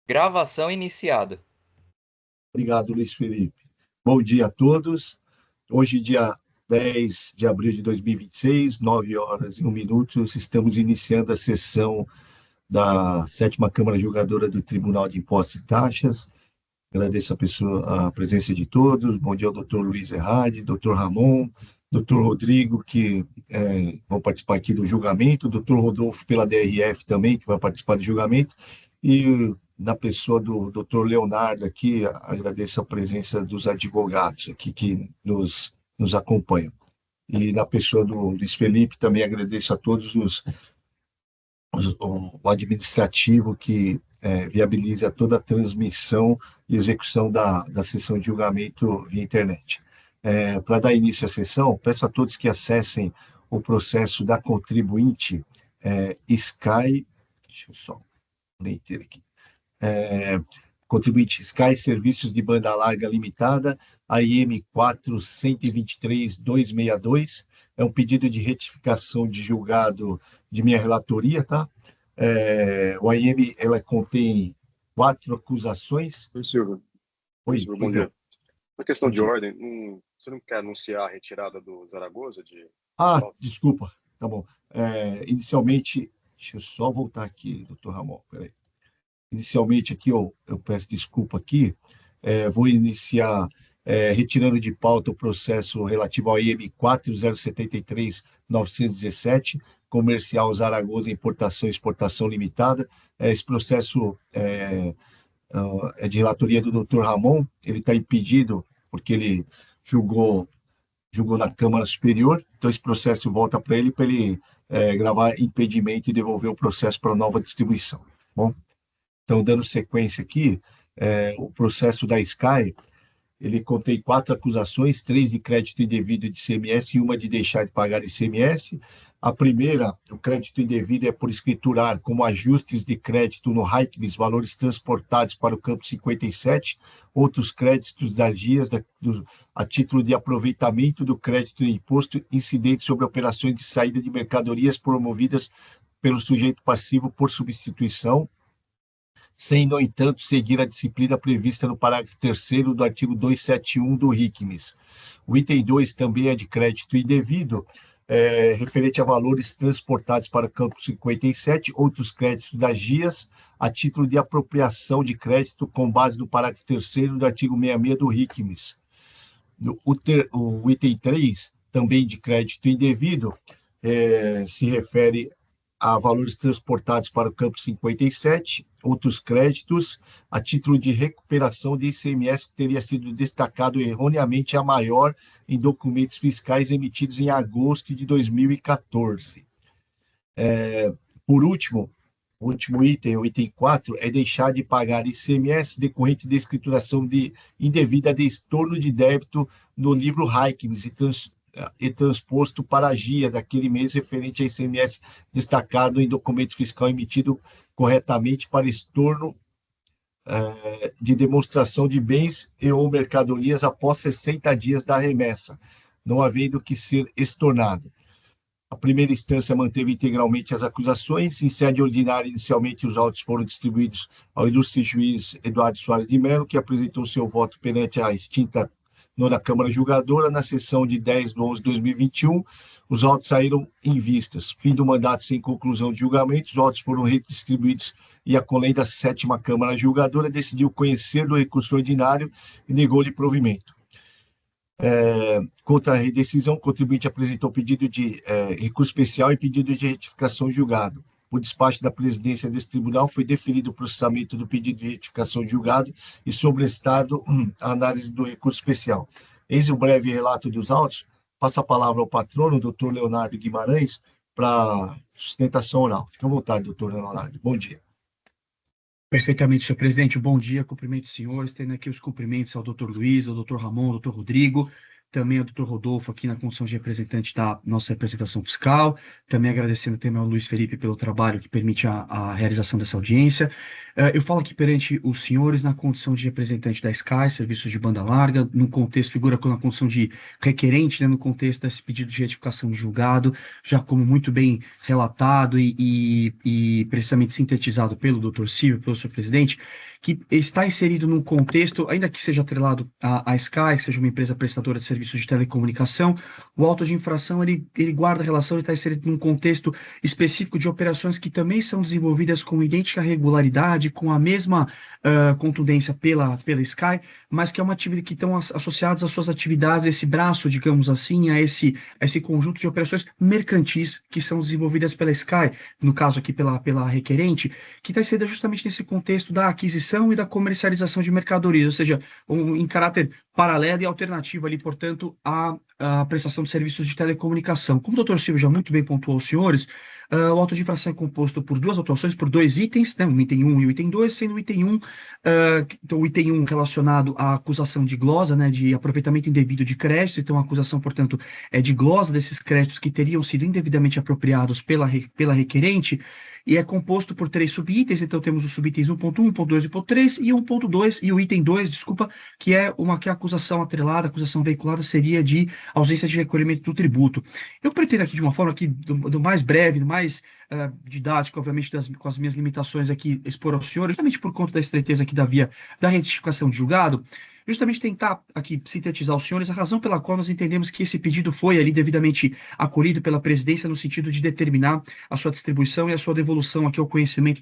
Gravação iniciada. Obrigado, Luiz Felipe. Bom dia a todos. Hoje, dia 10 de abril de 2026, 9 horas e 1 minuto, estamos iniciando a sessão da 7ª Câmara Julgadora do Tribunal de Impostos e Taxas. Agradeço a presença de todos. Bom dia ao doutor Luiz Erradi, doutor Ramon, doutor Rodrigo, que vão participar aqui do julgamento, doutor Rodolfo pela DRF também, que vai participar do julgamento, e na pessoa do doutor Leonardo aqui, agradeço a presença dos advogados aqui que nos acompanham. E na pessoa do Luiz Felipe, também agradeço a todos o administrativo que viabiliza toda a transmissão e execução da sessão de julgamento via internet. Para dar início à sessão, peço a todos que acessem o processo da contribuinte Sky, deixa eu só ler aqui, contribuinte Sky Serviços de Banda Larga Limitada, AIM 4123262, é um pedido de retificação de julgado de minha relatoria, tá? O AIM, ela contém 4 acusações. Oi, Silvio. Oi, Silvio, bom dia. Uma questão de dia. ordem, você não quer anunciar a retirada do Zaragoza? Desculpa, tá bom. Inicialmente, deixa eu só voltar aqui, doutor Ramon, peraí. Inicialmente aqui, eu peço desculpa aqui, vou iniciar retirando de pauta o processo relativo ao IM 4073917, Comercial Zaragoza Importação e Exportação Limitada. Esse processo é de relatoria do doutor Ramon, ele está impedido porque ele julgou na Câmara Superior, então esse processo volta para ele gravar impedimento e devolver o processo para nova distribuição. Bom, então, dando sequência aqui, o processo da Sky, ele contém 4 acusações, 3 de crédito indevido de ICMS e uma de deixar de pagar ICMS. A primeira, o crédito indevido é por escriturar como ajustes de crédito no RAICMS, valores transportados para o campo 57, outros créditos das GIAs a título de aproveitamento do crédito de imposto incidente sobre operações de saída de mercadorias promovidas pelo sujeito passivo por substituição, sem, no entanto, seguir a disciplina prevista no parágrafo 3º do artigo 271 do RICMS. O item 2 também é de crédito indevido, referente a valores transportados para o campo 57, outros créditos das GIAs, a título de apropriação de crédito com base no parágrafo 3º do artigo 66 do RICMS. O item 3, também de crédito indevido, se refere a valores transportados para o campo 57, outros créditos, a título de recuperação de ICMS que teria sido destacado erroneamente a maior em documentos fiscais emitidos em agosto de 2014. Por último, o último item, o item 4, é deixar de pagar ICMS decorrente de escrituração indevida de estorno de débito no livro RAICMS e transposto para a GIA daquele mês referente a ICMS destacado em documento fiscal emitido corretamente para estorno de demonstração de bens e ou mercadorias após 60 dias da remessa, não havendo que ser estornado. A primeira instância manteve integralmente as acusações. Em sede ordinária, inicialmente, os autos foram distribuídos ao ilustre juiz Eduardo Soares de Mello, que apresentou seu voto perante a extinta nona Câmara Julgadora. Na sessão de 10/11/2021, os autos saíram em vistas. Fim do mandato sem conclusão de julgamento, os autos foram redistribuídos e a Conlei da 7ª Câmara Julgadora decidiu conhecer do recurso ordinário e negou-lhe provimento. Contra a redecisão, o contribuinte apresentou pedido de recurso especial e pedido de retificação julgado. Por despacho da presidência desse tribunal, foi deferido o processamento do pedido de retificação de julgado e sobrestado a análise do recurso especial. Eis o breve relato dos autos. Passo a palavra ao patrono, doutor Leonardo Guimarães, para sustentação oral. Fique à vontade, doutor Leonardo. Bom dia. Perfeitamente, senhor presidente. Bom dia, cumprimento os senhores, tendo aqui os cumprimentos ao doutor Luiz, ao doutor Ramon, ao doutor Rodrigo, também ao doutor Rodolfo aqui na condição de representante da nossa representação fiscal, também agradecendo também ao Luiz Felipe pelo trabalho que permite a realização dessa audiência. Eu falo aqui perante os senhores na condição de representante da Sky, serviços de banda larga, no contexto, figura na condição de requerente, né, no contexto desse pedido de retificação de julgado, já como muito bem relatado e precisamente sintetizado pelo Dr. Silvio, pelo senhor presidente, que está inserido num contexto, ainda que seja atrelado à Sky, que seja uma empresa prestadora de serviços de telecomunicação, o auto de infração, ele guarda relação, ele está inserido num contexto específico de operações que também são desenvolvidas com idêntica regularidade, com a mesma contundência pela Sky, mas que é uma atividade que estão associadas às suas atividades, esse braço, digamos assim, a esse conjunto de operações mercantis que são desenvolvidas pela Sky, no caso aqui pela requerente, que está inserida justamente nesse contexto da aquisição e da comercialização de mercadorias, ou seja, em caráter paralelo e alternativo ali, portanto, à prestação de serviços de telecomunicação. Como o Dr. Silvio já muito bem pontuou aos senhores, o auto de infração é composto por duas autuações, por dois itens, né, o item 1 e o item 2, sendo o item 1, então o item 1 relacionado à acusação de glosa, né, de aproveitamento indevido de créditos, então a acusação, portanto, é de glosa desses créditos que teriam sido indevidamente apropriados pela requerente, e é composto por três subitens, então temos os subitens 1.1, 1.2 e 1.3, e 1.2, e o item 2, desculpa, que é a acusação atrelada, a acusação veiculada seria de ausência de recolhimento do tributo. Eu pretendo aqui, de uma forma aqui, do mais breve, do mais didática, obviamente, com as minhas limitações aqui, expor aos senhores, justamente por conta da estreiteza aqui da via da retificação de julgado, justamente tentar aqui sintetizar aos senhores a razão pela qual nós entendemos que esse pedido foi ali devidamente acolhido pela presidência no sentido de determinar a sua distribuição e a sua devolução aqui ao conhecimento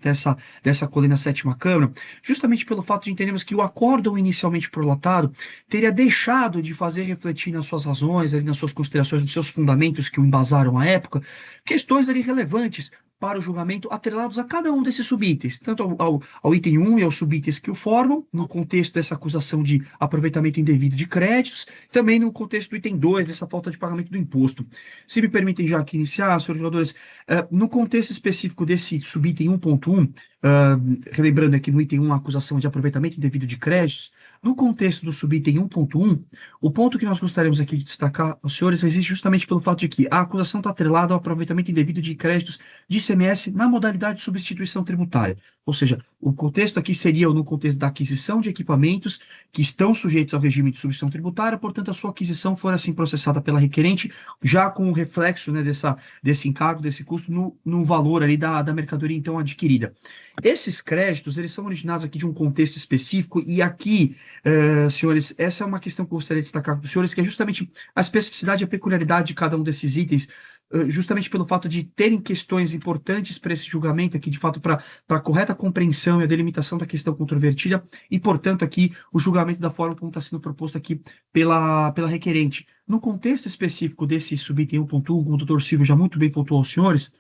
dessa colina sétima Câmara, justamente pelo fato de entendermos que o acórdão inicialmente prolatado teria deixado de fazer refletir nas suas razões, ali nas suas considerações, nos seus fundamentos que o embasaram à época, questões ali relevantes para o julgamento atrelados a cada um desses subitens, tanto ao item 1 e aos subitens que o formam, no contexto dessa acusação de aproveitamento indevido de créditos, também no contexto do item 2, dessa falta de pagamento do imposto. Se me permitem já aqui iniciar, senhores jogadores, no contexto específico desse subitem 1.1, relembrando aqui no item 1 a acusação de aproveitamento indevido de créditos, no contexto do subitem 1.1, o ponto que nós gostaríamos aqui de destacar aos senhores existe justamente pelo fato de que a acusação está atrelada ao aproveitamento indevido de créditos de ICMS na modalidade de substituição tributária. Ou seja, o contexto aqui seria no contexto da aquisição de equipamentos que estão sujeitos ao regime de substituição tributária, portanto, a sua aquisição for assim processada pela requerente, já com o reflexo, né, desse encargo, desse custo no valor ali da mercadoria então adquirida. Esses créditos, eles são originados aqui de um contexto específico e aqui, senhores, essa é uma questão que eu gostaria de destacar para os senhores, que é justamente a especificidade e a peculiaridade de cada um desses itens, justamente pelo fato de terem questões importantes para esse julgamento aqui, de fato, para a correta compreensão e a delimitação da questão controvertida e, portanto, aqui o julgamento da forma como está sendo proposto aqui pela requerente. No contexto específico desse subitem 1.1, como o doutor Silvio já muito bem pontuou aos senhores,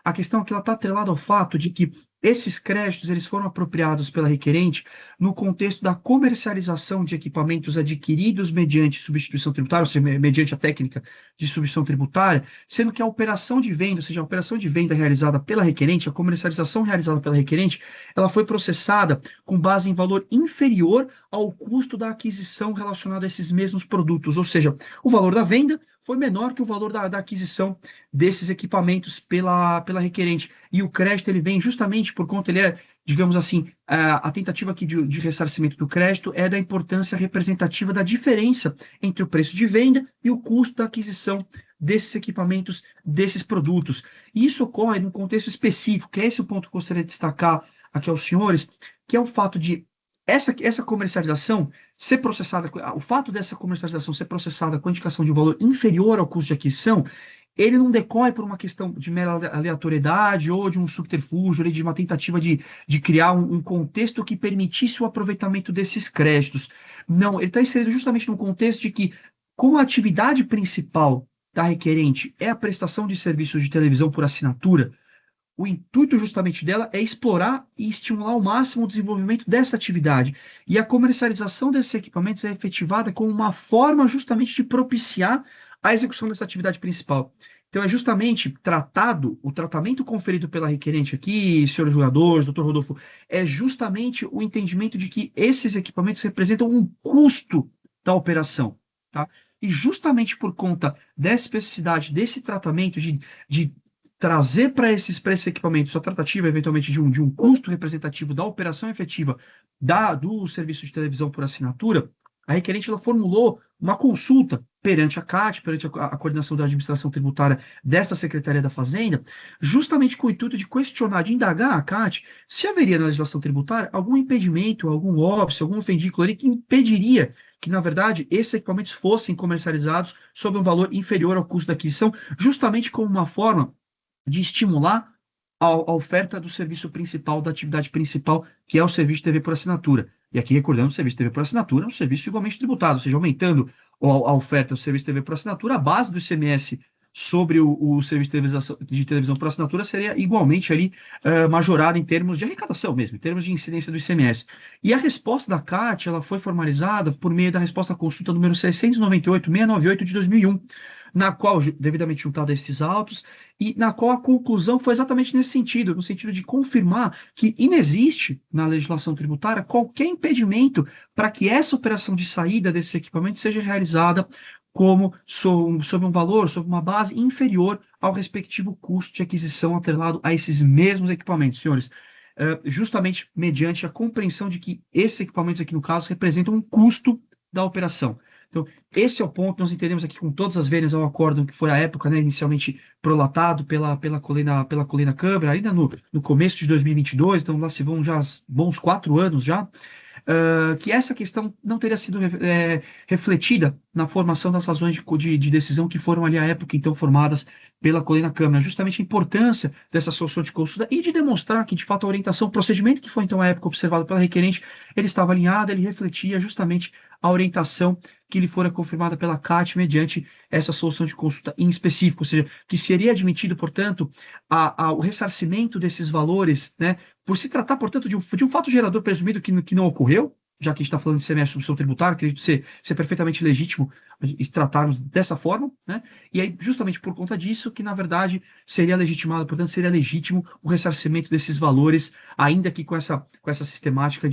a questão é que ela está atrelada ao fato de que esses créditos eles foram apropriados pela requerente no contexto da comercialização de equipamentos adquiridos mediante substituição tributária, ou seja, mediante a técnica de substituição tributária, sendo que a operação de venda, ou seja, a operação de venda realizada pela requerente, a comercialização realizada pela requerente, ela foi processada com base em valor inferior ao custo da aquisição relacionada a esses mesmos produtos, ou seja, o valor da venda foi menor que o valor da aquisição desses equipamentos pela requerente. E o crédito ele vem justamente por conta, ele é, digamos assim, a tentativa aqui de ressarcimento do crédito é da importância representativa da diferença entre o preço de venda e o custo da aquisição desses equipamentos, desses produtos. E isso ocorre num contexto específico, que é esse o ponto que eu gostaria de destacar aqui aos senhores, que é o fato de essa comercialização ser processada, o fato dessa comercialização ser processada com indicação de um valor inferior ao custo de aquisição, ele não decorre por uma questão de mera aleatoriedade ou de um subterfúgio, de uma tentativa de criar um contexto que permitisse o aproveitamento desses créditos. Não, ele está inserido justamente num contexto de que, como a atividade principal da requerente é a prestação de serviços de televisão por assinatura, o intuito justamente dela é explorar e estimular ao máximo o desenvolvimento dessa atividade. E a comercialização desses equipamentos é efetivada como uma forma justamente de propiciar a execução dessa atividade principal. Então é justamente o tratamento conferido pela requerente aqui, senhores jogadores, doutor Rodolfo, é justamente o entendimento de que esses equipamentos representam um custo da operação, tá? E justamente por conta dessa especificidade, desse tratamento de trazer para esses equipamentos a tratativa, eventualmente, de um custo representativo da operação efetiva do serviço de televisão por assinatura, a requerente ela formulou uma consulta perante a CAT, perante a coordenação da administração tributária desta Secretaria da Fazenda, justamente com o intuito de questionar, de indagar a CAT se haveria na legislação tributária algum impedimento, algum óbice, algum ofendículo ali que impediria que, na verdade, esses equipamentos fossem comercializados sob um valor inferior ao custo da aquisição, justamente como uma forma de estimular a oferta do serviço principal, da atividade principal, que é o serviço de TV por assinatura. E aqui, recordando, o serviço de TV por assinatura é um serviço igualmente tributado, ou seja, aumentando a oferta do serviço de TV por assinatura, a base do ICMS sobre o serviço de televisão por assinatura seria igualmente ali majorada em termos de arrecadação mesmo, em termos de incidência do ICMS. E a resposta da CAT, ela foi formalizada por meio da resposta à consulta número 698-698 de 2001, na qual, devidamente juntada a esses autos, e na qual a conclusão foi exatamente nesse sentido, no sentido de confirmar que inexiste na legislação tributária qualquer impedimento para que essa operação de saída desse equipamento seja realizada como sob um valor, sob uma base inferior ao respectivo custo de aquisição atrelado a esses mesmos equipamentos, senhores. Justamente mediante a compreensão de que esses equipamentos aqui, no caso, representam um custo da operação. Então, esse é o ponto, nós entendemos aqui com todas as vênias ao acórdão que foi à época, né, inicialmente prolatado pela Colina Câmara, ainda no começo de 2022, então lá se vão já bons 4 anos já, que essa questão não teria sido refletida na formação das razões de decisão que foram ali à época, então, formadas pela Colina Câmara, justamente a importância dessa solução de consulta e de demonstrar que, de fato, a orientação, o procedimento que foi, então, à época observado pela requerente, ele estava alinhado, ele refletia justamente a orientação que lhe fora confirmada pela CAT mediante essa solução de consulta em específico, ou seja, que seria admitido, portanto, o ressarcimento desses valores, né, por se tratar, portanto, de um fato gerador presumido que não ocorreu, já que a gente está falando de ICMS sobre o seu tributário, acredito ser perfeitamente legítimo tratarmos dessa forma, né? E aí, justamente por conta disso, que na verdade seria legitimado, portanto, seria legítimo o ressarcimento desses valores, ainda que com essa sistemática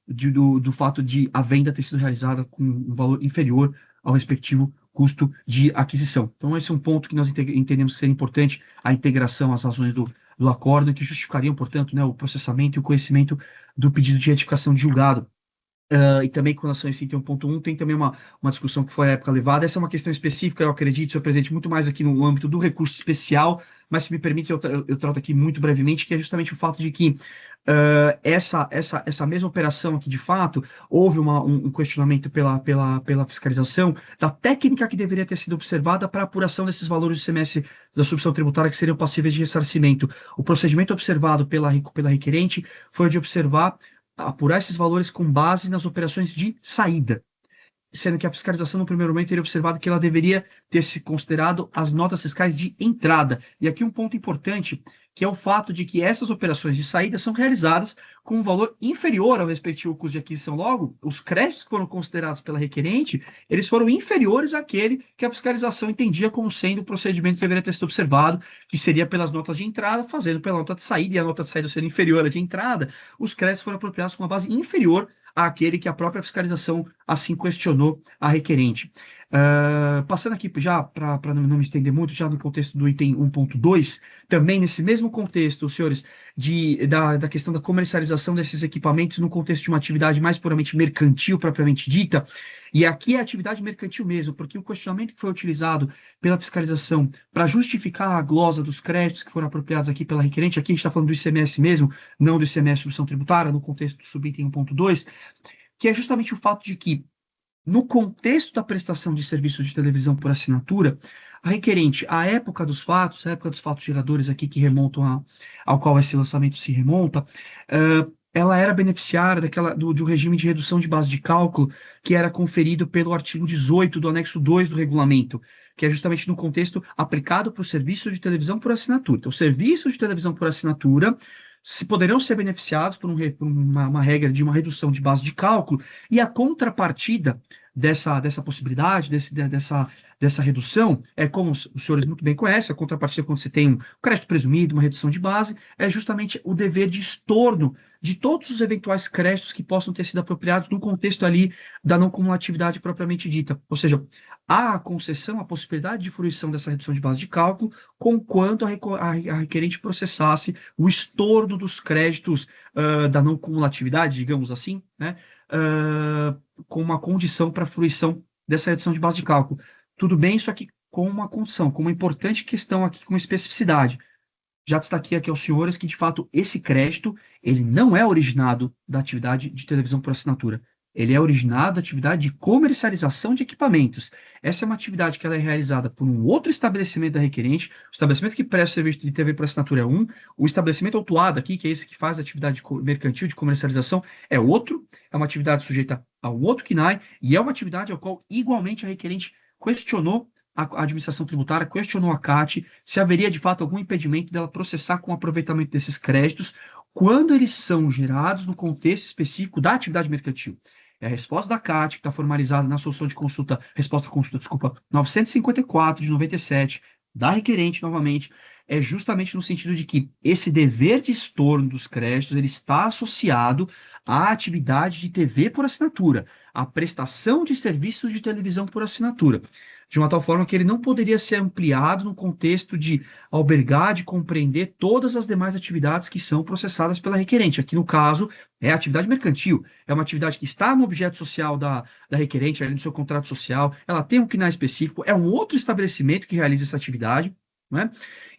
do fato de a venda ter sido realizada com um valor inferior ao respectivo custo de aquisição. Então, esse é um ponto que nós entendemos ser importante, a integração, as razões do acordo, que justificariam, portanto, né, o processamento e o conhecimento do pedido de retificação de julgado. E também com relação a esse item 1.1, tem também uma discussão que foi à época levada. Essa é uma questão específica, eu acredito, senhor presidente, muito mais aqui no âmbito do recurso especial, mas se me permite, eu trato aqui muito brevemente, que é justamente o fato de que essa mesma operação aqui, de fato, houve um questionamento pela fiscalização da técnica que deveria ter sido observada para a apuração desses valores do ICMS da substituição tributária que seriam passíveis de ressarcimento. O procedimento observado pela requerente foi o de apurar esses valores com base nas operações de saída, sendo que a fiscalização no primeiro momento teria observado que ela deveria ter se considerado as notas fiscais de entrada. E aqui um ponto importante, que é o fato de que essas operações de saída são realizadas com um valor inferior ao respectivo custo de aquisição. Logo, os créditos que foram considerados pela requerente, eles foram inferiores àquele que a fiscalização entendia como sendo o procedimento que deveria ter sido observado, que seria pelas notas de entrada, fazendo pela nota de saída, e a nota de saída sendo inferior à de entrada, os créditos foram apropriados com uma base inferior àquele que a própria fiscalização assim questionou a requerente. Passando aqui já, para não me estender muito, já no contexto do item 1.2, também nesse mesmo contexto, senhores, da questão da comercialização desses equipamentos no contexto de uma atividade mais puramente mercantil, propriamente dita, e aqui é atividade mercantil mesmo, porque o questionamento que foi utilizado pela fiscalização para justificar a glosa dos créditos que foram apropriados aqui pela requerente, aqui a gente está falando do ICMS mesmo, não do ICMS substituição tributária, no contexto do subitem 1.2, que é justamente o fato de que, no contexto da prestação de serviços de televisão por assinatura, a requerente, a época dos fatos geradores aqui que remontam ao qual esse lançamento se remonta, ela era beneficiária de um regime de redução de base de cálculo que era conferido pelo artigo 18 do anexo 2 do regulamento, que é justamente no contexto aplicado para o serviço de televisão por assinatura. Então, serviços de televisão por assinatura poderão ser beneficiados por uma regra de uma redução de base de cálculo, e a contrapartida dessa possibilidade, dessa redução, como os senhores muito bem conhecem, a contrapartida quando você tem um crédito presumido, uma redução de base, é justamente o dever de estorno de todos os eventuais créditos que possam ter sido apropriados no contexto ali da não cumulatividade propriamente dita. Ou seja, há a concessão, a possibilidade de fruição dessa redução de base de cálculo, conquanto a requerente processasse o estorno dos créditos da não cumulatividade, digamos assim, né, com uma condição para a fruição dessa redução de base de cálculo. Tudo bem, isso aqui com uma condição, com uma importante questão aqui, com especificidade. Já destaquei aqui aos senhores que, de fato, esse crédito, ele não é originado da atividade de televisão por assinatura. Ele é originado da atividade de comercialização de equipamentos. Essa é uma atividade que ela é realizada por um outro estabelecimento da requerente. O estabelecimento que presta serviço de TV por assinatura é um. O estabelecimento autuado aqui, que é esse que faz a atividade mercantil de comercialização, é outro. É uma atividade sujeita a um outro CNAE e é uma atividade ao qual, igualmente, a requerente questionou a administração tributária, questionou a CAT se haveria de fato algum impedimento dela processar com o aproveitamento desses créditos quando eles são gerados no contexto específico da atividade mercantil. É a resposta da CAT, que está formalizada na solução de consulta, resposta à consulta, desculpa, 954 de 97, da requerente, novamente, é justamente no sentido de que esse dever de estorno dos créditos ele está associado à atividade de TV por assinatura, à prestação de serviços de televisão por assinatura, de uma tal forma que ele não poderia ser ampliado no contexto de albergar, de compreender todas as demais atividades que são processadas pela requerente. Aqui, no caso, é a atividade mercantil, é uma atividade que está no objeto social da requerente, ali no seu contrato social, ela tem um CNAE específico, é um outro estabelecimento que realiza essa atividade, né?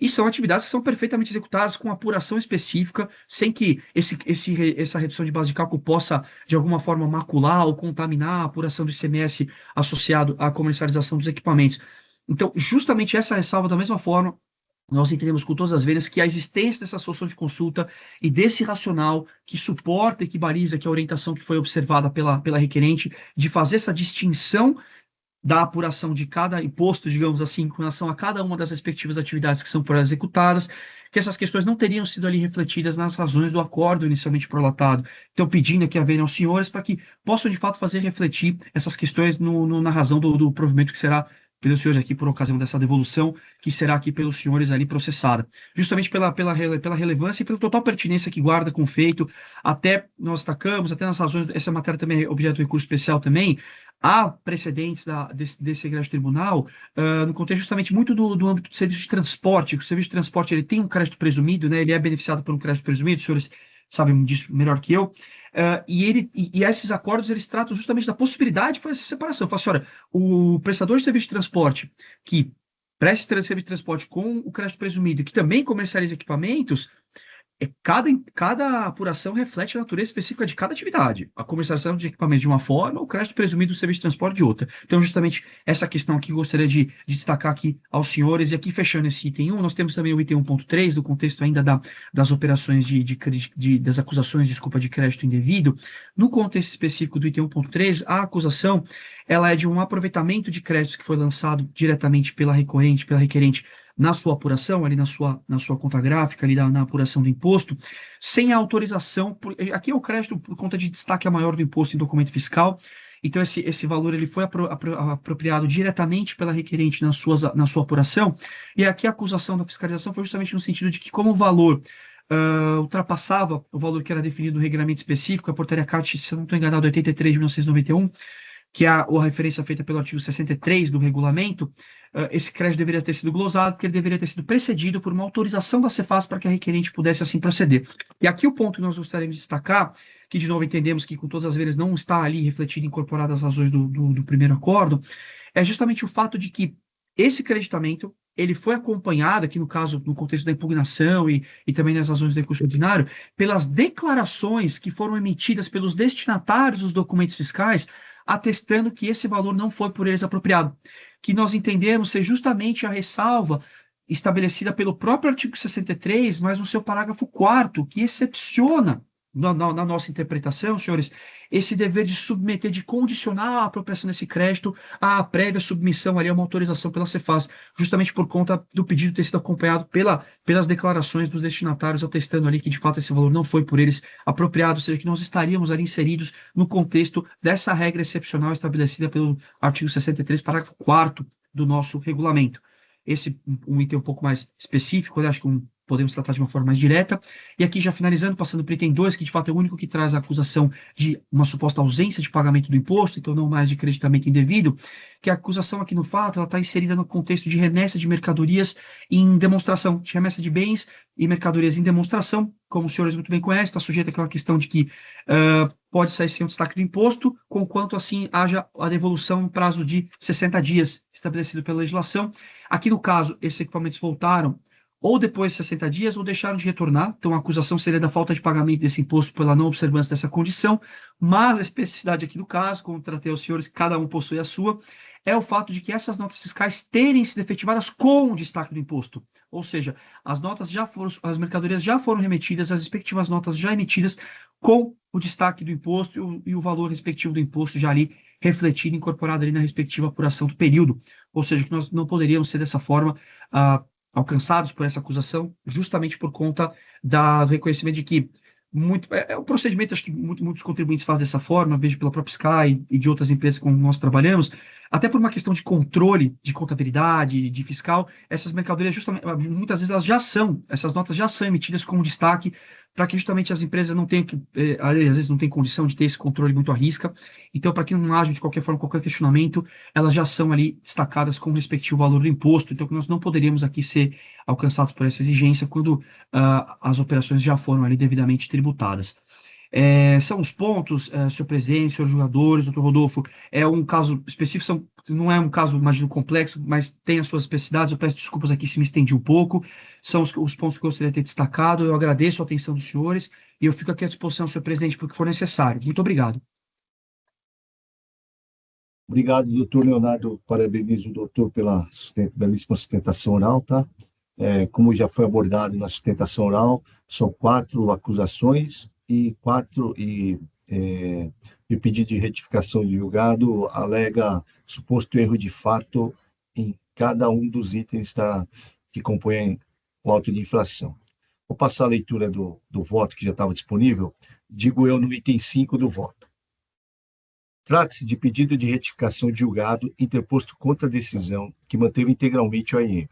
E são atividades que são perfeitamente executadas com apuração específica, sem que essa redução de base de cálculo possa, de alguma forma, macular ou contaminar a apuração do ICMS associado à comercialização dos equipamentos. Então, justamente essa ressalva, da mesma forma, nós entendemos com todas as vezes que a existência dessa solução de consulta e desse racional que suporta e que baliza, que é a orientação que foi observada pela requerente, de fazer essa distinção da apuração de cada imposto, digamos assim, com relação a cada uma das respectivas atividades que são por executadas, que essas questões não teriam sido ali refletidas nas razões do acordo inicialmente prolatado. Então, pedindo aqui a verem aos senhores para que possam, de fato, fazer refletir essas questões na razão do provimento que será pelos senhores aqui por ocasião dessa devolução, que será aqui pelos senhores ali processada. Justamente pela relevância e pela total pertinência que guarda com o feito, até nós destacamos, até nas razões, essa matéria também é objeto de recurso especial também, há precedentes desse egrégio tribunal no contexto justamente muito do âmbito do serviço de transporte, que o serviço de transporte ele tem um crédito presumido, né, ele é beneficiado por um crédito presumido, os senhores sabem disso melhor que eu, e esses acordos eles tratam justamente da possibilidade de fazer essa separação. Fala assim, olha, o prestador de serviço de transporte que presta serviço de transporte com o crédito presumido, que também comercializa equipamentos, cada apuração reflete a natureza específica de cada atividade. A comercialização de equipamentos de uma forma, o crédito presumido do serviço de transporte de outra. Então, justamente essa questão aqui eu gostaria de destacar aqui aos senhores. E aqui, fechando esse item 1, nós temos também o item 1.3, no contexto ainda das operações das acusações, desculpa, de crédito indevido. No contexto específico do item 1.3, a acusação ela é de um aproveitamento de créditos que foi lançado diretamente pela requerente, na sua apuração, ali na sua conta gráfica, ali na apuração do imposto, sem a autorização. Aqui é o crédito por conta de destaque maior do imposto em documento fiscal. Então, esse valor ele foi apropriado diretamente pela requerente na sua apuração. E aqui a acusação da fiscalização foi justamente no sentido de que, como o valor ultrapassava o valor que era definido no regulamento específico, a portaria CAT, se eu não estou enganado, 83 de 1991, que é a referência feita pelo artigo 63 do regulamento, esse crédito deveria ter sido glosado, porque ele deveria ter sido precedido por uma autorização da Cefaz para que a requerente pudesse assim proceder. E aqui o ponto que nós gostaríamos de destacar, que de novo entendemos que com todas as vezes não está ali refletido, incorporado as razões do primeiro acordo, é justamente o fato de que esse creditamento ele foi acompanhado, aqui no caso, no contexto da impugnação e também nas razões do recurso ordinário, pelas declarações que foram emitidas pelos destinatários dos documentos fiscais, atestando que esse valor não foi por eles apropriado, que nós entendemos ser justamente a ressalva estabelecida pelo próprio artigo 63, mas no seu parágrafo 4º, que excepciona na nossa interpretação, senhores, esse dever de submeter, de condicionar a apropriação desse crédito à prévia submissão ali a uma autorização pela Cefaz, justamente por conta do pedido ter sido acompanhado pelas declarações dos destinatários, atestando ali que de fato esse valor não foi por eles apropriado, ou seja, que nós estaríamos ali inseridos no contexto dessa regra excepcional estabelecida pelo artigo 63, parágrafo 4º do nosso regulamento. Esse um item um pouco mais específico, eu acho que podemos tratar de uma forma mais direta. E aqui, já finalizando, passando para o item 2, que de fato é o único que traz a acusação de uma suposta ausência de pagamento do imposto, então não mais de creditamento indevido, que a acusação aqui no fato, ela está inserida no contexto de remessa de mercadorias em demonstração, de remessa de bens e mercadorias em demonstração, como os senhores muito bem conhecem, está sujeito àquela questão de que pode sair sem o destaque do imposto, conquanto assim haja a devolução no prazo de 60 dias, estabelecido pela legislação. Aqui no caso, esses equipamentos voltaram ou depois de 60 dias, ou deixaram de retornar. Então, a acusação seria da falta de pagamento desse imposto pela não observância dessa condição. Mas a especificidade aqui do caso, como tratei aos senhores, cada um possui a sua, é o fato de que essas notas fiscais terem sido efetivadas com o destaque do imposto. Ou seja, as mercadorias já foram remetidas, as respectivas notas já emitidas com o destaque do imposto e o valor respectivo do imposto já ali refletido, incorporado ali na respectiva apuração do período. Ou seja, que nós não poderíamos ser dessa forma alcançados por essa acusação, justamente por conta do reconhecimento de que o procedimento, acho que muitos contribuintes fazem dessa forma, vejo pela própria Sky e de outras empresas com nós trabalhamos, até por uma questão de controle, de contabilidade, de fiscal, essas mercadorias, justamente, muitas vezes essas notas já são emitidas com destaque, para que justamente as empresas não tenham que, às vezes não tem condição de ter esse controle muito à risca, então para que não haja de qualquer forma qualquer questionamento, elas já são ali destacadas com o respectivo valor do imposto, então que nós não poderíamos aqui ser alcançados por essa exigência quando as operações já foram ali devidamente tributadas. São os pontos, senhor presidente, senhores jogadores, doutor Rodolfo, é um caso específico, não é um caso, imagino, complexo, mas tem as suas especificidades, eu peço desculpas aqui se me estendi um pouco, são os pontos que eu gostaria de ter destacado, eu agradeço a atenção dos senhores, e eu fico aqui à disposição, senhor presidente, para o que for necessário. Muito obrigado. Obrigado, doutor Leonardo. Parabenizo o doutor pela belíssima sustentação oral, tá? Como já foi abordado na sustentação oral, são 4 acusações e o pedido de retificação de julgado alega suposto erro de fato em cada um dos itens que compõem o auto de infração. Vou passar a leitura do voto que já estava disponível, digo eu no item 5 do voto. Trata-se de pedido de retificação de julgado interposto contra a decisão que manteve integralmente o AIM.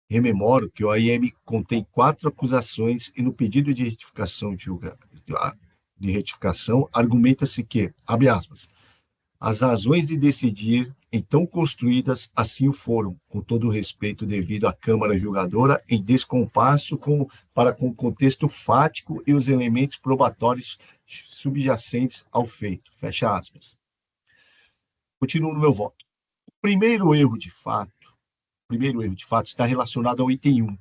Rememoro que o AIM contém 4 acusações e no pedido de retificação argumenta-se que, abre aspas, as razões de decidir, então construídas, assim o foram, com todo o respeito devido à Câmara Julgadora, em descompasso para com o contexto fático e os elementos probatórios subjacentes ao feito. Fecha aspas. Continuo no meu voto. O primeiro erro de fato está relacionado ao item 1.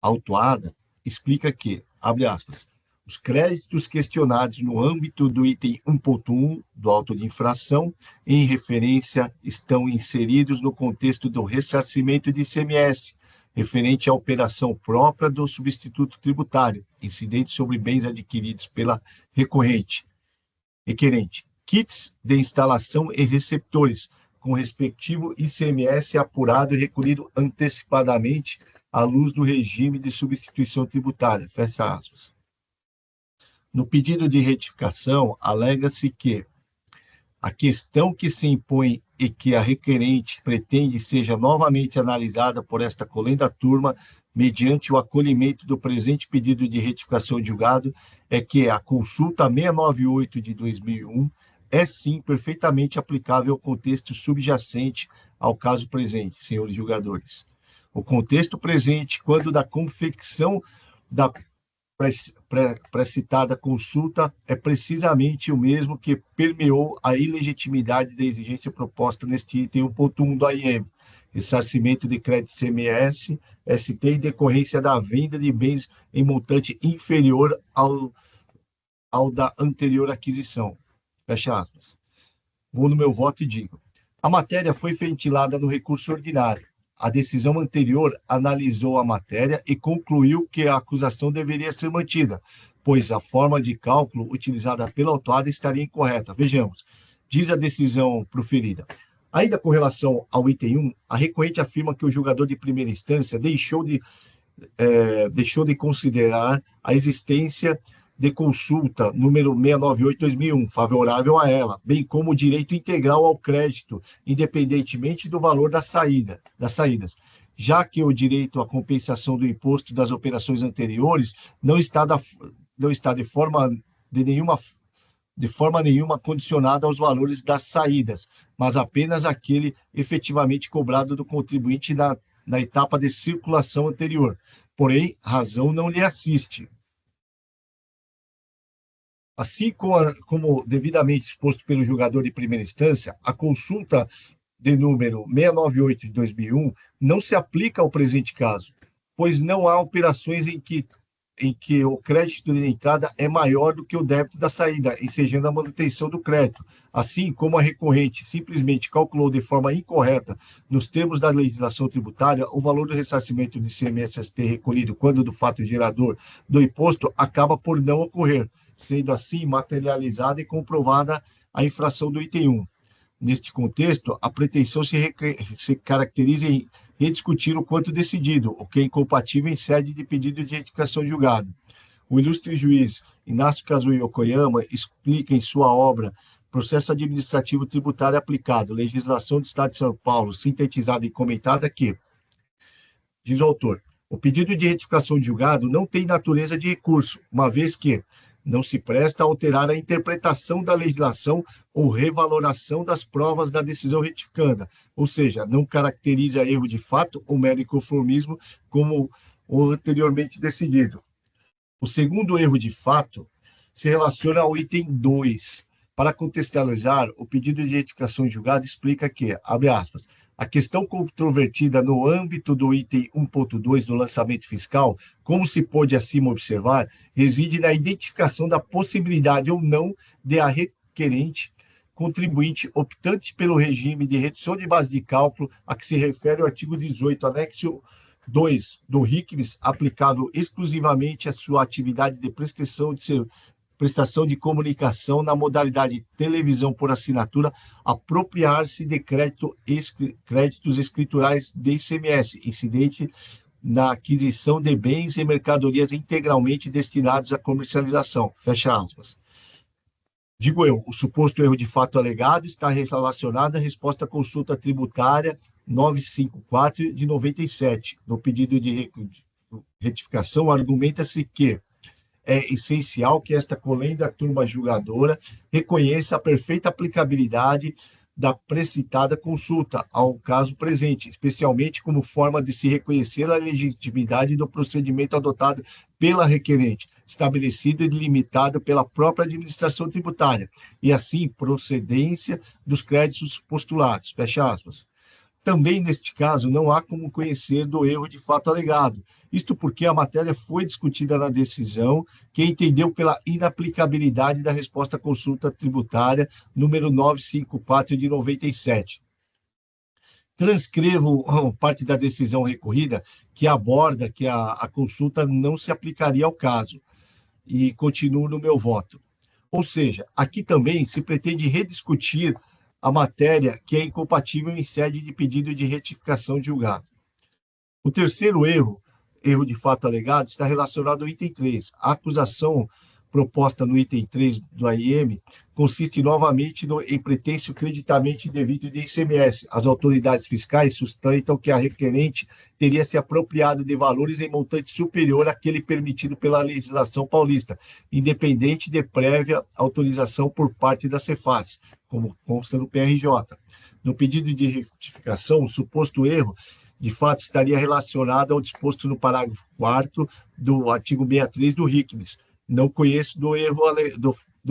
A autuada explica que, abre aspas, os créditos questionados no âmbito do item 1.1 do auto de infração, em referência, estão inseridos no contexto do ressarcimento de ICMS, referente à operação própria do substituto tributário, incidente sobre bens adquiridos pela requerente, kits de instalação e receptores, com respectivo ICMS apurado e recolhido antecipadamente à luz do regime de substituição tributária. Fecha aspas. No pedido de retificação, alega-se que a questão que se impõe e que a requerente pretende seja novamente analisada por esta colenda turma, mediante o acolhimento do presente pedido de retificação de julgado, é que a consulta 698 de 2001 é sim perfeitamente aplicável ao contexto subjacente ao caso presente, senhores julgadores. O contexto presente, quando da confecção da pré-citada consulta, é precisamente o mesmo que permeou a ilegitimidade da exigência proposta neste item 1.1 do AIM, ressarcimento de crédito ICMS, ST em decorrência da venda de bens em montante inferior ao da anterior aquisição. Fecha aspas. Vou no meu voto e digo: a matéria foi ventilada no recurso ordinário. a decisão anterior analisou a matéria e concluiu que a acusação deveria ser mantida, pois a forma de cálculo utilizada pela autuada estaria incorreta. Vejamos, diz a decisão proferida. Ainda com relação ao item 1, a recorrente afirma que o julgador de primeira instância deixou de considerar a existência de consulta número 698/2001, favorável a ela, bem como o direito integral ao crédito, independentemente do valor das saídas, já que o direito à compensação do imposto das operações anteriores não está de forma nenhuma condicionado aos valores das saídas, mas apenas aquele efetivamente cobrado do contribuinte na etapa de circulação anterior. Porém, razão não lhe assiste. Assim como devidamente exposto pelo julgador de primeira instância, a consulta de número 698/2001 não se aplica ao presente caso, pois não há operações em que o crédito de entrada é maior do que o débito da saída, ensejando a manutenção do crédito. Assim como a recorrente simplesmente calculou de forma incorreta, nos termos da legislação tributária, o valor do ressarcimento de ICMS-ST recolhido quando do fato gerador do imposto acaba por não ocorrer, sendo assim materializada e comprovada a infração do item 1. Neste contexto, a pretensão se caracteriza em rediscutir o quanto decidido, o que é incompatível em sede de pedido de retificação de julgado. O ilustre juiz Inácio Kazuyo Koyama explica em sua obra Processo Administrativo Tributário Aplicado, Legislação do Estado de São Paulo, sintetizada e comentada que, diz o autor, o pedido de retificação de julgado não tem natureza de recurso, uma vez que não se presta a alterar a interpretação da legislação ou revaloração das provas da decisão retificanda, ou seja, não caracteriza erro de fato ou mero inconformismo como o anteriormente decidido. O segundo erro de fato se relaciona ao item 2. Para contextualizar, o pedido de retificação de julgado explica que, abre aspas, a questão controvertida no âmbito do item 1.2 do lançamento fiscal, como se pôde acima observar, reside na identificação da possibilidade ou não de a requerente contribuinte optante pelo regime de redução de base de cálculo a que se refere o artigo 18, anexo 2 do RICMS, aplicável exclusivamente à sua atividade de prestação de comunicação na modalidade televisão por assinatura, apropriar-se de créditos escriturais de ICMS, incidente na aquisição de bens e mercadorias integralmente destinados à comercialização. Fecha aspas. Digo eu, o suposto erro de fato alegado está relacionado à resposta à consulta tributária 954 de 97. No pedido de retificação, argumenta-se que é essencial que esta colenda turma julgadora reconheça a perfeita aplicabilidade da precitada consulta ao caso presente, especialmente como forma de se reconhecer a legitimidade do procedimento adotado pela requerente, estabelecido e delimitado pela própria administração tributária, e assim procedência dos créditos postulados. Fecha aspas. Também, neste caso, não há como conhecer do erro de fato alegado. Isto porque a matéria foi discutida na decisão, que entendeu pela inaplicabilidade da resposta à consulta tributária número 954 de 97. Transcrevo parte da decisão recorrida que aborda que a consulta não se aplicaria ao caso e continuo no meu voto. Ou seja, aqui também se pretende rediscutir a matéria que é incompatível em sede de pedido de retificação de julgado. O terceiro erro de fato alegado, está relacionado ao item 3. A acusação proposta no item 3 do AIM consiste novamente em pretexto creditamente indevido de ICMS. As autoridades fiscais sustentam que a requerente teria se apropriado de valores em montante superior àquele permitido pela legislação paulista, independente de prévia autorização por parte da Cefaz, como consta no PRJ. No pedido de retificação, o suposto erro de fato estaria relacionado ao disposto no parágrafo 4º do artigo 63 do RICMS. Não conheço do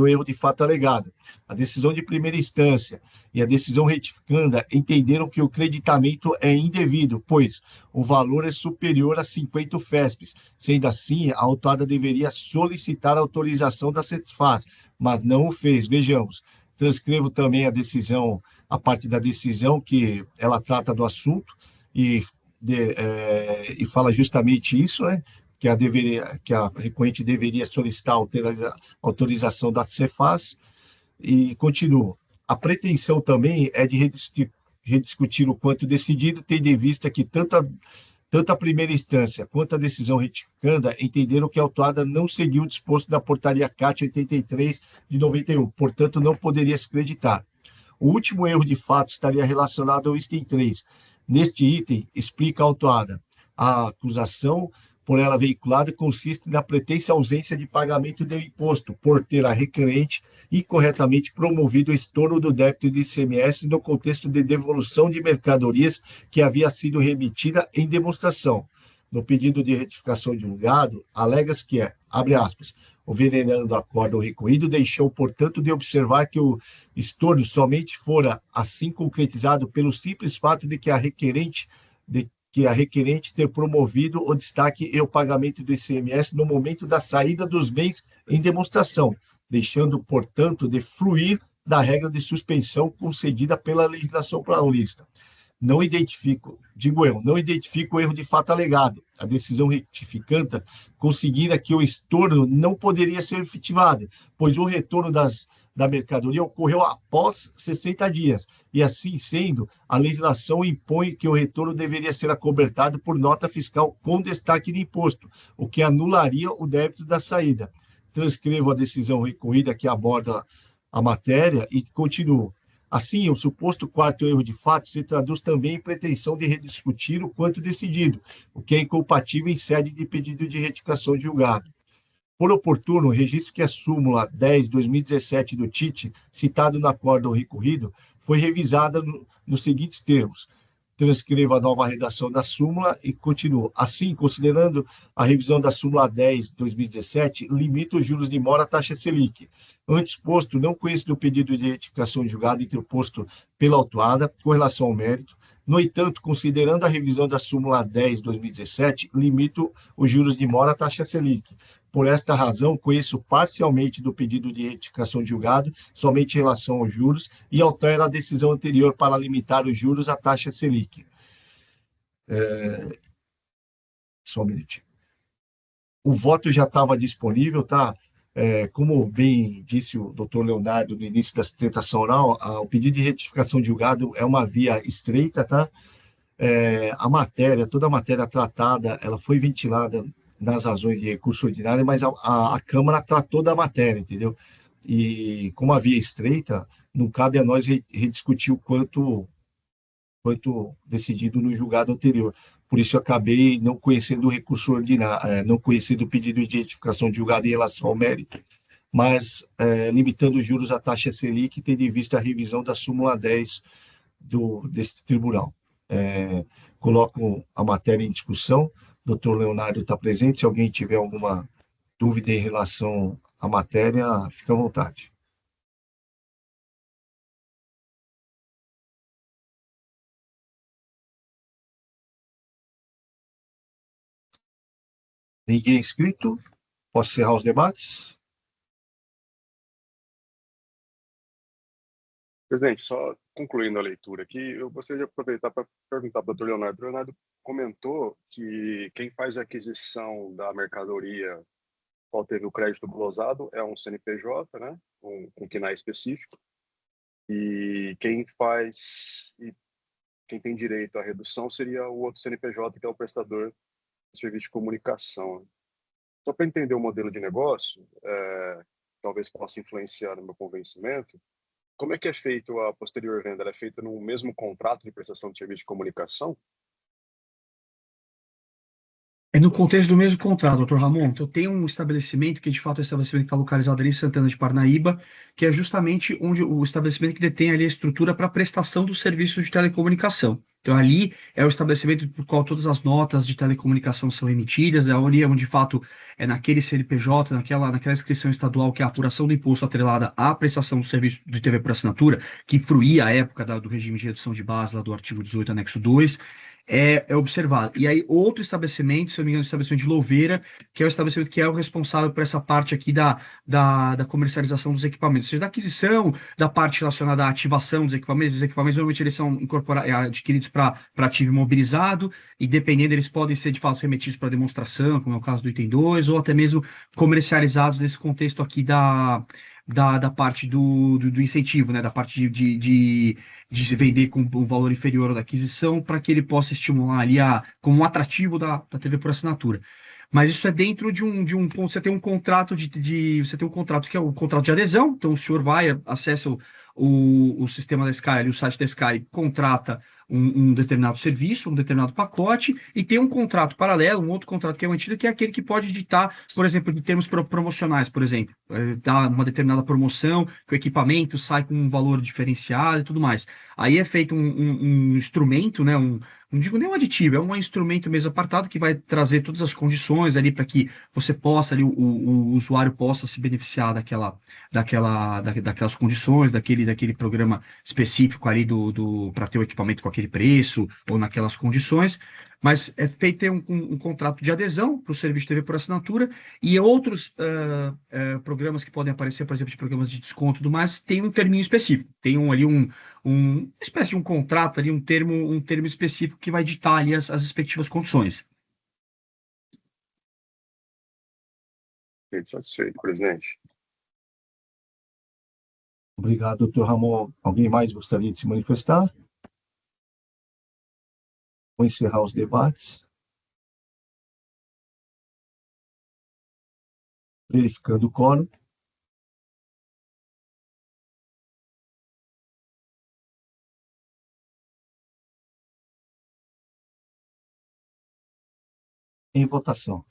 erro de fato alegado. A decisão de primeira instância e a decisão retificanda entenderam que o creditamento é indevido, pois o valor é superior a 50 UFESPs. Sendo assim, a autuada deveria solicitar a autorização da Cefaz, mas não o fez. Vejamos. Transcrevo também a parte da decisão que ela trata do assunto, e e fala justamente isso, né? Que a recorrente deveria solicitar a autorização da Cefaz, e continua. A pretensão também é de rediscutir o quanto decidido, tendo em vista que tanto a primeira instância quanto a decisão retificanda entenderam que a autuada não seguiu o disposto da portaria CAT 83 de 91, portanto, não poderia se creditar. O último erro de fato estaria relacionado ao item 3. Neste item, explica a autuada. A acusação por ela veiculada consiste na pretensa ausência de pagamento do imposto, por ter a requerente incorretamente promovido o estorno do débito de ICMS no contexto de devolução de mercadorias que havia sido remetida em demonstração. No pedido de retificação de julgado, alega-se que abre aspas, o venerando do acórdão recorrido deixou, portanto, de observar que o estorno somente fora assim concretizado pelo simples fato de que a requerente ter promovido o destaque e o pagamento do ICMS no momento da saída dos bens em demonstração, deixando, portanto, de fruir da regra de suspensão concedida pela legislação paulista. Não identifico o erro de fato alegado. A decisão retificanta considera que o estorno não poderia ser efetivado, pois o retorno da mercadoria ocorreu após 60 dias, e assim sendo, a legislação impõe que o retorno deveria ser acobertado por nota fiscal com destaque de imposto, o que anularia o débito da saída. Transcrevo a decisão recorrida que aborda a matéria e continuo. Assim, o suposto quarto erro de fato se traduz também em pretensão de rediscutir o quanto decidido, o que é incompatível em sede de pedido de retificação de julgado. Por oportuno, registro que a súmula 10/2017 do TIT, citado no acórdão recorrido, foi revisada nos seguintes termos. Transcrevo a nova redação da súmula e continuo. Assim, considerando a revisão da súmula 10/2017, limita os juros de mora à taxa Selic. Antes posto, não conheço do pedido de retificação de julgado interposto pela autuada com relação ao mérito. No entanto, considerando a revisão da súmula 10/2017, limito os juros de mora à taxa Selic. Por esta razão, conheço parcialmente do pedido de retificação de julgado, somente em relação aos juros, e altero a decisão anterior para limitar os juros à taxa Selic. Só um minutinho. O voto já estava disponível, tá? Como bem disse o doutor Leonardo no início da sustentação oral, o pedido de retificação de julgado é uma via estreita, tá? Toda a matéria tratada, ela foi ventilada nas razões de recurso ordinário, mas a Câmara tratou da matéria, entendeu? E como a via estreita, não cabe a nós rediscutir o quanto decidido no julgado anterior. Por isso, eu acabei não conhecendo o recurso ordinário, não conhecendo o pedido de retificação de julgado em relação ao mérito, mas limitando os juros à taxa Selic, tendo em vista a revisão da súmula 10 desse tribunal. Coloco a matéria em discussão. Doutor Leonardo está presente. Se alguém tiver alguma dúvida em relação à matéria, fica à vontade. Ninguém inscrito? Posso encerrar os debates? Presidente, só concluindo a leitura aqui, eu gostaria de aproveitar para perguntar para o Dr. Leonardo. O Leonardo comentou que quem faz a aquisição da mercadoria, qual teve o crédito glosado, é um CNPJ, né, um CNAE específico, e quem tem direito à redução seria o outro CNPJ, que é o prestador de serviço de comunicação. Só para entender o modelo de negócio, talvez possa influenciar no meu convencimento. Como é que é feito a posterior venda? Ela é feita no mesmo contrato de prestação de serviço de comunicação? É no contexto do mesmo contrato, doutor Ramon. Então, tem um estabelecimento que, de fato, é um estabelecimento que está localizado ali em Santana de Parnaíba, que é justamente onde o estabelecimento que detém ali a estrutura para a prestação dos serviços de telecomunicação. Então, ali é o estabelecimento por qual todas as notas de telecomunicação são emitidas, é onde, de fato, é naquele CNPJ, naquela inscrição estadual, que é a apuração do imposto atrelada à prestação do serviço de TV por assinatura, que fruía a época do regime de redução de base, lá do artigo 18, anexo 2, é observado. E aí, outro estabelecimento, se eu não me engano, o estabelecimento de Louveira, que é o estabelecimento que é o responsável por essa parte aqui da comercialização dos equipamentos, ou seja, da aquisição, da parte relacionada à ativação dos equipamentos. Os equipamentos, normalmente, eles são adquiridos para ativo imobilizado, e dependendo, eles podem ser, de fato, remetidos para demonstração, como é o caso do item 2, ou até mesmo comercializados nesse contexto aqui da parte do incentivo, né? Da parte de se vender com um valor inferior ao da aquisição, para que ele possa estimular ali como um atrativo da TV por assinatura. Mas isso é dentro de um ponto. Você tem um contrato você tem um contrato que é o contrato de adesão. Então o senhor vai, acessa o sistema da Sky, ali, o site da Sky, contrata um determinado serviço, um determinado pacote, e tem um contrato paralelo, um outro contrato que é mantido, que é aquele que pode ditar, por exemplo, de termos promocionais, por exemplo, dá uma determinada promoção, que o equipamento sai com um valor diferenciado e tudo mais. Aí é feito um instrumento, né, não digo nem um aditivo, é um instrumento mesmo apartado que vai trazer todas as condições ali para que você possa, ali, o usuário possa se beneficiar daquelas condições, daquele programa específico ali para ter o equipamento com aquele preço ou naquelas condições, mas é feito um contrato de adesão para o serviço de TV por assinatura, e outros programas que podem aparecer, por exemplo, de programas de desconto e tudo mais, tem um terminho específico, tem uma espécie de um contrato ali, um termo específico que vai ditar ali as respectivas condições. Satisfeito, presidente. Obrigado, doutor Ramon. Alguém mais gostaria de se manifestar? Vou encerrar os debates. Verificando o quórum. Em votação.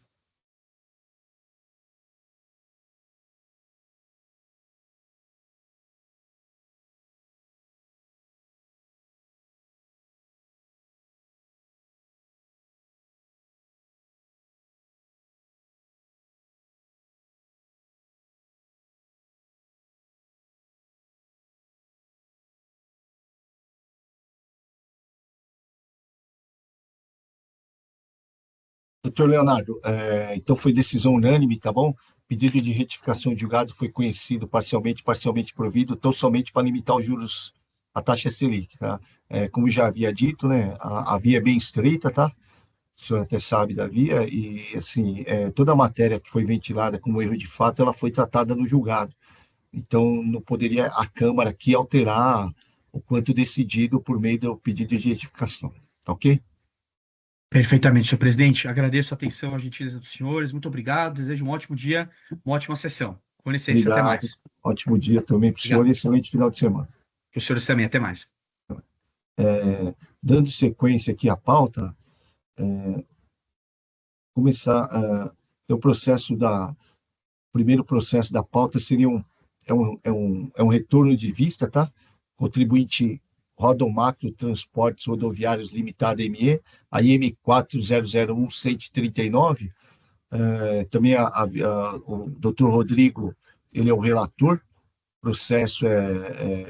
Doutor Leonardo, então foi decisão unânime, tá bom? Pedido de retificação de julgado foi conhecido parcialmente provido, tão somente para limitar os juros, a taxa Selic, tá? Como já havia dito, né, a via é bem estreita, tá? O senhor até sabe da via, e assim, toda a matéria que foi ventilada como erro de fato, ela foi tratada no julgado. Então, não poderia a Câmara aqui alterar o quanto decidido por meio do pedido de retificação, tá ok? Perfeitamente, senhor presidente. Agradeço a atenção, a gentileza dos senhores. Muito obrigado. Desejo um ótimo dia, uma ótima sessão. Com licença, até Obrigado. mais. Ótimo dia também para o senhor e excelente final de semana. Para os senhores também, até mais. Dando sequência aqui à pauta, começar o processo primeiro processo da pauta seria um retorno de vista, tá? Contribuinte Rodomacro Transportes Rodoviários Limitada ME, a IM 4001-139, também o doutor Rodrigo, ele é o relator, processo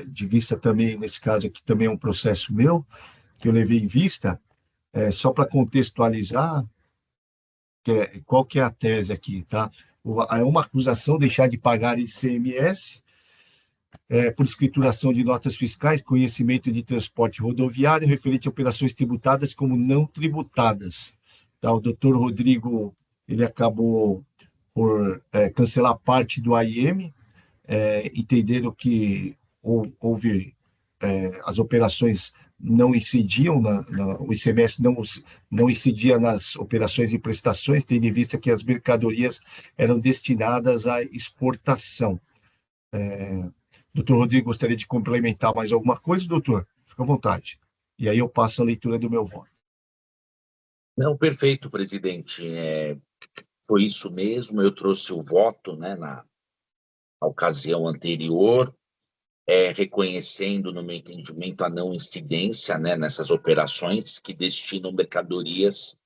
de vista também, nesse caso aqui também é um processo meu, que eu levei em vista, só para contextualizar, qual que é a tese aqui, tá? É uma acusação deixar de pagar ICMS por escrituração de notas fiscais, conhecimento de transporte rodoviário, referente a operações tributadas como não tributadas. Tá? O doutor Rodrigo, ele acabou por cancelar parte do AIM, entenderam que houve as operações não incidiam, o ICMS não incidia nas operações e prestações, tendo em vista que as mercadorias eram destinadas à exportação. Doutor Rodrigo, gostaria de complementar mais alguma coisa, doutor? Fica à vontade. E aí eu passo a leitura do meu voto. Não, perfeito, presidente. Foi isso mesmo, eu trouxe o voto, né, na ocasião anterior, reconhecendo, no meu entendimento, a não incidência, né, nessas operações que destinam mercadorias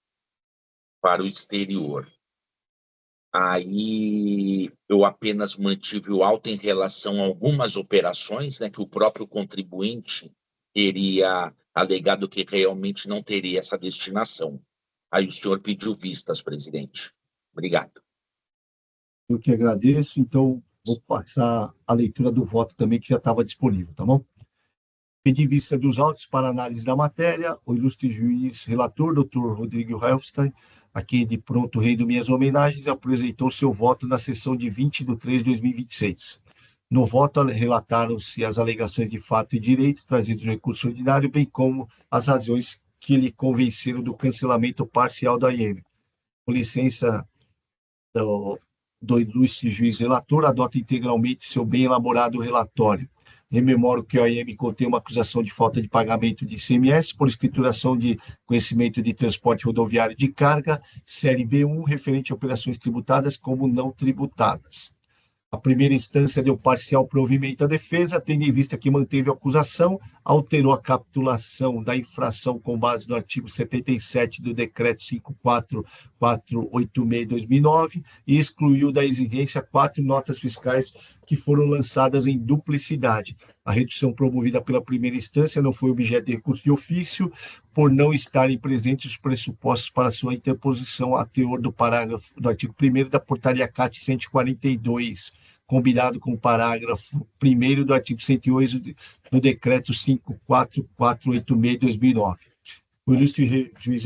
para o exterior. Aí eu apenas mantive o auto em relação a algumas operações, né, que o próprio contribuinte teria alegado que realmente não teria essa destinação. Aí o senhor pediu vistas, presidente. Obrigado. Eu que agradeço, então vou passar a leitura do voto também, que já estava disponível, tá bom? Pedi vista dos autos para análise da matéria. O ilustre juiz relator, doutor Rodrigo Helfstein, a quem de pronto rendo minhas homenagens, apresentou seu voto na sessão de 20/3/2026. No voto, relataram-se as alegações de fato e direito trazidos no recurso ordinário, bem como as razões que lhe convenceram do cancelamento parcial da IEM. Com licença do ilustre juiz relator, adota integralmente seu bem elaborado relatório. Rememoro que a IEM contém uma acusação de falta de pagamento de ICMS por escrituração de conhecimento de transporte rodoviário de carga, série B1, referente a operações tributadas como não tributadas. A primeira instância deu parcial provimento à defesa, tendo em vista que manteve a acusação, alterou a capitulação da infração com base no artigo 77 do Decreto 54486/2009 e excluiu da exigência 4 notas fiscais que foram lançadas em duplicidade. A redução promovida pela primeira instância não foi objeto de recurso de ofício, por não estarem presentes os pressupostos para sua interposição a teor do parágrafo do artigo 1º da Portaria CAT 142, combinado com o parágrafo 1º do artigo 108 do Decreto 54486/2009. O ilustre juiz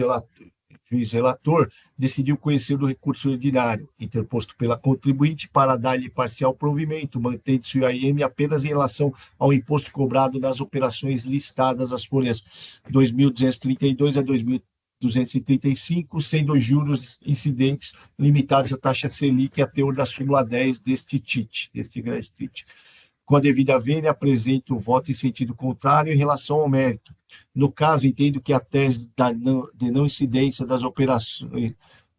relator decidiu conhecer do recurso ordinário, interposto pela contribuinte, para dar-lhe parcial provimento, mantendo-se a IEM apenas em relação ao imposto cobrado nas operações listadas, as folhas 2.232 a 2.235, sendo os juros incidentes limitados à taxa Selic a teor da súmula 10 deste grande TIT. Com a devida vênia, apresento o voto em sentido contrário em relação ao mérito. No caso, entendo que a tese de não incidência das operações,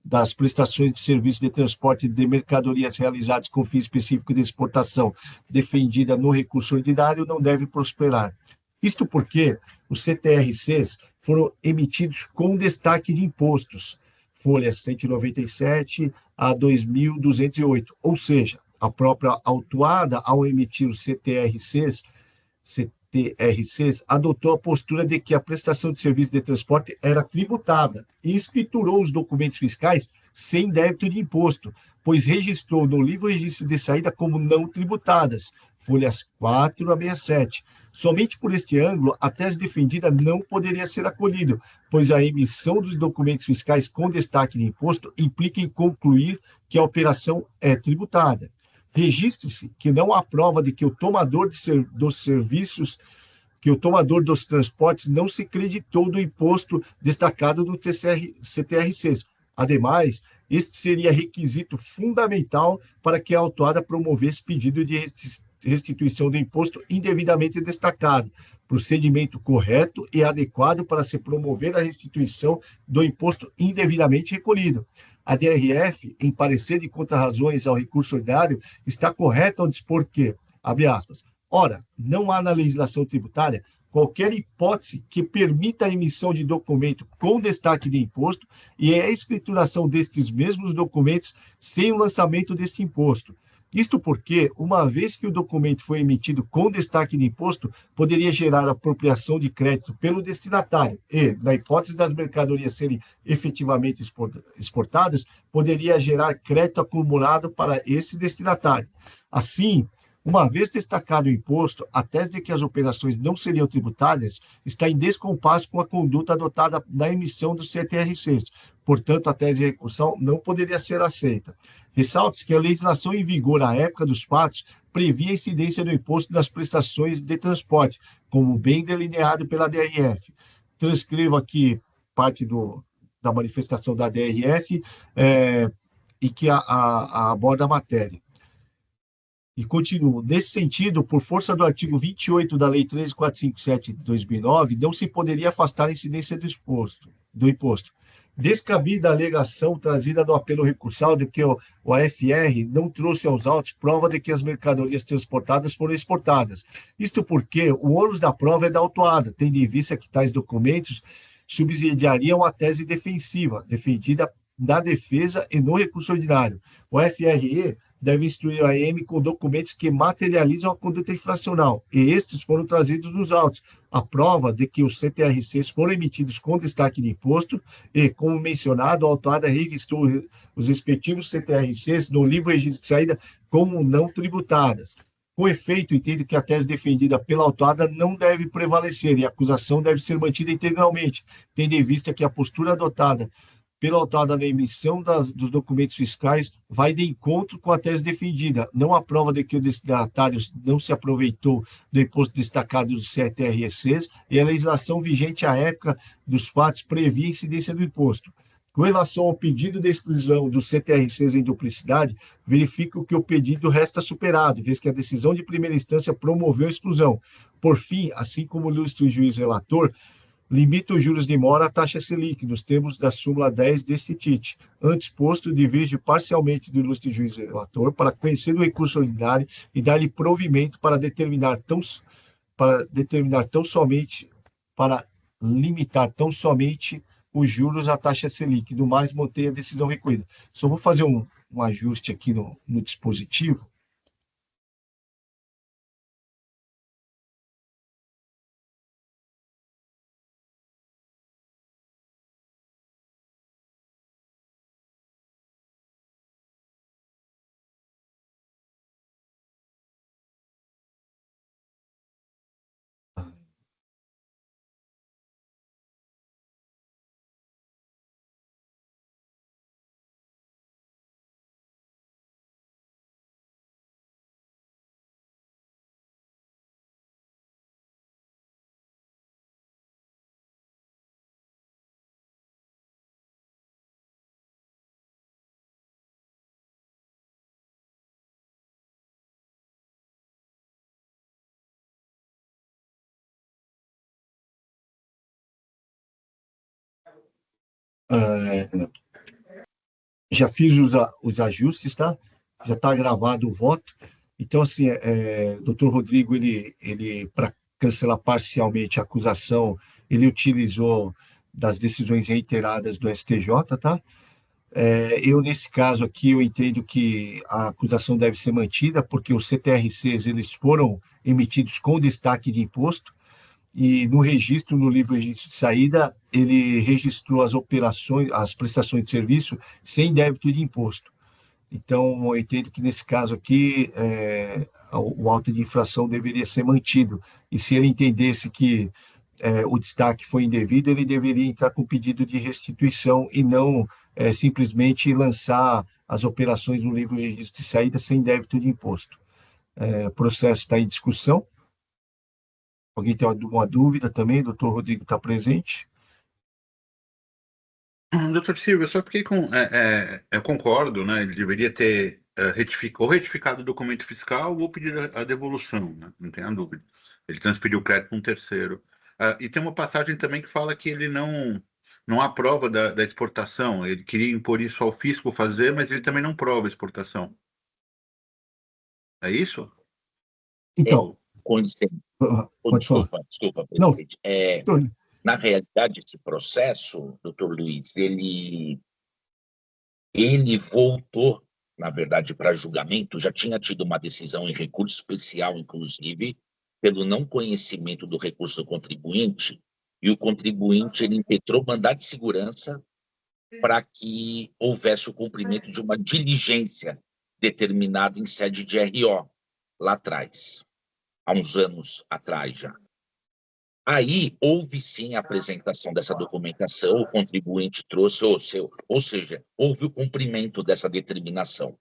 das prestações de serviço de transporte de mercadorias realizadas com fim específico de exportação, defendida no recurso ordinário, não deve prosperar. Isto porque os CTRCs foram emitidos com destaque de impostos, folhas 197 a 2.208, ou seja, a própria autuada, ao emitir os CTRCs, adotou a postura de que a prestação de serviço de transporte era tributada e escriturou os documentos fiscais sem débito de imposto, pois registrou no livro registro de saída como não tributadas, folhas 4 a 67. Somente por este ângulo, a tese defendida não poderia ser acolhida, pois a emissão dos documentos fiscais com destaque de imposto implica em concluir que a operação é tributada. Registre-se que não há prova de que o tomador dos serviços, que o tomador dos transportes não se creditou do imposto destacado no CTRCs. Ademais, este seria requisito fundamental para que a autuada promovesse pedido de restituição do imposto indevidamente destacado, procedimento correto e adequado para se promover a restituição do imposto indevidamente recolhido. A DRF, em parecer de contrarrazões ao recurso ordinário, está correta ao dispor que, abre aspas, ora, não há na legislação tributária qualquer hipótese que permita a emissão de documento com destaque de imposto e a escrituração destes mesmos documentos sem o lançamento deste imposto. Isto porque, uma vez que o documento foi emitido com destaque de imposto, poderia gerar apropriação de crédito pelo destinatário e, na hipótese das mercadorias serem efetivamente exportadas, poderia gerar crédito acumulado para esse destinatário. Assim, uma vez destacado o imposto, a tese de que as operações não seriam tributadas está em descompasso com a conduta adotada na emissão dos CTRCs. Portanto, a tese de recursão não poderia ser aceita. Ressalte que a legislação em vigor à época dos fatos previa a incidência do imposto das prestações de transporte, como bem delineado pela DRF. Transcrevo aqui parte da manifestação da DRF e que aborda a matéria. E continuo. Nesse sentido, por força do artigo 28 da Lei 13457 de 2009, não se poderia afastar a incidência do imposto. Descabida a alegação trazida no apelo recursal de que o AFR não trouxe aos autos prova de que as mercadorias transportadas foram exportadas. Isto porque o ônus da prova é da autuada, tendo em vista que tais documentos subsidiariam a tese defensiva, defendida na defesa e no recurso ordinário. O FRE deve instruir a AM com documentos que materializam a conduta infracional, e estes foram trazidos nos autos, a prova de que os CTRCs foram emitidos com destaque de imposto e, como mencionado, a autuada registrou os respectivos CTRCs no livro registro de saída como não tributadas. Com efeito, entendo que a tese defendida pela autuada não deve prevalecer e a acusação deve ser mantida integralmente, tendo em vista que a postura adotada pela autuada na emissão dos documentos fiscais vai de encontro com a tese defendida. Não há prova de que o destinatário não se aproveitou do imposto destacado dos CTRCs e a legislação vigente à época dos fatos previa a incidência do imposto. Com relação ao pedido de exclusão dos CTRCs em duplicidade, verifico que o pedido resta superado, vez que a decisão de primeira instância promoveu a exclusão. Por fim, assim como o ilustre juiz relator, limita os juros de mora à taxa Selic, nos termos da súmula 10 deste TIT. Antes posto, diverge parcialmente do ilustre juiz relator para conhecer o recurso ordinário e dar-lhe provimento para limitar tão somente os juros à taxa Selic, do mais mantém a decisão recorrida. Só vou fazer um ajuste aqui no dispositivo. Já fiz os ajustes, tá? Já está gravado o voto. Então, assim, doutor Rodrigo, ele para cancelar parcialmente a acusação, ele utilizou das decisões reiteradas do STJ, tá? Eu, nesse caso aqui, eu entendo que a acusação deve ser mantida, porque os CTRCs, eles foram emitidos com destaque de imposto, e no registro, no livro registro de saída, ele registrou as operações, as prestações de serviço sem débito de imposto. Então, eu entendo que nesse caso aqui, o auto de infração deveria ser mantido. E se ele entendesse que o destaque foi indevido, ele deveria entrar com pedido de restituição e não simplesmente lançar as operações no livro registro de saída sem débito de imposto. O processo está em discussão. Alguém tem alguma dúvida também? Doutor Rodrigo está presente? Doutor Silvio, eu só fiquei com... eu concordo, né? Ele deveria ter retificado o documento fiscal ou pedir a devolução, né? Não tem a dúvida. Ele transferiu o crédito para um terceiro. E tem uma passagem também que fala que ele não aprova da exportação. Ele queria impor isso ao fisco fazer, mas ele também não prova a exportação. É isso? Então... Com licença. Desculpa, presidente. Na realidade, esse processo, doutor Luiz, ele voltou, na verdade, para julgamento, já tinha tido uma decisão em recurso especial, inclusive, pelo não conhecimento do recurso do contribuinte, e o contribuinte ele impetrou mandado de segurança para que houvesse o cumprimento de uma diligência determinada em sede de RO, lá atrás. Há uns anos atrás já. Aí houve sim a apresentação dessa documentação, o contribuinte trouxe o seu, ou seja, houve o cumprimento dessa determinação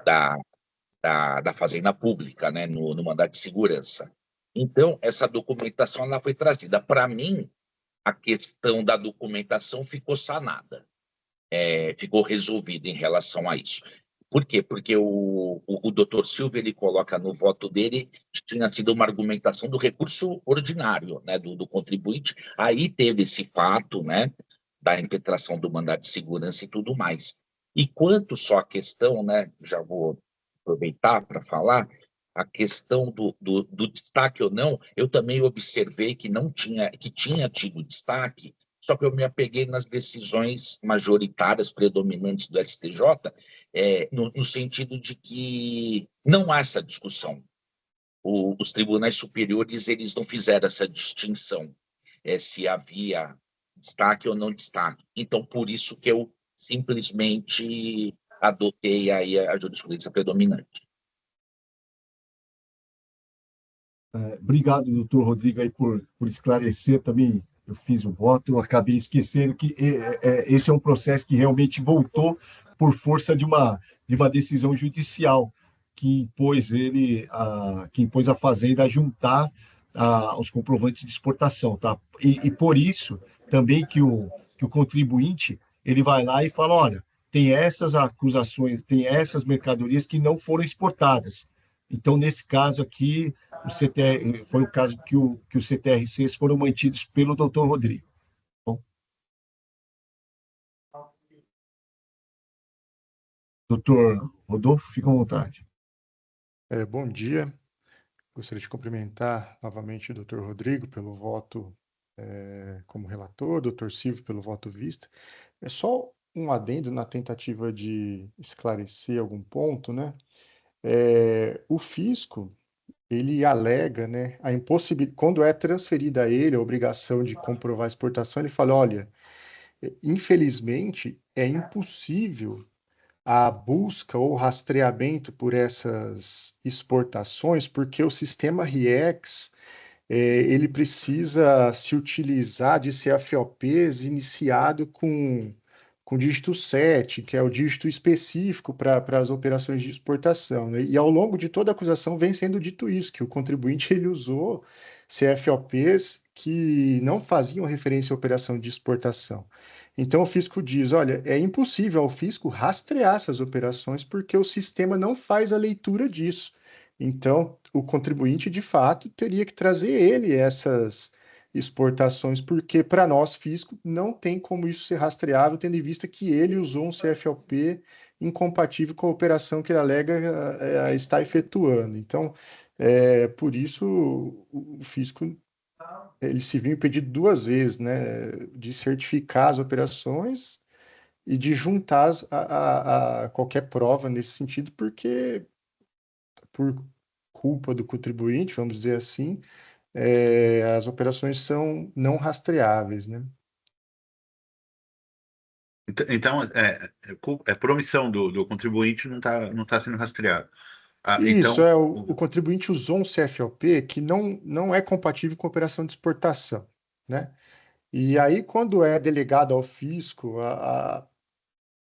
da Fazenda Pública, né, no mandado de segurança. Então, essa documentação ela foi trazida. Para mim, a questão da documentação ficou sanada, ficou resolvida em relação a isso. Por quê? Porque o doutor Silvio ele coloca no voto dele que tinha sido uma argumentação do recurso ordinário, né, do contribuinte. Aí teve esse fato, né, da impetração do mandado de segurança e tudo mais. E quanto só a questão, né, já vou aproveitar para falar, a questão do destaque ou não, eu também observei que tinha tido destaque só que eu me apeguei nas decisões majoritárias, predominantes do STJ, no sentido de que não há essa discussão. Os tribunais superiores eles não fizeram essa distinção se havia destaque ou não destaque. Então, por isso que eu simplesmente adotei aí a jurisprudência predominante. Obrigado, doutor Rodrigo, aí por esclarecer também. Eu fiz o voto, eu acabei esquecendo que esse é um processo que realmente voltou por força de uma decisão judicial que impôs a Fazenda a juntar os comprovantes de exportação, tá? E por isso também que o contribuinte ele vai lá e fala, olha, tem essas acusações, tem essas mercadorias que não foram exportadas. Então, nesse caso aqui, foi o caso que os CTRCs foram mantidos pelo doutor Rodrigo. Bom. Doutor Rodolfo, fica à vontade. Bom dia. Gostaria de cumprimentar novamente o doutor Rodrigo pelo voto como relator, doutor Silvio pelo voto vista. É só um adendo na tentativa de esclarecer algum ponto, né? O fisco, ele alega, né, a impossibilidade, quando é transferida a ele a obrigação de comprovar a exportação, ele fala, olha, infelizmente é impossível a busca ou rastreamento por essas exportações, porque o sistema RIEX ele precisa se utilizar de CFOPs iniciado com dígito 7, que é o dígito específico para as operações de exportação, né? E ao longo de toda a acusação vem sendo dito isso, que o contribuinte ele usou CFOPs que não faziam referência à operação de exportação. Então o fisco diz, olha, é impossível ao fisco rastrear essas operações porque o sistema não faz a leitura disso. Então o contribuinte, de fato, teria que trazer ele essas exportações, porque para nós, fisco, não tem como isso ser rastreável, tendo em vista que ele usou um CFOP incompatível com a operação que ele alega estar efetuando. Então, por isso, o fisco ele se viu impedido duas vezes, né, de certificar as operações e de juntar a qualquer prova nesse sentido, porque por culpa do contribuinte, vamos dizer assim, as operações são não rastreáveis, né? Então, por omissão do contribuinte não tá sendo rastreado. Isso, Então, o contribuinte usou um CFOP que não é compatível com a operação de exportação, né? E aí, quando é delegado ao fisco a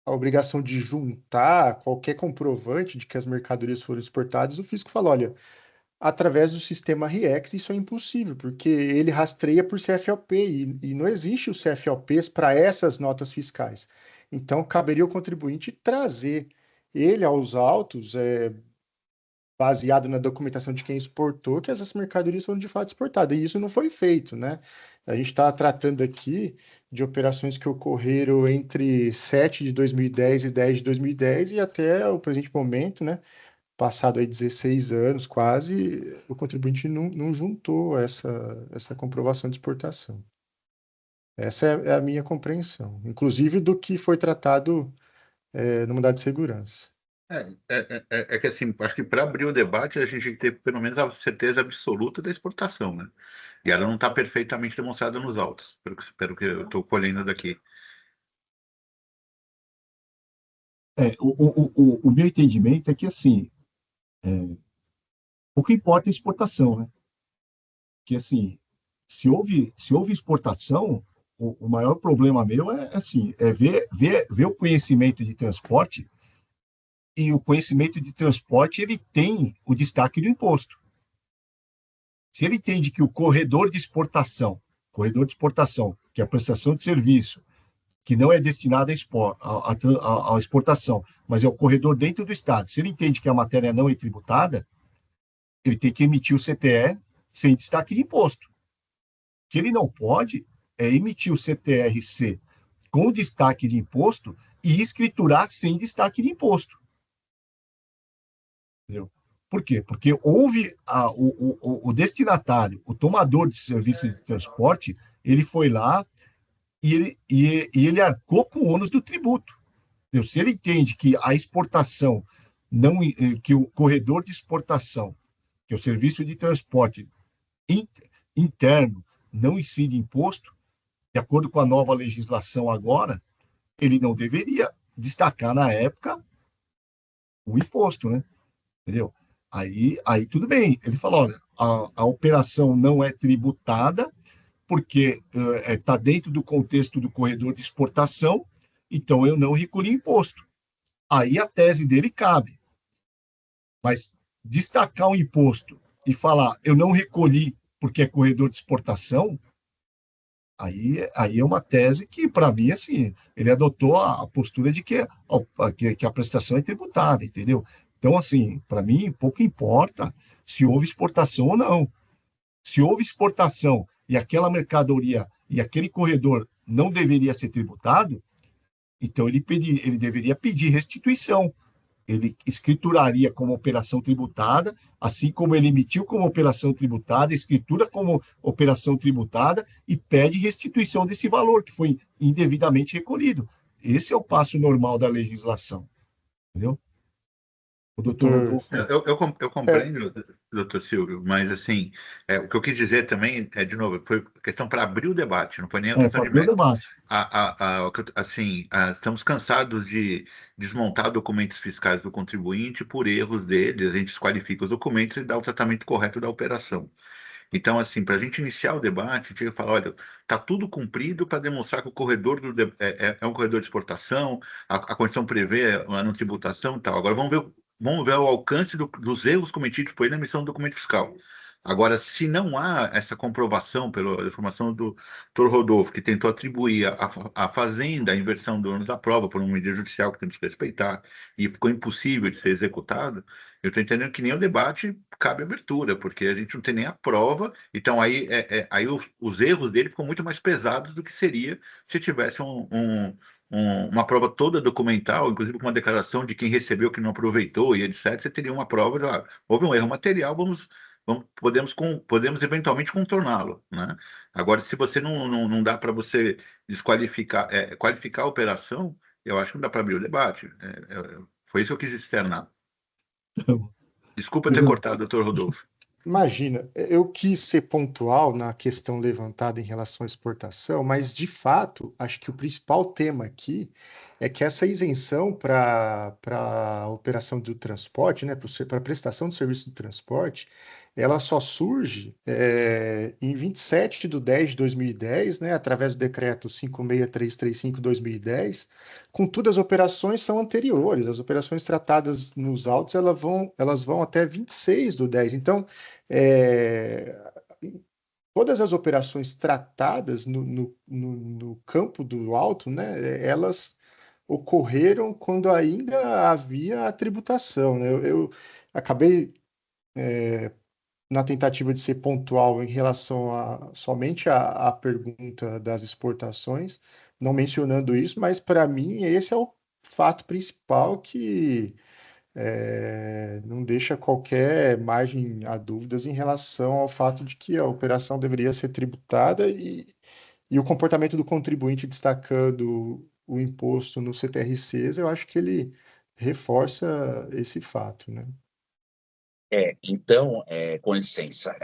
obrigação de juntar qualquer comprovante de que as mercadorias foram exportadas, o fisco fala, olha, através do sistema RIEX isso é impossível, porque ele rastreia por CFOP e não existe os CFOPs para essas notas fiscais. Então, caberia ao contribuinte trazer ele aos autos, baseado na documentação de quem exportou, que essas mercadorias foram de fato exportadas. E isso não foi feito, né? A gente está tratando aqui de operações que ocorreram entre 7 de 2010 e 10 de 2010 e até o presente momento, né? Passado aí 16 anos quase, o contribuinte não juntou essa comprovação de exportação. Essa é a minha compreensão, inclusive do que foi tratado no mandado de segurança. que assim, acho que para abrir o debate a gente tem que ter pelo menos a certeza absoluta da exportação, né? E ela não está perfeitamente demonstrada nos autos, pelo que eu estou colhendo daqui. O meu entendimento é que, assim, o que importa é a exportação, né? Que, assim, se houve exportação, o maior problema meu é ver o conhecimento de transporte, e o conhecimento de transporte ele tem o destaque do imposto. Se ele entende que o corredor de exportação, que é a prestação de serviço, que não é destinado à exportação, mas é o corredor dentro do Estado, se ele entende que a matéria não é tributada, ele tem que emitir o CTE sem destaque de imposto. O que ele não pode é emitir o CTRC com destaque de imposto e escriturar sem destaque de imposto. Entendeu? Por quê? Porque houve o destinatário, o tomador de serviço de transporte, ele foi lá e ele arcou com o ônus do tributo. Se ele entende que a exportação, não, que o corredor de exportação, que o serviço de transporte interno não incide imposto, de acordo com a nova legislação agora, ele não deveria destacar na época o imposto, né? Entendeu? Aí tudo bem. Ele falou, olha, a operação não é tributada porque está dentro do contexto do corredor de exportação, então eu não recolhi imposto. Aí a tese dele cabe. Mas destacar o imposto e falar, eu não recolhi porque é corredor de exportação, aí é uma tese que, para mim, assim, ele adotou a postura de que a prestação é tributada, entendeu? Então, assim, para mim, pouco importa se houve exportação ou não. Se houve exportação e aquela mercadoria e aquele corredor não deveria ser tributado, então ele deveria pedir restituição. Ele escrituraria como operação tributada, assim como ele emitiu como operação tributada, escritura como operação tributada e pede restituição desse valor que foi indevidamente recolhido. Esse é o passo normal da legislação, entendeu? O doutor Rodolfo. Eu compreendo, doutor Silvio, mas assim, o que eu quis dizer também, de novo, foi questão para abrir o debate, não foi nem a questão de Para abrir o debate. Estamos cansados de desmontar documentos fiscais do contribuinte por erros deles, a gente desqualifica os documentos e dá o tratamento correto da operação. Então, assim, para a gente iniciar o debate, a gente vai falar, olha, está tudo cumprido para demonstrar que o corredor é um corredor de exportação, a condição prevê a não tributação e tal. Agora, vamos ver o alcance dos erros cometidos por ele na emissão do documento fiscal. Agora, se não há essa comprovação pela informação do Dr. Rodolfo, que tentou atribuir à Fazenda a inversão do ônus da prova por uma medida judicial que temos que respeitar e ficou impossível de ser executado, eu estou entendendo que nem o debate cabe abertura, porque a gente não tem nem a prova, então aí os erros dele ficam muito mais pesados do que seria se tivesse uma prova toda documental, inclusive com uma declaração de quem recebeu, que não aproveitou e etc. Você teria uma prova de, houve um erro material, podemos eventualmente contorná-lo, né? Agora, se você não dá para você qualificar a operação, eu acho que não dá para abrir o debate. Foi isso que eu quis externar. Desculpa ter cortado, doutor Rodolfo. Imagina, eu quis ser pontual na questão levantada em relação à exportação, mas de fato, acho que o principal tema aqui é que essa isenção para a operação do transporte, né, para a prestação do serviço de transporte, ela só surge em 27/10/2010, né, através do decreto 56335/2010. Contudo, as operações são anteriores, as operações tratadas nos autos elas vão até 26/10. Então, todas as operações tratadas no campo do auto, né, elas ocorreram quando ainda havia a tributação, né? Eu acabei, na tentativa de ser pontual em relação somente à pergunta das exportações, não mencionando isso, mas para mim esse é o fato principal que não deixa qualquer margem a dúvidas em relação ao fato de que a operação deveria ser tributada e o comportamento do contribuinte destacando o imposto no CTRCs, eu acho que ele reforça esse fato, né? Então, com licença,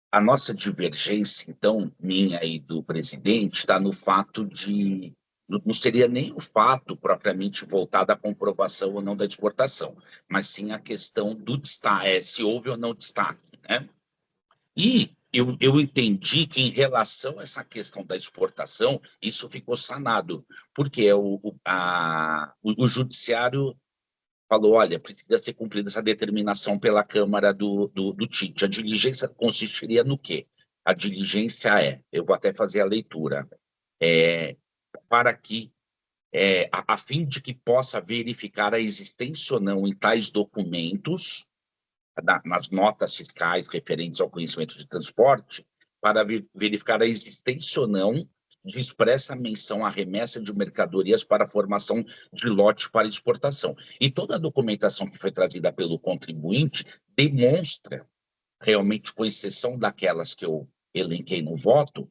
a nossa divergência, então, minha e do presidente, está no fato de. Não seria nem o fato propriamente voltado à comprovação ou não da exportação, mas sim a questão do destaque, se houve ou não destaque, né? E eu entendi que, em relação a essa questão da exportação, isso ficou sanado, porque o judiciário falou, olha, precisa ser cumprida essa determinação pela Câmara do Tite. A diligência consistiria no quê? A diligência eu vou até fazer a leitura, para que, a fim de que possa verificar a existência ou não em tais documentos, nas notas fiscais referentes ao conhecimento de transporte, para verificar a existência ou não de expressa menção à remessa de mercadorias para a formação de lote para exportação. E toda a documentação que foi trazida pelo contribuinte demonstra, realmente, com exceção daquelas que eu elenquei no voto,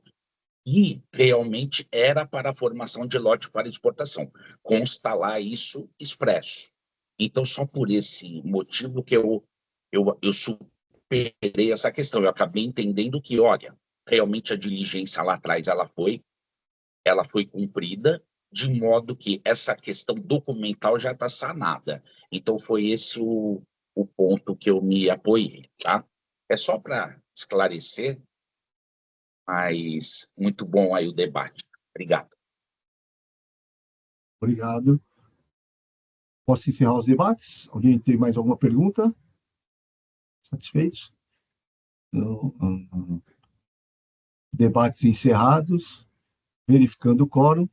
E realmente era para a formação de lote para exportação. Consta lá isso expresso. Então, só por esse motivo que eu superei essa questão. Eu acabei entendendo que, olha, realmente a diligência lá atrás ela foi cumprida, de modo que essa questão documental já está sanada. Então, foi esse o ponto que eu me apoiei, tá? É só para esclarecer, mas muito bom aí o debate. Obrigado. Obrigado. Posso encerrar os debates? Alguém tem mais alguma pergunta? Satisfeitos? Então, debates encerrados. Verificando o quórum.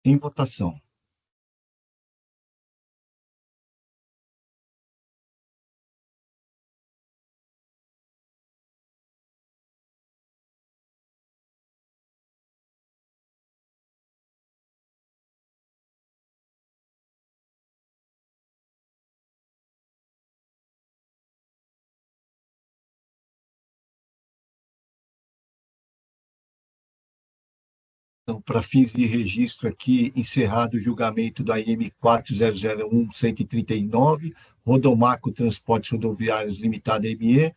Em votação. Então, para fins de registro aqui, encerrado o julgamento da IM 4001-139, Rodomaco Transportes Rodoviários Limitada ME,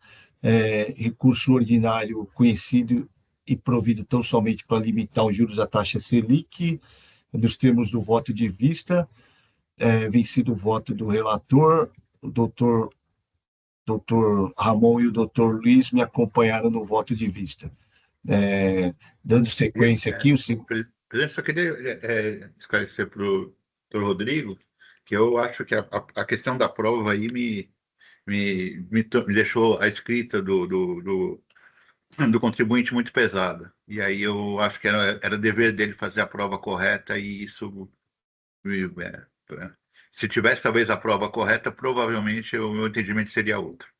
recurso ordinário conhecido e provido tão somente para limitar os juros da taxa Selic, nos termos do voto de vista, vencido o voto do relator, o doutor Ramon e o doutor Luiz me acompanharam no voto de vista. Dando sequência aqui, Presidente, só queria esclarecer para o doutor Rodrigo que eu acho que a questão da prova aí me deixou a escrita do contribuinte muito pesada. E aí eu acho que era dever dele fazer a prova correta e isso... se tivesse talvez a prova correta, provavelmente o meu entendimento seria outro.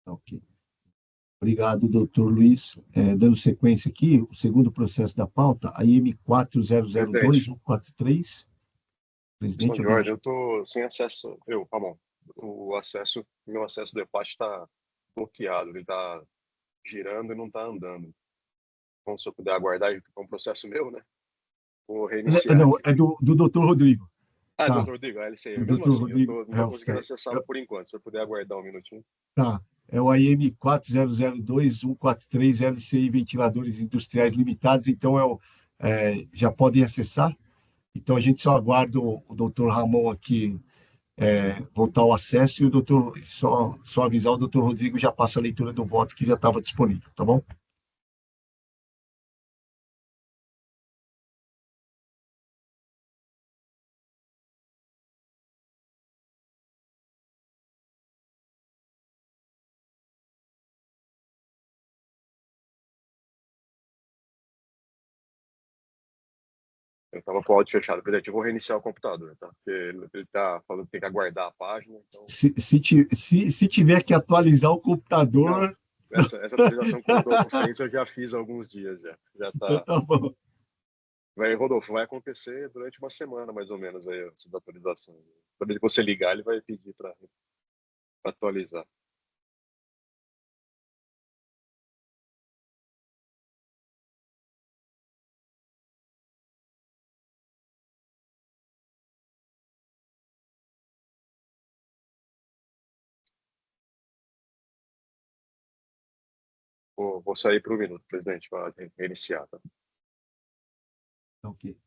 Ok. Obrigado, doutor Luiz. Dando sequência aqui, o segundo processo da pauta, a IM 4002-143. Questão Presidente, de alguém... ordem, eu estou sem acesso. Ramon, meu acesso do debate está bloqueado, ele está girando e não está andando. Então, se eu puder aguardar, é um processo meu, né? Vou reiniciar Não, aqui. é do doutor Rodrigo. Ah, Tá, doutor Rodrigo, LCI. o Mesmo doutor assim, eu Rodrigo não estou conseguindo Helfstein. acessá-lo por enquanto. Se eu puder aguardar um minutinho. Tá, é o IM 4002-143 LCI Ventiladores Industriais Limitados, então já podem acessar. Então a gente só aguarda o doutor Ramon aqui voltar ao acesso e o doutor, só avisar o doutor Rodrigo já passa a leitura do voto que já estava disponível, tá bom? Eu estava com o áudio fechado. Presidente, eu vou reiniciar o computador, tá? Porque ele está falando que tem que aguardar a página. Então... Se tiver que atualizar o computador... Não, essa atualização que o Rodolfo fez eu já fiz há alguns dias. Já Então tá... tá bom. Rodolfo, vai acontecer durante uma semana, mais ou menos, aí, essas atualizações. Toda vez que você ligar, ele vai pedir para atualizar. Vou sair por um minuto, presidente, para reiniciar. Tá? Ok.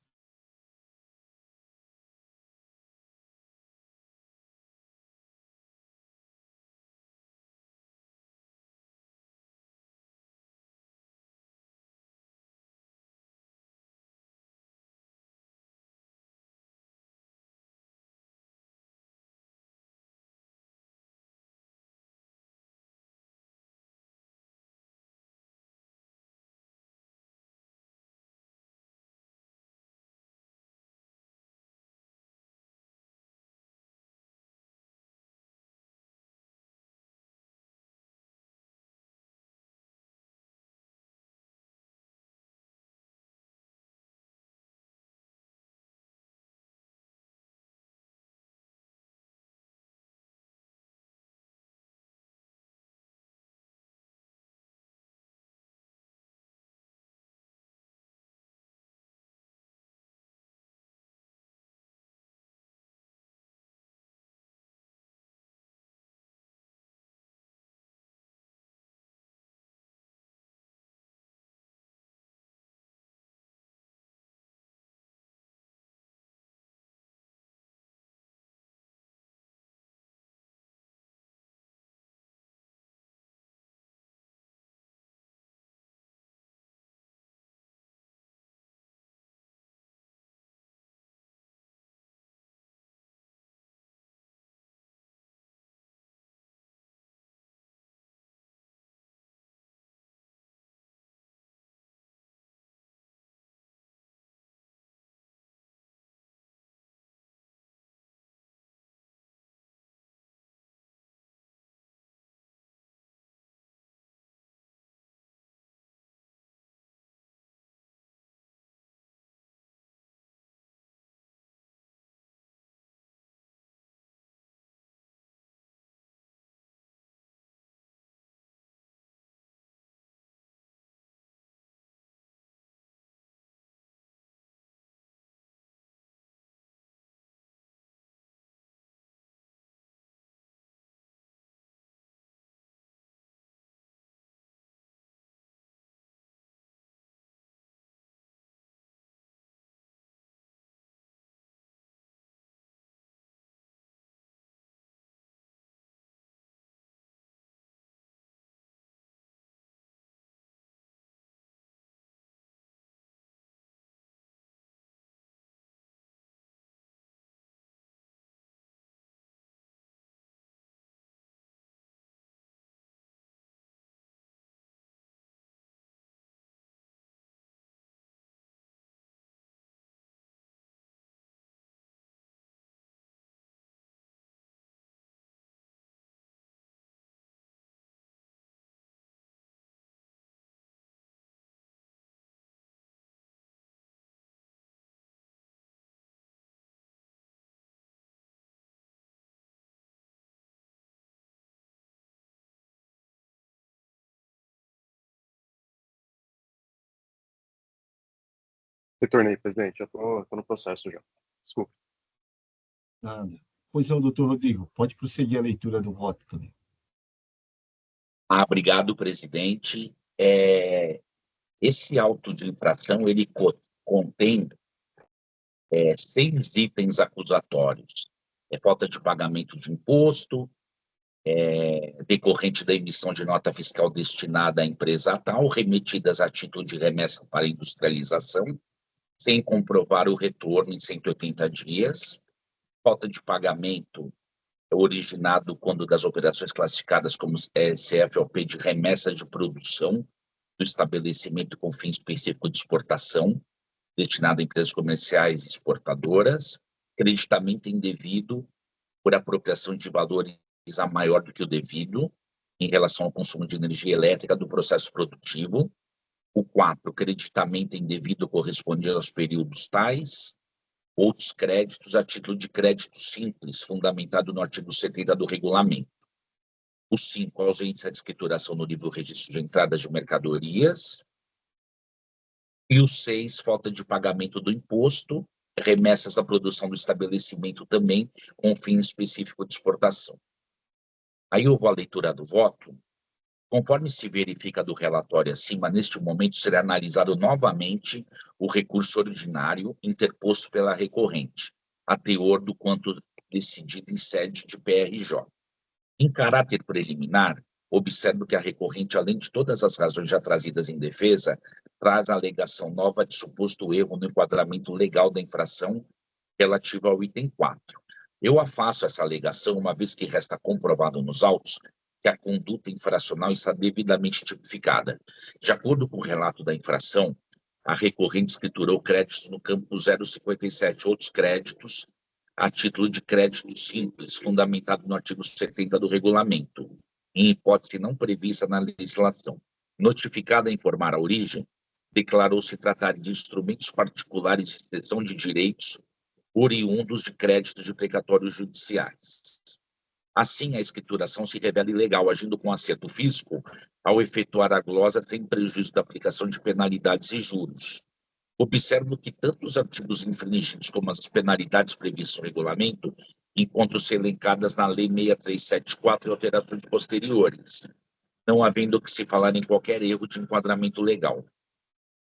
Retornei, presidente, já estou no processo já. Desculpa. Nada. Pois não, doutor Rodrigo, pode proceder à leitura do voto também. Obrigado, presidente. Esse auto de infração, ele contém 6 itens acusatórios. Falta de pagamento de imposto, decorrente da emissão de nota fiscal destinada à empresa tal, remetidas a título de remessa para industrialização, sem comprovar o retorno em 180 dias, falta de pagamento originado quando das operações classificadas como CFOP de remessa de produção do estabelecimento com fim específico de exportação, destinado a empresas comerciais e exportadoras, creditamento indevido por apropriação de valores a maior do que o devido em relação ao consumo de energia elétrica do processo produtivo. O 4, creditamento indevido correspondente aos períodos tais. Outros créditos a título de crédito simples, fundamentado no artigo 70 do regulamento. O 5, ausência de escrituração no livro registro de entradas de mercadorias. E o 6, falta de pagamento do imposto, remessas da produção do estabelecimento também, com fim específico de exportação. Aí eu vou à leitura do voto. Conforme se verifica do relatório acima, neste momento será analisado novamente o recurso ordinário interposto pela recorrente, a teor do quanto decidido em sede de PRJ. Em caráter preliminar, observo que a recorrente, além de todas as razões já trazidas em defesa, traz a alegação nova de suposto erro no enquadramento legal da infração relativa ao item 4. Eu afasto essa alegação, uma vez que resta comprovado nos autos que a conduta infracional está devidamente tipificada. De acordo com o relato da infração, a recorrente escriturou créditos no campo 057, outros créditos a título de crédito simples, fundamentado no artigo 70 do regulamento, em hipótese não prevista na legislação. Notificada a informar a origem, declarou-se tratar de instrumentos particulares de cessão de direitos oriundos de créditos de precatórios judiciais. Assim, a escrituração se revela ilegal, agindo com acerto físico ao efetuar a glosa sem prejuízo da aplicação de penalidades e juros. Observo que tanto os artigos infringidos como as penalidades previstas no regulamento encontram-se elencadas na Lei 6374 e alterações posteriores, não havendo que se falar em qualquer erro de enquadramento legal.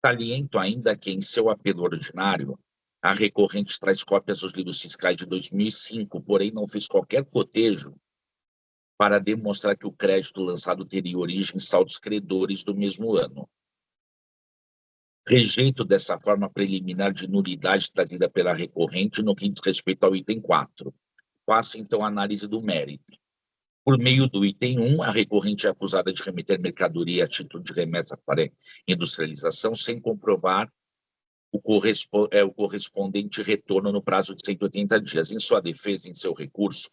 Saliento ainda que, em seu apelo ordinário, a recorrente traz cópias dos livros fiscais de 2005, porém não fez qualquer cotejo para demonstrar que o crédito lançado teria origem em saldos credores do mesmo ano. Rejeito dessa forma preliminar de nulidade trazida pela recorrente no que diz respeito ao item 4. Faço, então, a análise do mérito. Por meio do item 1, a recorrente é acusada de remeter mercadoria a título de remessa para industrialização sem comprovar o correspondente retorno no prazo de 180 dias. Em sua defesa, em seu recurso,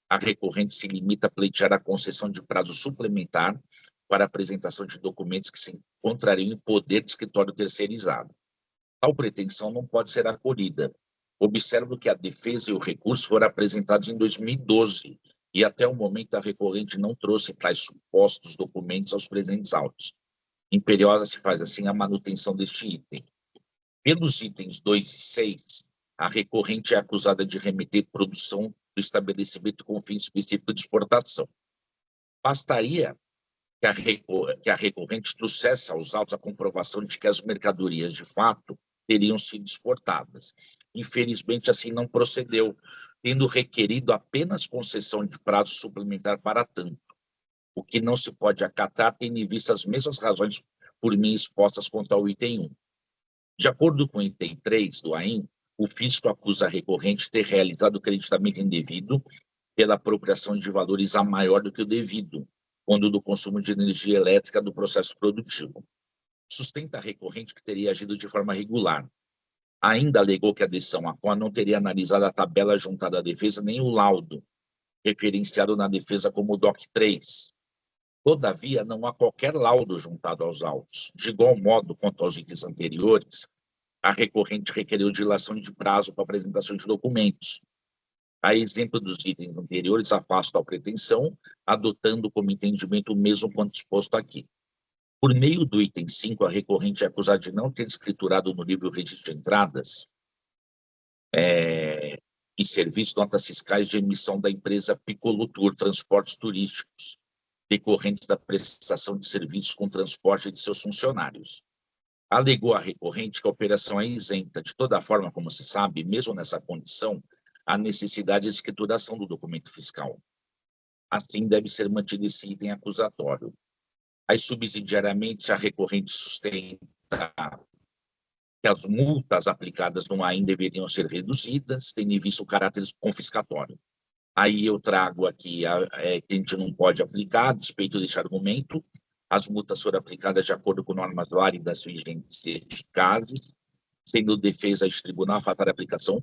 a recorrente se limita a pleitear a concessão de prazo suplementar para a apresentação de documentos que se encontrariam em poder de escritório terceirizado. Tal pretensão não pode ser acolhida. Observo que a defesa e o recurso foram apresentados em 2012 e até o momento a recorrente não trouxe tais supostos documentos aos presentes autos. Imperiosa se faz assim a manutenção deste item. Pelos itens 2 e 6, a recorrente é acusada de remeter produção do estabelecimento com fim específico de exportação. Bastaria que a recorrente trouxesse aos autos a comprovação de que as mercadorias, de fato, teriam sido exportadas. Infelizmente, assim não procedeu, tendo requerido apenas concessão de prazo suplementar para tanto, o que não se pode acatar, tendo em vista as mesmas razões por mim expostas quanto ao item 1. De acordo com o item 3 do AIM, o fisco acusa a recorrente de ter realizado o creditamento indevido pela apropriação de valores a maior do que o devido, quando do consumo de energia elétrica do processo produtivo. Sustenta a recorrente que teria agido de forma regular. Ainda alegou que a decisão ACOA não teria analisado a tabela juntada à defesa nem o laudo, referenciado na defesa como DOC 3. Todavia, não há qualquer laudo juntado aos autos. De igual modo, quanto aos itens anteriores, a recorrente requeriu dilação de prazo para apresentação de documentos. A exemplo dos itens anteriores, afasto a pretensão, adotando como entendimento o mesmo quanto exposto aqui. Por meio do item 5, a recorrente é acusada de não ter escriturado no livro registro de entradas e serviços notas fiscais de emissão da empresa Picolotur Transportes Turísticos, decorrentes da prestação de serviços com transporte de seus funcionários. Alegou a recorrente que a operação é isenta. De toda forma, como se sabe, mesmo nessa condição, há necessidade de escrituração do documento fiscal. Assim, deve ser mantido esse item acusatório. Aí, subsidiariamente, a recorrente sustenta que as multas aplicadas no AIM deveriam ser reduzidas, tendo em vista o caráter confiscatório. Aí eu trago aqui que a gente não pode aplicar, a despeito desse argumento, as multas foram aplicadas de acordo com normas válidas, vigentes e eficazes, sendo defesa de tribunal afastar a aplicação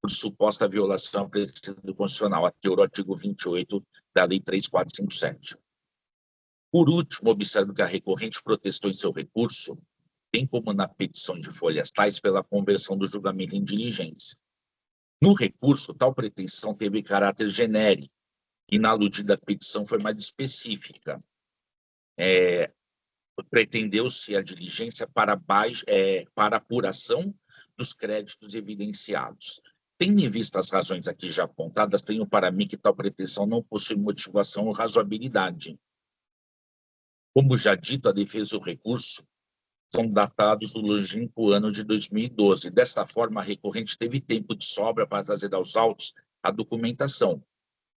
por suposta violação ao princípio constitucional, aqui o artigo 28 da Lei 3457. Por último, observo que a recorrente protestou em seu recurso, bem como na petição de folhas tais, pela conversão do julgamento em diligência. No recurso, tal pretensão teve caráter genérico e na aludida petição foi mais específica. Pretendeu-se a diligência para apuração dos créditos evidenciados. Tendo em vista as razões aqui já apontadas, tenho para mim que tal pretensão não possui motivação ou razoabilidade. Como já dito, a defesa e o recurso são datados do longínquo ano de 2012. Desta forma, a recorrente teve tempo de sobra para trazer aos autos a documentação,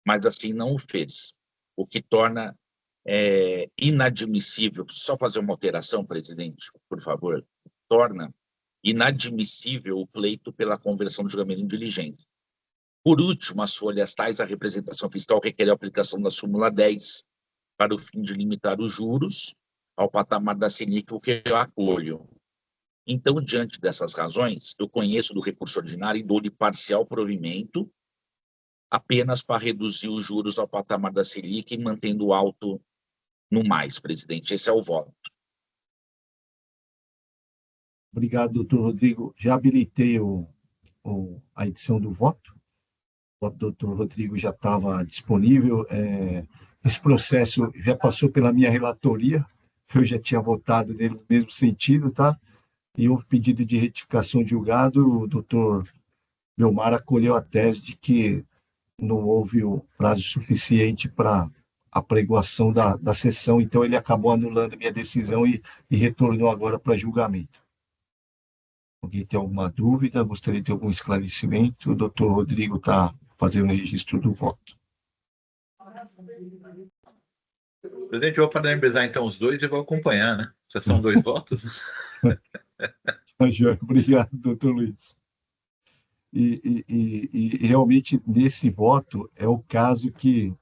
mas assim não o fez, o que torna inadmissível, só fazer uma alteração, presidente, por favor, torna inadmissível o pleito pela conversão do julgamento em diligência. Por último, as folhas tais, a representação fiscal requer a aplicação da súmula 10 para o fim de limitar os juros ao patamar da Selic, o que eu acolho. Então, diante dessas razões, eu conheço do recurso ordinário e dou-lhe parcial provimento apenas para reduzir os juros ao patamar da Selic e mantendo alto no mais, presidente. Esse é o voto. Obrigado, doutor Rodrigo. Já habilitei a edição do voto. O voto do doutor Rodrigo já estava disponível. Esse processo já passou pela minha relatoria. Eu já tinha votado nele no mesmo sentido, tá? E houve pedido de retificação de julgado. O doutor Belmar acolheu a tese de que não houve o prazo suficiente para a apregoação da sessão, então ele acabou anulando a minha decisão e retornou agora para julgamento. Alguém tem alguma dúvida? Gostaria de ter algum esclarecimento? O doutor Rodrigo está fazendo o registro do voto. Presidente, eu vou parabenizar então os dois e vou acompanhar, né? Já são 2 votos. Obrigado, doutor Luiz. E realmente, nesse voto, é o caso que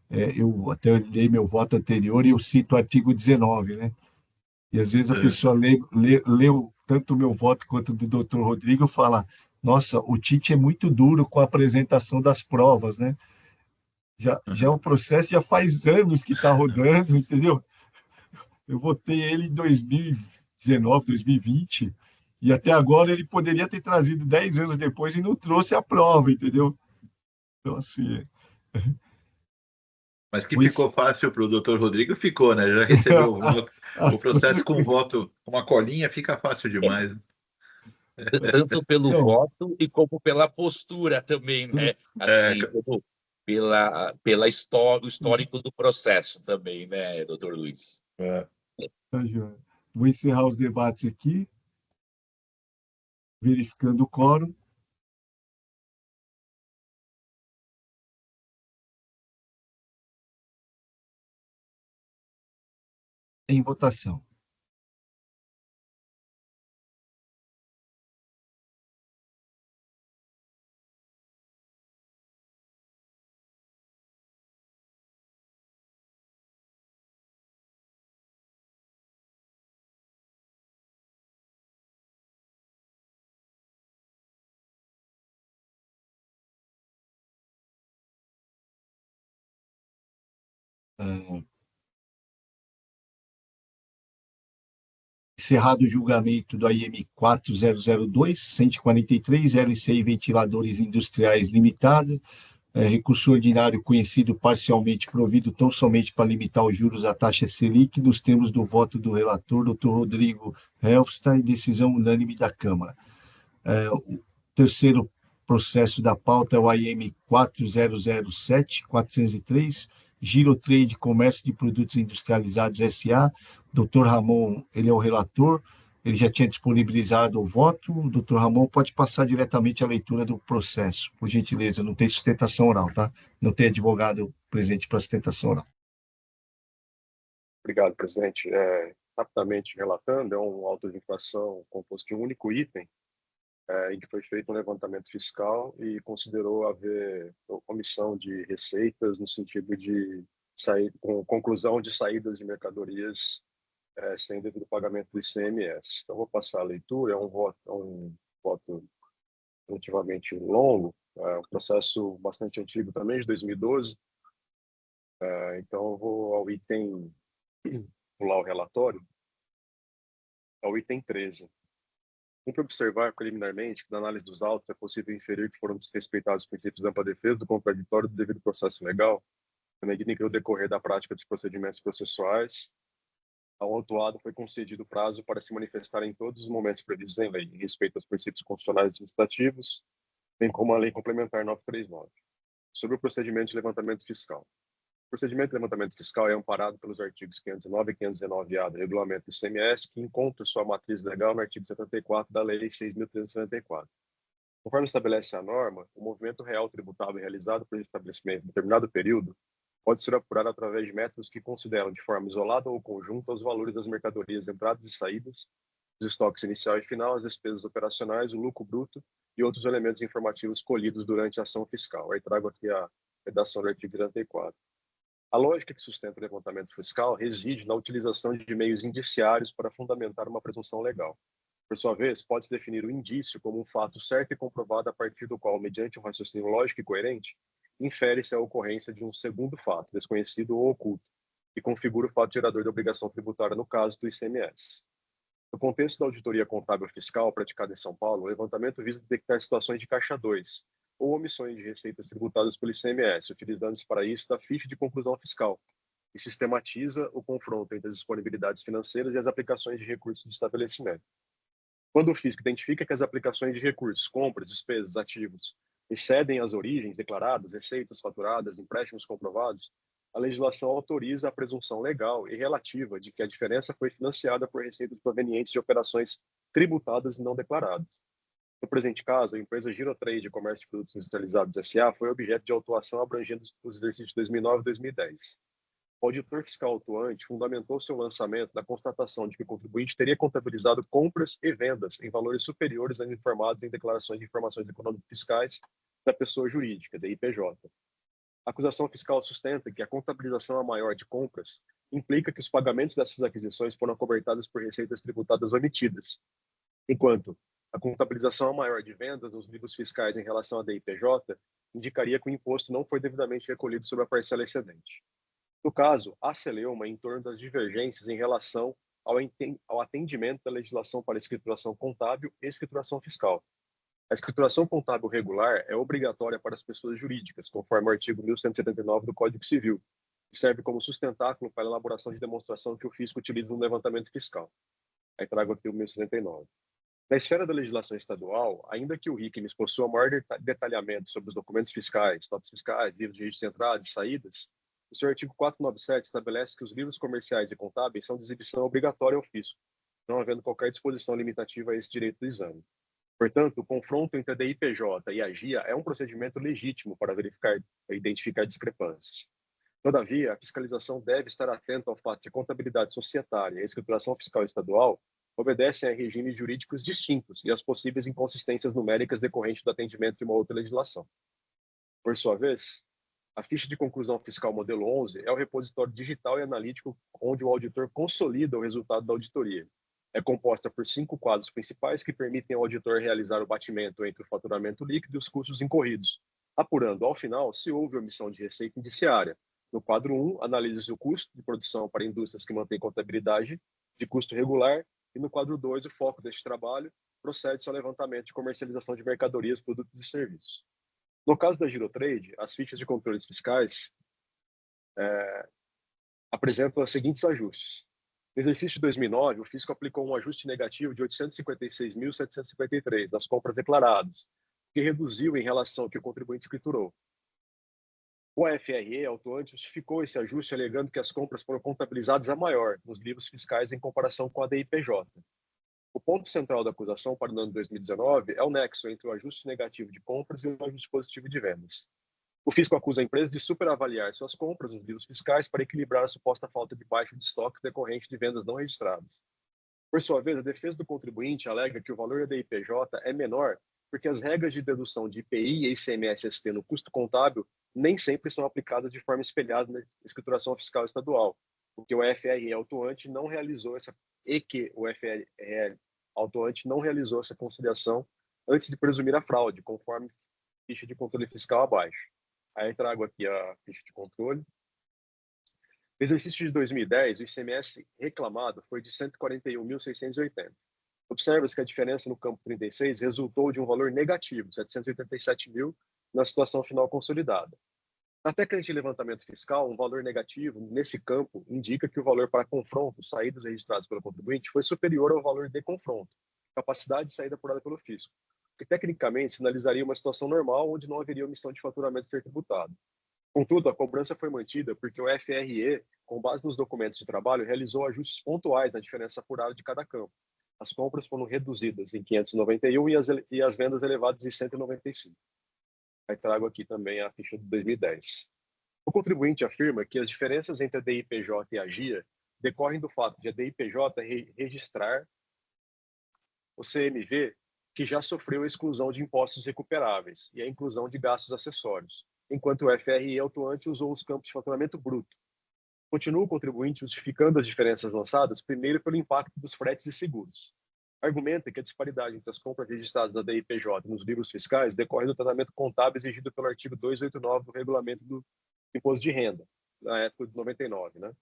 eu até olhei meu voto anterior e eu cito o artigo 19, né? E às vezes a pessoa leu tanto o meu voto quanto o do doutor Rodrigo e fala, nossa, o Tite é muito duro com a apresentação das provas, né? Já o processo já faz anos que está rodando, entendeu? Eu votei ele em 2019, 2020, e até agora ele poderia ter trazido 10 anos depois e não trouxe a prova, entendeu? Então, assim... Mas que ficou fácil para o doutor Rodrigo, ficou, né? Já recebeu o voto. O processo com voto, uma colinha, fica fácil demais. Tanto pelo voto e como pela postura também, né? Assim, como pela história, o histórico do processo também, né, doutor Luiz? Tá, joia. Vou encerrar os debates aqui, verificando o quórum. Em votação. Encerrado o julgamento do AIM 4002, 143, LCI Ventiladores Industriais Limitada, recurso ordinário conhecido parcialmente provido tão somente para limitar os juros à taxa Selic, nos termos do voto do relator, Dr. Rodrigo Helfstein, decisão unânime da Câmara. O terceiro processo da pauta é o IM 4007-403, Girotrade Comércio de Produtos Industrializados S.A. Dr. Ramon, ele é o relator, ele já tinha disponibilizado o voto. O doutor Ramon pode passar diretamente a leitura do processo, por gentileza. Não tem sustentação oral, tá? Não tem advogado presente para sustentação oral. Obrigado, presidente. Rapidamente relatando, é um auto de infração composto de um único item, em que foi feito um levantamento fiscal e considerou haver omissão de receitas no sentido de com conclusão de saídas de mercadorias sem devido pagamento do ICMS. Então, vou passar a leitura. É um voto relativamente longo, um processo bastante antigo também, de 2012. Então, eu vou ao item, pular o relatório, ao item 13. Cumpre observar preliminarmente que, na análise dos autos, é possível inferir que foram desrespeitados os princípios da ampla defesa, do contraditório e do devido processo legal, na medida em que, no decorrer da prática dos procedimentos processuais, ao autuado foi concedido prazo para se manifestar em todos os momentos previstos em lei, em respeito aos princípios constitucionais e administrativos, bem como a Lei Complementar 939. Sobre o procedimento de levantamento fiscal. O procedimento de levantamento fiscal é amparado pelos artigos 509 e 519-A do Regulamento do ICMS, que encontra sua matriz legal no artigo 74 da Lei 6.394. Conforme estabelece a norma, o movimento real tributável realizado por estabelecimento em determinado período pode ser apurado através de métodos que consideram de forma isolada ou conjunta os valores das mercadorias entradas e saídas, os estoques inicial e final, as despesas operacionais, o lucro bruto e outros elementos informativos colhidos durante a ação fiscal. Aí trago aqui a redação do artigo 34. A lógica que sustenta o levantamento fiscal reside na utilização de meios indiciários para fundamentar uma presunção legal. Por sua vez, pode-se definir o indício como um fato certo e comprovado a partir do qual, mediante um raciocínio lógico e coerente, infere-se a ocorrência de um segundo fato, desconhecido ou oculto, que configura o fato gerador da obrigação tributária no caso do ICMS. No contexto da auditoria contábil fiscal praticada em São Paulo, o levantamento visa detectar situações de caixa 2 ou omissões de receitas tributadas pelo ICMS, utilizando-se para isso da ficha de conclusão fiscal, que sistematiza o confronto entre as disponibilidades financeiras e as aplicações de recursos do estabelecimento. Quando o fisco identifica que as aplicações de recursos, compras, despesas, ativos, excedem as origens declaradas, receitas faturadas, empréstimos comprovados, a legislação autoriza a presunção legal e relativa de que a diferença foi financiada por receitas provenientes de operações tributadas e não declaradas. No presente caso, a empresa Girotrade Comércio de Produtos Industrializados S.A. foi objeto de autuação abrangendo os exercícios de 2009 e 2010. O auditor fiscal atuante fundamentou seu lançamento na constatação de que o contribuinte teria contabilizado compras e vendas em valores superiores aos informados em declarações de informações econômico-fiscais da pessoa jurídica, DIPJ. A acusação fiscal sustenta que a contabilização maior de compras implica que os pagamentos dessas aquisições foram cobertados por receitas tributadas omitidas, enquanto a contabilização maior de vendas nos livros fiscais em relação à DIPJ indicaria que o imposto não foi devidamente recolhido sobre a parcela excedente. No caso, há celeuma em torno das divergências em relação ao atendimento da legislação para escrituração contábil e escrituração fiscal. A escrituração contábil regular é obrigatória para as pessoas jurídicas, conforme o artigo 1179 do Código Civil, que serve como sustentáculo para a elaboração de demonstração que o fisco utiliza no levantamento fiscal. Aí trago aqui o 1079. Na esfera da legislação estadual, ainda que o RICMS possua maior detalhamento sobre os documentos fiscais, notas fiscais, livros de registro de entradas e saídas, o seu artigo 497 estabelece que os livros comerciais e contábeis são de exibição obrigatória ao fisco, não havendo qualquer disposição limitativa a esse direito do exame. Portanto, o confronto entre a DIPJ e a GIA é um procedimento legítimo para verificar e identificar discrepâncias. Todavia, a fiscalização deve estar atenta ao fato de a contabilidade societária e a escrituração fiscal estadual obedecem a regimes jurídicos distintos e às possíveis inconsistências numéricas decorrentes do atendimento de uma outra legislação. Por sua vez, a ficha de conclusão fiscal modelo 11 é o repositório digital e analítico onde o auditor consolida o resultado da auditoria. É composta por 5 quadros principais que permitem ao auditor realizar o batimento entre o faturamento líquido e os custos incorridos, apurando, ao final, se houve omissão de receita indiciária. No quadro 1, analisa-se o custo de produção para indústrias que mantêm contabilidade de custo regular e no quadro 2, o foco deste trabalho procede-se ao levantamento de comercialização de mercadorias, produtos e serviços. No caso da Girotrade, as fichas de controles fiscais apresentam os seguintes ajustes. No exercício de 2009, o fisco aplicou um ajuste negativo de 856.753 das compras declaradas, que reduziu em relação ao que o contribuinte escriturou. O AFRE, autuante, justificou esse ajuste alegando que as compras foram contabilizadas a maior nos livros fiscais em comparação com a DIPJ. O ponto central da acusação para o ano de 2019 é o nexo entre o ajuste negativo de compras e o ajuste positivo de vendas. O fisco acusa a empresa de superavaliar suas compras nos livros fiscais para equilibrar a suposta falta de baixa de estoques decorrente de vendas não registradas. Por sua vez, a defesa do contribuinte alega que o valor da DIPJ é menor porque as regras de dedução de IPI e ICMS-ST no custo contábil nem sempre são aplicadas de forma espelhada na escrituração fiscal estadual, porque o FRE autuante não realizou essa conciliação antes de presumir a fraude, conforme ficha de controle fiscal abaixo. Aí eu trago aqui a ficha de controle. No exercício de 2010, o ICMS reclamado foi de 141.680. Observa-se que a diferença no campo 36 resultou de um valor negativo, 787.000, na situação final consolidada. Na técnica de levantamento fiscal, um valor negativo nesse campo indica que o valor para confronto, saídas registradas pelo contribuinte, foi superior ao valor de confronto, capacidade de saída apurada pelo fisco, que tecnicamente sinalizaria uma situação normal onde não haveria omissão de faturamento a ser tributado. Contudo, a cobrança foi mantida porque o FRE, com base nos documentos de trabalho, realizou ajustes pontuais na diferença apurada de cada campo. As compras foram reduzidas em 591 e as vendas elevadas em 195. Aí trago aqui também a ficha de 2010. O contribuinte afirma que as diferenças entre a DIPJ e a GIA decorrem do fato de a DIPJ registrar o CMV que já sofreu a exclusão de impostos recuperáveis e a inclusão de gastos acessórios, enquanto o FRE autuante usou os campos de faturamento bruto. Continua o contribuinte justificando as diferenças lançadas, primeiro pelo impacto dos fretes e seguros. Argumenta que a disparidade entre as compras registradas na DIPJ e nos livros fiscais decorre do tratamento contábil exigido pelo artigo 289 do Regulamento do Imposto de Renda, na época de 99, né?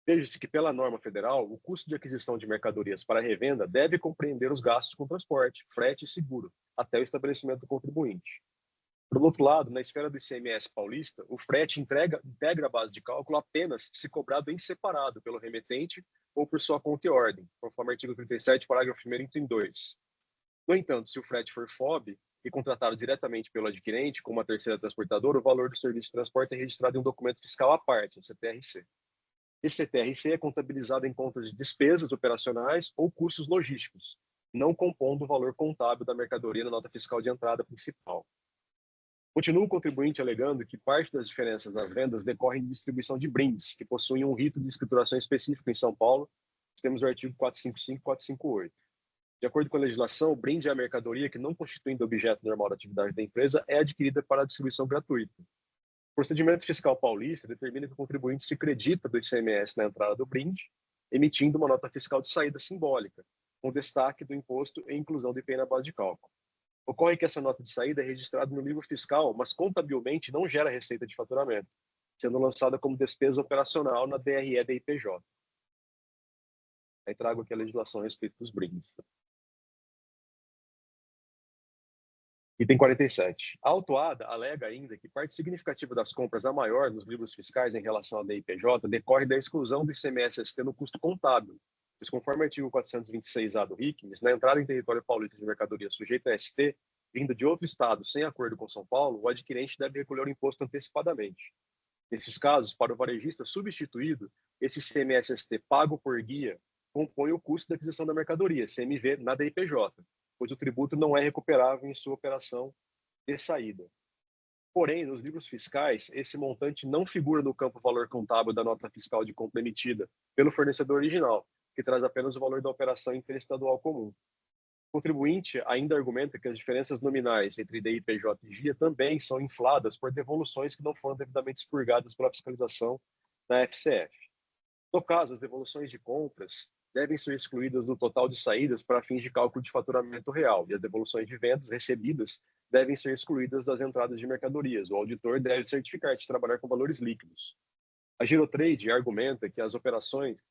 Veja-se que, pela norma federal, o custo de aquisição de mercadorias para revenda deve compreender os gastos com transporte, frete e seguro, até o estabelecimento do contribuinte. Por outro lado, na esfera do ICMS paulista, o frete integra a base de cálculo apenas se cobrado em separado pelo remetente ou por sua conta e ordem, conforme artigo 37, parágrafo 1º, item 2. No entanto, se o frete for FOB e contratado diretamente pelo adquirente, como uma terceira transportadora, o valor do serviço de transporte é registrado em um documento fiscal à parte, o CTRC. Esse CTRC é contabilizado em contas de despesas operacionais ou custos logísticos, não compondo o valor contábil da mercadoria na nota fiscal de entrada principal. Continua o contribuinte alegando que parte das diferenças nas vendas decorrem de distribuição de brindes, que possuem um rito de escrituração específico em São Paulo, temos o artigo 455 e 458. De acordo com a legislação, o brinde é a mercadoria que, não constituindo objeto normal da atividade da empresa, é adquirida para a distribuição gratuita. O procedimento fiscal paulista determina que o contribuinte se acredita do ICMS na entrada do brinde, emitindo uma nota fiscal de saída simbólica, com destaque do imposto e inclusão do IPI na base de cálculo. Ocorre que essa nota de saída é registrada no livro fiscal, mas contabilmente não gera receita de faturamento, sendo lançada como despesa operacional na DRE da IPJ. Aí trago aqui a legislação a respeito dos brindes. Item 47. A autuada alega ainda que parte significativa das compras a maior nos livros fiscais em relação à DIPJ decorre da exclusão do ICMS-ST no custo contábil, pois conforme o artigo 426-A do RICMES, na entrada em território paulista de mercadoria sujeita a ST, vinda de outro estado sem acordo com São Paulo, o adquirente deve recolher o imposto antecipadamente. Nesses casos, para o varejista substituído, esse ICMS-ST pago por guia compõe o custo da aquisição da mercadoria, CMV, na DIPJ, pois o tributo não é recuperável em sua operação de saída. Porém, nos livros fiscais, esse montante não figura no campo valor contábil da nota fiscal de compra emitida pelo fornecedor original, que traz apenas o valor da operação interestadual comum. O contribuinte ainda argumenta que as diferenças nominais entre DIPJ e GIA também são infladas por devoluções que não foram devidamente expurgadas pela fiscalização da FCF. No caso, as devoluções de compras devem ser excluídas do total de saídas para fins de cálculo de faturamento real, e as devoluções de vendas recebidas devem ser excluídas das entradas de mercadorias. O auditor deve certificar de trabalhar com valores líquidos. A Girotrade argumenta que as operações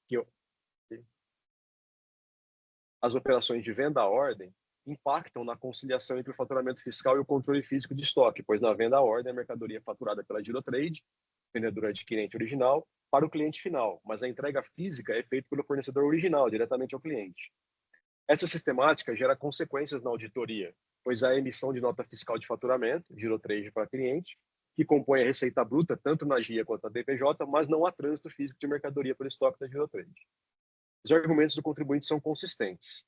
de venda à ordem impactam na conciliação entre o faturamento fiscal e o controle físico de estoque, pois na venda à ordem a mercadoria é faturada pela Girotrade, vendedor adquirente original, para o cliente final, mas a entrega física é feita pelo fornecedor original, diretamente ao cliente. Essa sistemática gera consequências na auditoria, pois há a emissão de nota fiscal de faturamento, Girotrade para cliente, que compõe a receita bruta tanto na GIA quanto na DPJ, mas não há trânsito físico de mercadoria pelo estoque da Girotrade. Os argumentos do contribuinte são consistentes.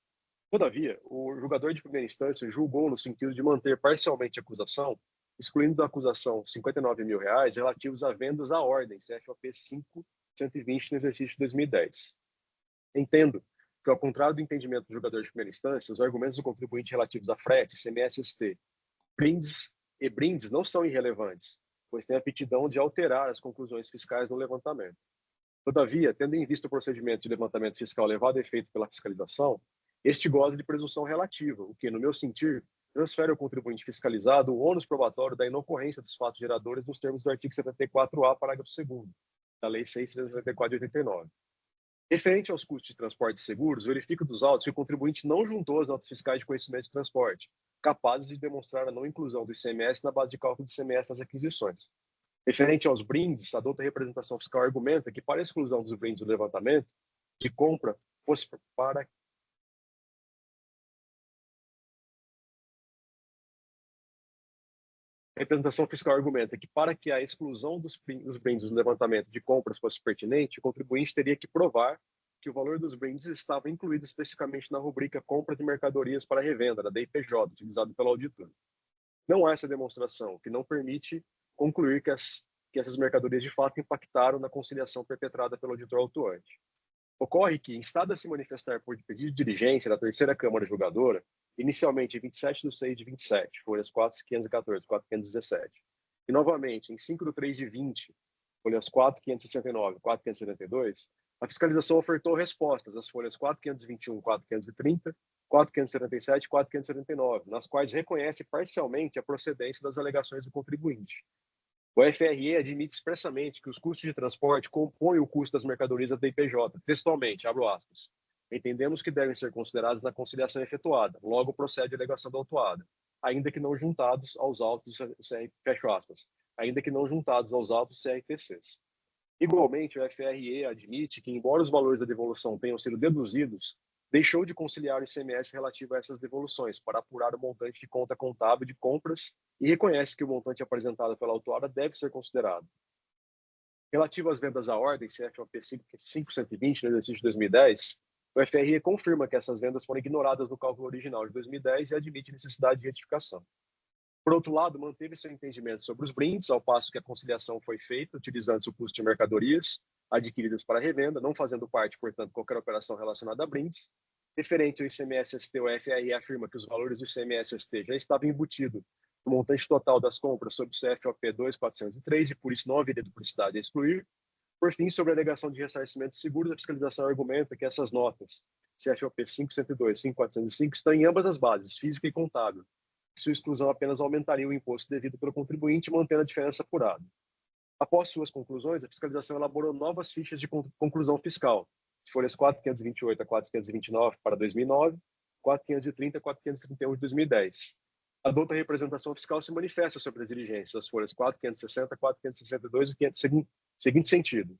Todavia, o julgador de primeira instância julgou no sentido de manter parcialmente a acusação, excluindo da acusação R$ 59 mil relativos a vendas à ordem, CFOP 5.120 no exercício de 2010. Entendo que, ao contrário do entendimento do julgador de primeira instância, os argumentos do contribuinte relativos a frete, CMS-ST, brindes não são irrelevantes, pois têm a aptidão de alterar as conclusões fiscais no levantamento. Todavia, tendo em vista o procedimento de levantamento fiscal levado a efeito pela fiscalização, este goza de presunção relativa, o que, no meu sentir, transfere ao contribuinte fiscalizado o ônus probatório da inocorrência dos fatos geradores nos termos do artigo 74A, parágrafo 2º, da Lei 6.374 de 89. Referente aos custos de transporte e seguros, verifico dos autos que o contribuinte não juntou as notas fiscais de conhecimento de transporte, capazes de demonstrar a não inclusão do ICMS na base de cálculo do ICMS nas aquisições. Referente aos brindes, a douta representação fiscal argumenta que, para a exclusão dos brindes do levantamento de compra, fosse para A representação fiscal argumenta que, para que a exclusão dos brindes do levantamento de compras fosse pertinente, o contribuinte teria que provar que o valor dos brindes estava incluído especificamente na rubrica compra de mercadorias para revenda, da DIPJ, utilizado pelo auditor. Não há essa demonstração, que não permite concluir que essas mercadorias de fato impactaram na conciliação perpetrada pelo auditor autuante. Ocorre que, instado a se manifestar por pedido de diligência da terceira Câmara Julgadora, inicialmente em 27/6/27, folhas 4.514, 4.517, e novamente em 5/3/20, folhas 4.569, 4.572, a fiscalização ofertou respostas às folhas 4.521, 4.530, 4.577 e 4.579, nas quais reconhece parcialmente a procedência das alegações do contribuinte. O FRE admite expressamente que os custos de transporte compõem o custo das mercadorias da DIPJ, textualmente, abro aspas. Entendemos que devem ser considerados na conciliação efetuada, logo procede a alegação da autuada, ainda que não juntados aos autos fecho aspas, ainda que não juntados aos autos CRTCs. Igualmente, o FRE admite que, embora os valores da devolução tenham sido deduzidos, deixou de conciliar o ICMS relativo a essas devoluções para apurar o montante de conta contábil de compras e reconhece que o montante apresentado pela autuada deve ser considerado. Relativo às vendas à ordem, CFOP 5.120, no exercício de 2010, o FRE confirma que essas vendas foram ignoradas no cálculo original de 2010 e admite necessidade de retificação. Por outro lado, manteve seu entendimento sobre os brindes, ao passo que a conciliação foi feita utilizando-se o custo de mercadorias adquiridas para revenda, não fazendo parte, portanto, de qualquer operação relacionada a brindes. Referente ao ICMS-ST, o FRE afirma que os valores do ICMS-ST já estavam embutidos no montante total das compras sobre o CFOP 2.403 e, por isso, não haveria duplicidade a excluir. Por fim, sobre a alegação de ressarcimento de seguros, a fiscalização argumenta que essas notas, CFOP 5.102 e 5.405, estão em ambas as bases, física e contábil. Sua exclusão apenas aumentaria o imposto devido pelo contribuinte, mantendo a diferença apurada. Após suas conclusões, a fiscalização elaborou novas fichas de conclusão fiscal, de folhas 4.528 a 4.529 para 2009, 4.530 a 4.531 de 2010. A douta representação fiscal se manifesta sobre as diligências das folhas 4.560 a 4.562 no seguinte sentido,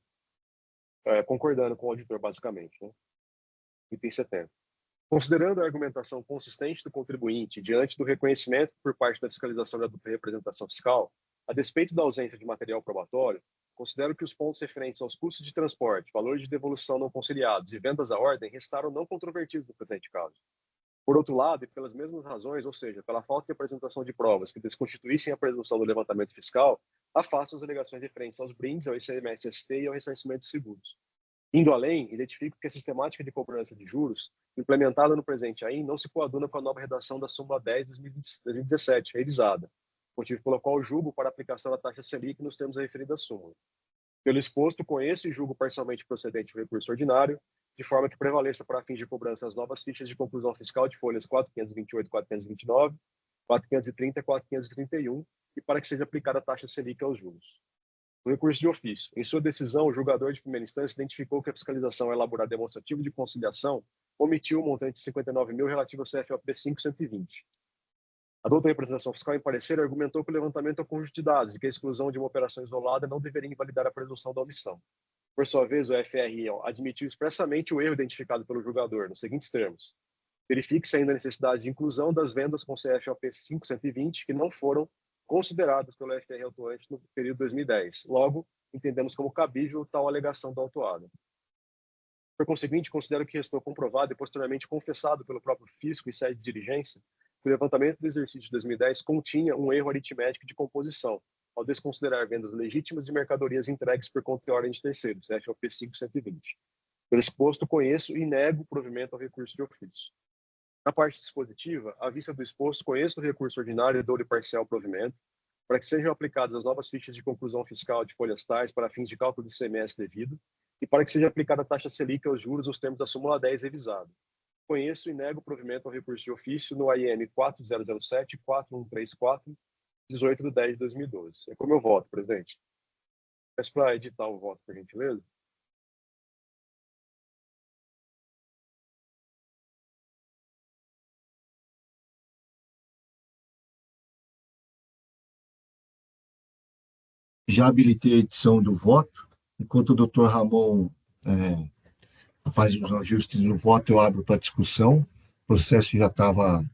concordando com o auditor, basicamente, né? Item 70. Considerando a argumentação consistente do contribuinte diante do reconhecimento por parte da fiscalização da douta representação fiscal, a despeito da ausência de material probatório, considero que os pontos referentes aos custos de transporte, valores de devolução não conciliados e vendas à ordem restaram não controvertidos no presente caso. Por outro lado, e pelas mesmas razões, ou seja, pela falta de apresentação de provas que desconstituíssem a presunção do levantamento fiscal, afastam as alegações referentes aos brindes, ao ICMS-ST e ao ressarcimento de seguros. Indo além, identifico que a sistemática de cobrança de juros, implementada no presente AIN, não se coaduna com a nova redação da súmula 10 de 2017, revisada, motivo pelo qual julgo para a aplicação da taxa Selic nos termos da referida súmula. Pelo exposto, conheço e julgo parcialmente procedente o recurso ordinário, de forma que prevaleça para fins de cobrança as novas fichas de conclusão fiscal de folhas 4.528, 4.529, 4.530 e 4.531, e para que seja aplicada a taxa Selic aos juros. No recurso de ofício, em sua decisão, o julgador de primeira instância identificou que a fiscalização ao elaborar demonstrativo de conciliação omitiu o montante de 59 mil relativo ao CFOP 5120. A douta representação fiscal, em parecer, argumentou que o levantamento é um conjunto de dados e que a exclusão de uma operação isolada não deveria invalidar a presunção da omissão. Por sua vez, o FRE admitiu expressamente o erro identificado pelo julgador, nos seguintes termos: verifique-se ainda a necessidade de inclusão das vendas com CFOP 5120 que não foram consideradas pelo FRE autuante no período 2010. Logo, entendemos como cabível tal alegação do autuado. Por conseguinte, considero que restou comprovado e posteriormente confessado pelo próprio fisco e sede de diligência que o levantamento do exercício de 2010 continha um erro aritmético de composição, ao desconsiderar vendas legítimas de mercadorias entregues por conta e ordem de terceiros, FOP 5120. Pelo exposto, conheço e nego o provimento ao recurso de ofício. Na parte dispositiva, à vista do exposto, conheço o recurso ordinário e dou-lhe parcial provimento, para que sejam aplicadas as novas fichas de conclusão fiscal de folhas tais para fins de cálculo de ICMS devido e para que seja aplicada a taxa Selic aos juros nos termos da súmula 10 revisada. Conheço e nego o provimento ao recurso de ofício no AIM 4007-4134, 18 de 10 de 2012. É como eu voto, presidente. Peço para editar o voto, por gentileza. Já habilitei a edição do voto. Enquanto o doutor Ramon faz os ajustes no voto, eu abro para discussão. O processo já estava,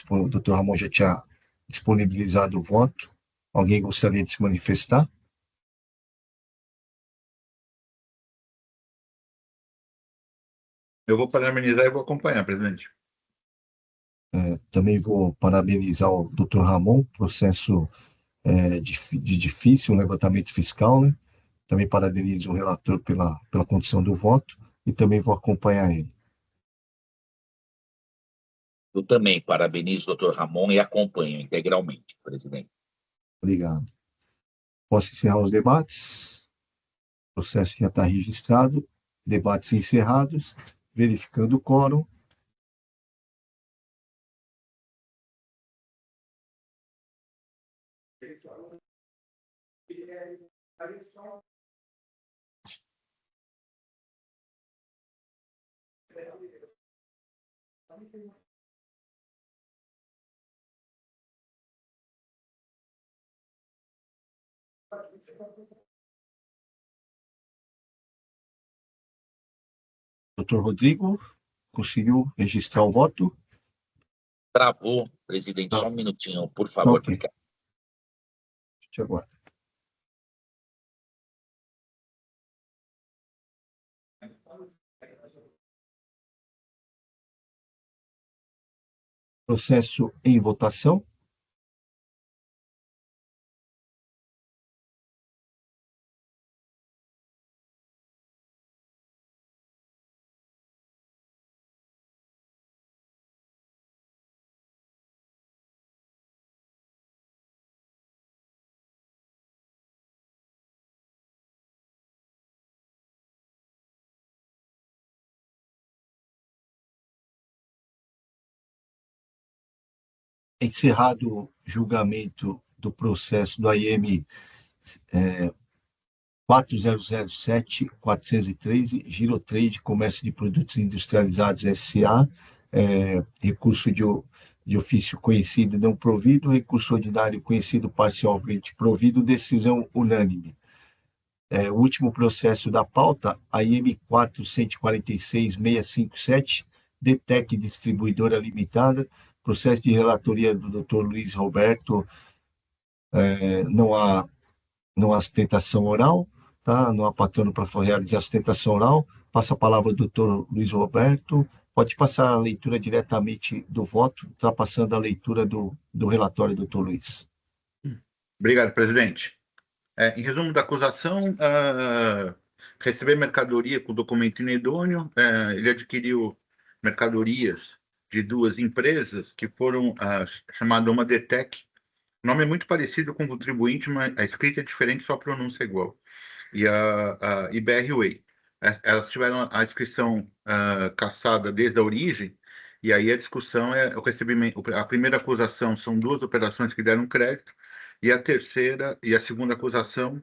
o doutor Ramon já tinha disponibilizado o voto. Alguém gostaria de se manifestar? Eu vou parabenizar e vou acompanhar, presidente. Também vou parabenizar o doutor Ramon, processo de difícil levantamento fiscal, né? Também parabenizo o relator pela condição do voto e também vou acompanhar ele. Eu também parabenizo o Dr. Ramon e acompanho integralmente, presidente. Obrigado. Posso encerrar os debates? O processo já está registrado. Debates encerrados. Verificando o quórum. Doutor Rodrigo, conseguiu registrar o voto? Travou, presidente, só um minutinho, por favor. Ok. Te aguardo. Processo em votação. Encerrado o julgamento do processo do AIM 4007-413, Girotrade, Comércio de Produtos Industrializados S.A., recurso de ofício conhecido não provido, recurso ordinário conhecido parcialmente provido, decisão unânime. O último processo da pauta, AIM 40046-657, DTEC Distribuidora Limitada, processo de relatoria do Dr. Luiz Roberto, não há sustentação oral, tá? Não há patrono para realizar a sustentação oral. Passa a palavra ao Dr. Luiz Roberto. Pode passar a leitura diretamente do voto, ultrapassando a leitura do relatório do Dr. Luiz. Obrigado, presidente. Em resumo da acusação, receber mercadoria com documento inidôneo, ele adquiriu mercadorias de duas empresas que foram chamadas uma DTEC. O nome é muito parecido com o contribuinte, mas a escrita é diferente, só a pronúncia é igual. E a IBR Way. Elas tiveram a inscrição cassada desde a origem, e aí a discussão é o recebimento. A primeira acusação são duas operações que deram crédito, e a terceira e a segunda acusação,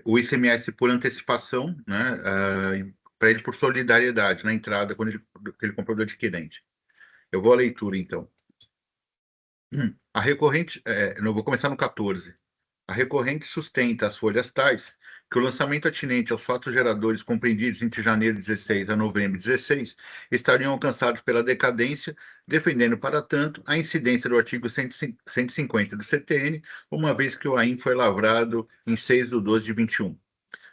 o ICMS por antecipação, né, para ele por solidariedade na entrada, quando ele comprou do adquirente. Eu vou à leitura, então. A recorrente, não vou começar no 14. A recorrente sustenta as folhas tais que o lançamento atinente aos fatos geradores compreendidos entre janeiro 16 a novembro 16 estariam alcançados pela decadência, defendendo, para tanto, a incidência do artigo 150 do CTN, uma vez que o AIM foi lavrado em 6/12/21.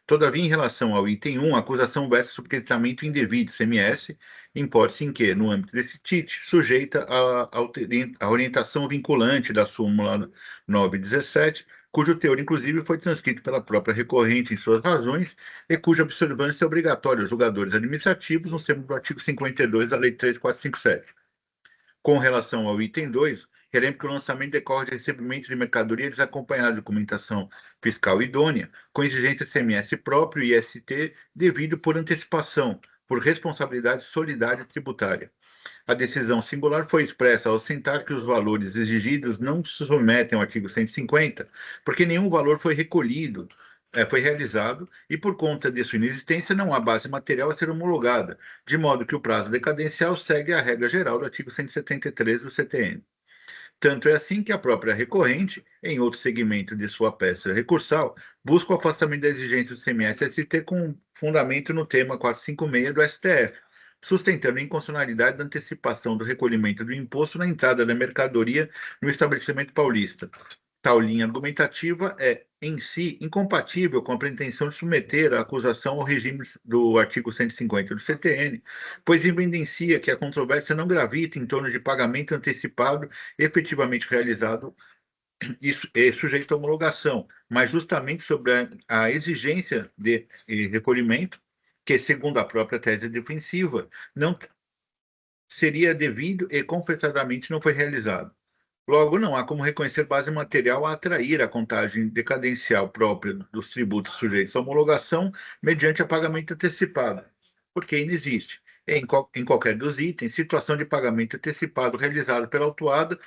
Todavia, em relação ao item 1, a acusação versa sobre creditamento indevido, CMS, hipótese em que, no âmbito desse TIT, sujeita à orientação vinculante da súmula 917, cujo teor, inclusive, foi transcrito pela própria recorrente em suas razões e cuja observância é obrigatória aos julgadores administrativos no termo do artigo 52 da Lei 3.457. Com relação ao item 2, relembro que o lançamento decorre de recebimento de mercadoria desacompanhada de documentação fiscal idônea, com exigência de CMS próprio e IST devido por antecipação, por responsabilidade solidária tributária. A decisão singular foi expressa ao assentar que os valores exigidos não se submetem ao artigo 150, porque nenhum valor foi recolhido, foi realizado, e por conta de sua inexistência não há base material a ser homologada, de modo que o prazo decadencial segue a regra geral do artigo 173 do CTN. Tanto é assim que a própria recorrente, em outro segmento de sua peça recursal, busca o afastamento da exigência do CMS-ST com fundamento no tema 456 do STF, sustentando a inconstitucionalidade da antecipação do recolhimento do imposto na entrada da mercadoria no estabelecimento paulista. Tal linha argumentativa é, em si, incompatível com a pretensão de submeter a acusação ao regime do artigo 150 do CTN, pois evidencia que a controvérsia não gravita em torno de pagamento antecipado efetivamente realizado e sujeito à homologação, mas justamente sobre a exigência de recolhimento, que, segundo a própria tese defensiva, não seria devido e confessadamente não foi realizado. Logo, não há como reconhecer base material a atrair a contagem decadencial própria dos tributos sujeitos à homologação mediante a pagamento antecipado, porque ainda existe, em qualquer dos itens, situação de pagamento antecipado realizado pela autuada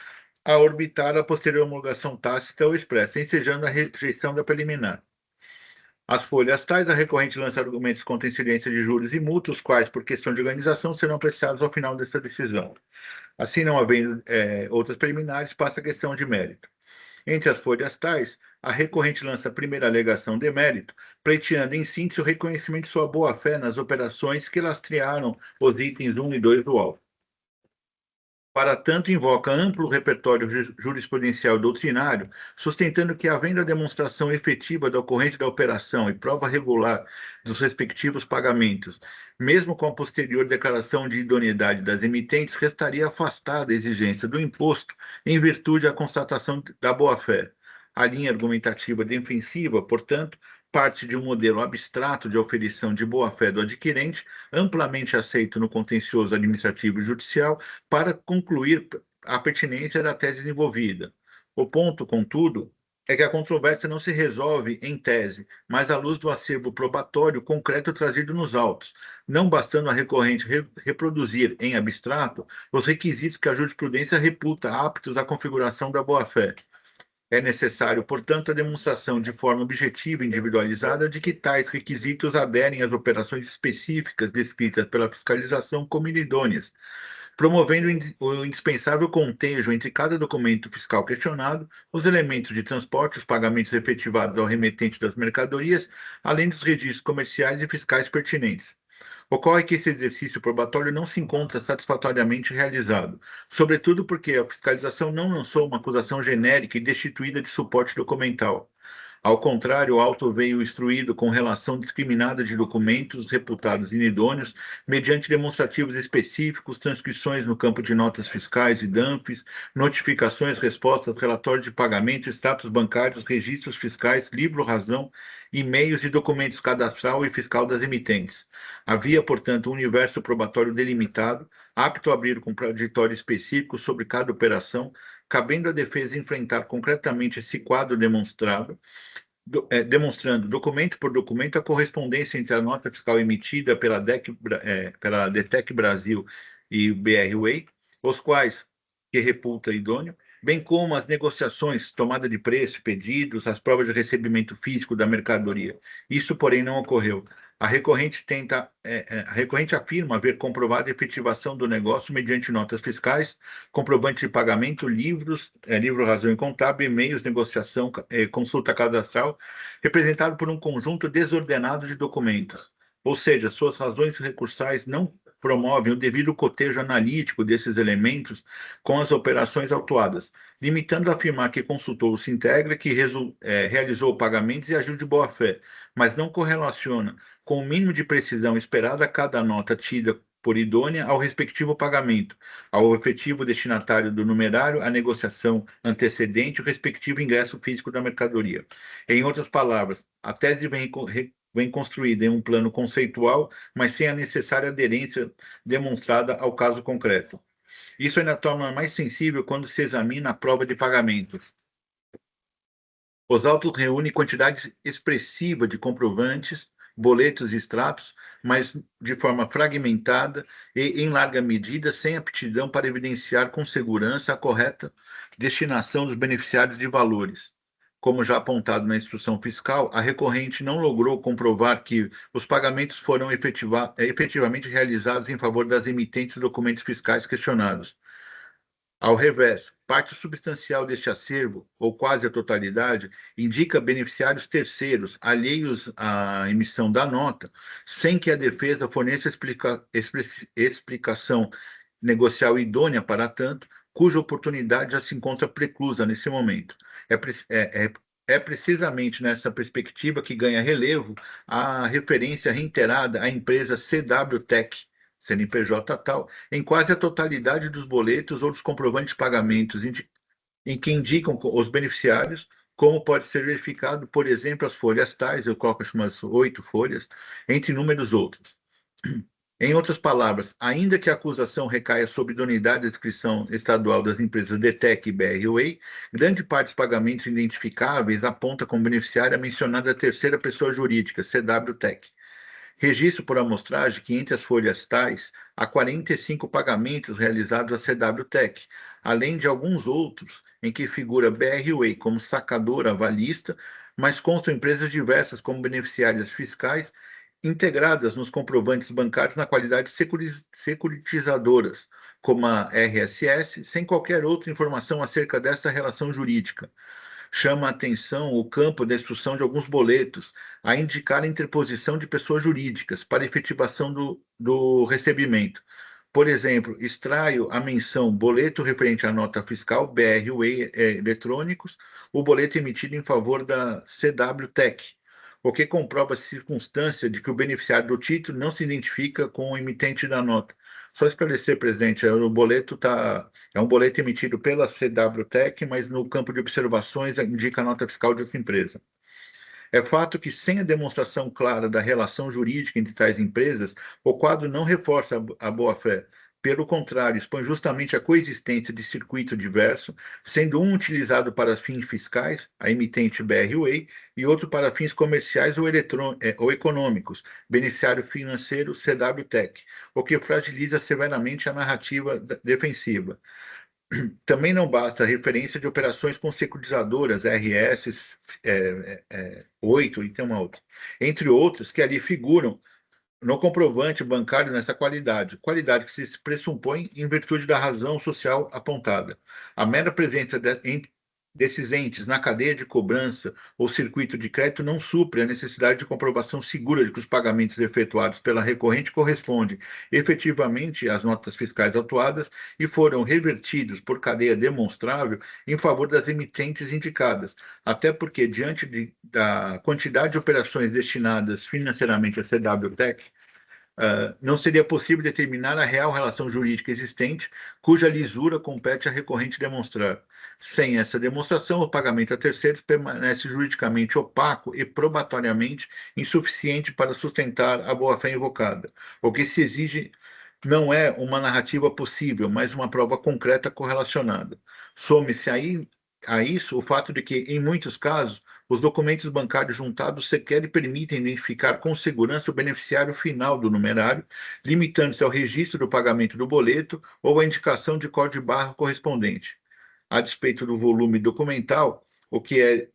a orbitar a posterior homologação tácita ou expressa, ensejando a rejeição da preliminar. As folhas tais, a recorrente lança argumentos contra a incidência de juros e multas, os quais, por questão de organização, serão apreciados ao final desta decisão. Assim, não havendo outras preliminares, passa a questão de mérito. Entre as folhas tais, a recorrente lança a primeira alegação de mérito, pleiteando em síntese o reconhecimento de sua boa-fé nas operações que lastrearam os itens 1 e 2 do auto. Para tanto, invoca amplo repertório jurisprudencial e doutrinário, sustentando que, havendo a demonstração efetiva da ocorrência da operação e prova regular dos respectivos pagamentos, mesmo com a posterior declaração de idoneidade das emitentes, restaria afastada a exigência do imposto em virtude da constatação da boa-fé. A linha argumentativa defensiva, portanto, parte de um modelo abstrato de oferição de boa-fé do adquirente, amplamente aceito no contencioso administrativo e judicial, para concluir a pertinência da tese desenvolvida. O ponto, contudo, é que a controvérsia não se resolve em tese, mas à luz do acervo probatório concreto trazido nos autos, não bastando a recorrente reproduzir em abstrato os requisitos que a jurisprudência reputa aptos à configuração da boa-fé. É necessário, portanto, a demonstração de forma objetiva e individualizada de que tais requisitos aderem às operações específicas descritas pela fiscalização como idôneas, promovendo o indispensável contejo entre cada documento fiscal questionado, os elementos de transporte, os pagamentos efetivados ao remetente das mercadorias, além dos registros comerciais e fiscais pertinentes. Ocorre que esse exercício probatório não se encontra satisfatoriamente realizado, sobretudo porque a fiscalização não lançou uma acusação genérica e destituída de suporte documental. Ao contrário, o auto veio instruído com relação discriminada de documentos reputados inidôneos, mediante demonstrativos específicos, transcrições no campo de notas fiscais e DANFs, notificações, respostas, relatórios de pagamento, status bancários, registros fiscais, livro-razão, e-mails e documentos cadastral e fiscal das emitentes. Havia, portanto, um universo probatório delimitado, apto a abrir contraditório específico sobre cada operação, cabendo à defesa enfrentar concretamente esse quadro demonstrando documento por documento a correspondência entre a nota fiscal emitida pela DETEC Brasil e BR-Way, os quais que reputa idôneo, bem como as negociações, tomada de preço, pedidos, as provas de recebimento físico da mercadoria. Isso, porém, não ocorreu. A recorrente afirma haver comprovado a efetivação do negócio mediante notas fiscais, comprovante de pagamento, livro, razão e contábil, e-mails, negociação, consulta cadastral, representado por um conjunto desordenado de documentos. Ou seja, suas razões recursais não promovem o devido cotejo analítico desses elementos com as operações autuadas, limitando a afirmar que consultou o Sintegra, que realizou pagamentos e agiu de boa-fé, mas não correlaciona com o mínimo de precisão esperada a cada nota tida por idônea ao respectivo pagamento, ao efetivo destinatário do numerário, à negociação antecedente, o respectivo ingresso físico da mercadoria. Em outras palavras, a tese vem construída em um plano conceitual, mas sem a necessária aderência demonstrada ao caso concreto. Isso ainda torna mais sensível quando se examina a prova de pagamentos. Os autos reúnem quantidade expressiva de comprovantes, boletos e extratos, mas de forma fragmentada e, em larga medida, sem aptidão para evidenciar com segurança a correta destinação dos beneficiários de valores. Como já apontado na instrução fiscal, a recorrente não logrou comprovar que os pagamentos foram efetivamente realizados em favor das emitentes de documentos fiscais questionados. Ao revés, parte substancial deste acervo, ou quase a totalidade, indica beneficiários terceiros alheios à emissão da nota, sem que a defesa forneça explicação negocial idônea para tanto, cuja oportunidade já se encontra preclusa nesse momento. É precisamente nessa perspectiva que ganha relevo a referência reiterada à empresa CW Tech, CNPJ tal, em quase a totalidade dos boletos ou dos comprovantes de pagamentos, em que indicam os beneficiários, como pode ser verificado, por exemplo, as folhas tais, eu coloco umas 8 folhas, entre inúmeros outros. Em outras palavras, ainda que a acusação recaia sobre idoneidade da descrição estadual das empresas DTEC e BR-Way, grande parte dos pagamentos identificáveis aponta como beneficiária a mencionada terceira pessoa jurídica, CW Tech. Registro por amostragem que entre as folhas tais há 45 pagamentos realizados à CW Tech, além de alguns outros em que figura BR-Way como sacadora avalista, mas constam empresas diversas como beneficiárias fiscais integradas nos comprovantes bancários na qualidade de securitizadoras, como a RSS, sem qualquer outra informação acerca dessa relação jurídica. Chama a atenção o campo da instrução de alguns boletos a indicar a interposição de pessoas jurídicas para efetivação do recebimento. Por exemplo, extraio a menção boleto referente à nota fiscal, BR-Way eletrônicos, o boleto emitido em favor da CW Tech, o que comprova a circunstância de que o beneficiário do título não se identifica com o emitente da nota. Só esclarecer, presidente, o boleto é um boleto emitido pela CW Tech, mas no campo de observações indica a nota fiscal de outra empresa. É fato que, sem a demonstração clara da relação jurídica entre tais empresas, o quadro não reforça a boa-fé. Pelo contrário, expõe justamente a coexistência de circuito diverso, sendo um utilizado para fins fiscais, a emitente BR-Way, e outro para fins comerciais ou econômicos, beneficiário financeiro CW Tech, o que fragiliza severamente a narrativa defensiva. Também não basta a referência de operações com securitizadoras, RS 8 e tem uma outra, entre outras, que ali figuram no comprovante bancário nessa qualidade que se pressupõe em virtude da razão social apontada. A mera presença desses entes na cadeia de cobrança ou circuito de crédito não supre a necessidade de comprovação segura de que os pagamentos efetuados pela recorrente correspondem efetivamente às notas fiscais autuadas e foram revertidos por cadeia demonstrável em favor das emitentes indicadas, até porque, diante da quantidade de operações destinadas financeiramente à CW Tech, não seria possível determinar a real relação jurídica existente, cuja lisura compete à recorrente demonstrar. Sem essa demonstração, o pagamento a terceiros permanece juridicamente opaco e probatoriamente insuficiente para sustentar a boa-fé invocada. O que se exige não é uma narrativa possível, mas uma prova concreta correlacionada. Some-se a isso o fato de que, em muitos casos, os documentos bancários juntados sequer permitem identificar com segurança o beneficiário final do numerário, limitando-se ao registro do pagamento do boleto ou à indicação de código de barra correspondente. A despeito do volume documental, O que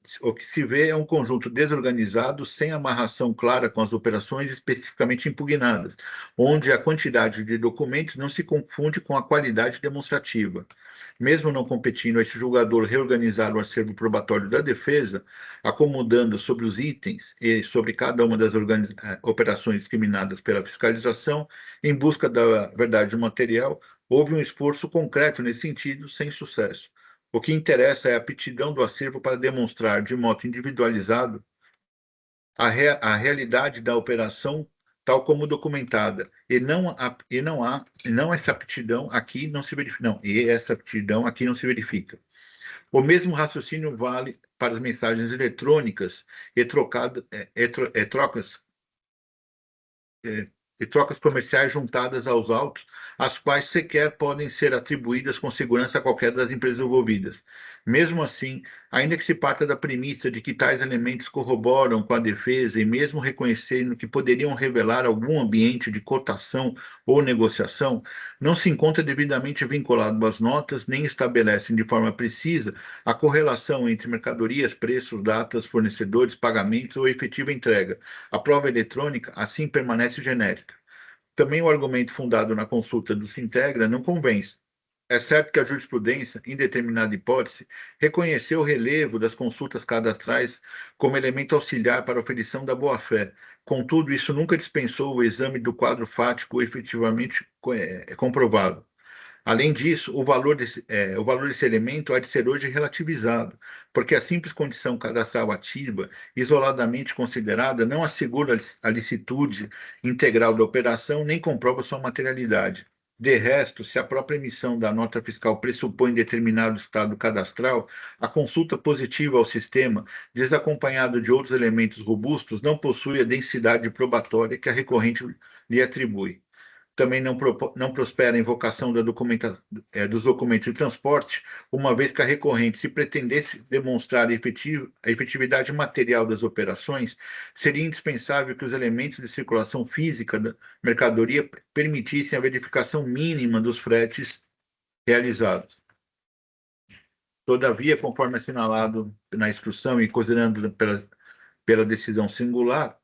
se vê é um conjunto desorganizado, sem amarração clara com as operações especificamente impugnadas, onde a quantidade de documentos não se confunde com a qualidade demonstrativa. Mesmo não competindo a esse julgador reorganizar o acervo probatório da defesa, acomodando sobre os itens e sobre cada uma das operações discriminadas pela fiscalização, em busca da verdade material, houve um esforço concreto nesse sentido, sem sucesso. O que interessa é a aptidão do acervo para demonstrar de modo individualizado a realidade da operação tal como documentada, e não essa aptidão aqui não se verifica, não, e essa aptidão aqui não se verifica. O mesmo raciocínio vale para as mensagens eletrônicas e trocas comerciais juntadas aos autos, as quais sequer podem ser atribuídas com segurança a qualquer das empresas envolvidas. Mesmo assim, ainda que se parta da premissa de que tais elementos corroboram com a defesa e mesmo reconhecendo que poderiam revelar algum ambiente de cotação ou negociação, não se encontra devidamente vinculado às notas, nem estabelecem de forma precisa a correlação entre mercadorias, preços, datas, fornecedores, pagamentos ou efetiva entrega. A prova eletrônica, assim, permanece genérica. Também o argumento fundado na consulta do Sintegra não convence. É certo que a jurisprudência, em determinada hipótese, reconheceu o relevo das consultas cadastrais como elemento auxiliar para a oferição da boa-fé. Contudo, isso nunca dispensou o exame do quadro fático efetivamente comprovado. Além disso, o valor desse elemento há de ser hoje relativizado, porque a simples condição cadastral ativa, isoladamente considerada, não assegura a licitude integral da operação nem comprova sua materialidade. De resto, se a própria emissão da nota fiscal pressupõe determinado estado cadastral, a consulta positiva ao sistema, desacompanhado de outros elementos robustos, não possui a densidade probatória que a recorrente lhe atribui. Também não prospera a invocação dos documentos de transporte, uma vez que a recorrente, se pretendesse demonstrar a efetividade material das operações, seria indispensável que os elementos de circulação física da mercadoria permitissem a verificação mínima dos fretes realizados. Todavia, conforme assinalado na instrução e considerando pela decisão singular,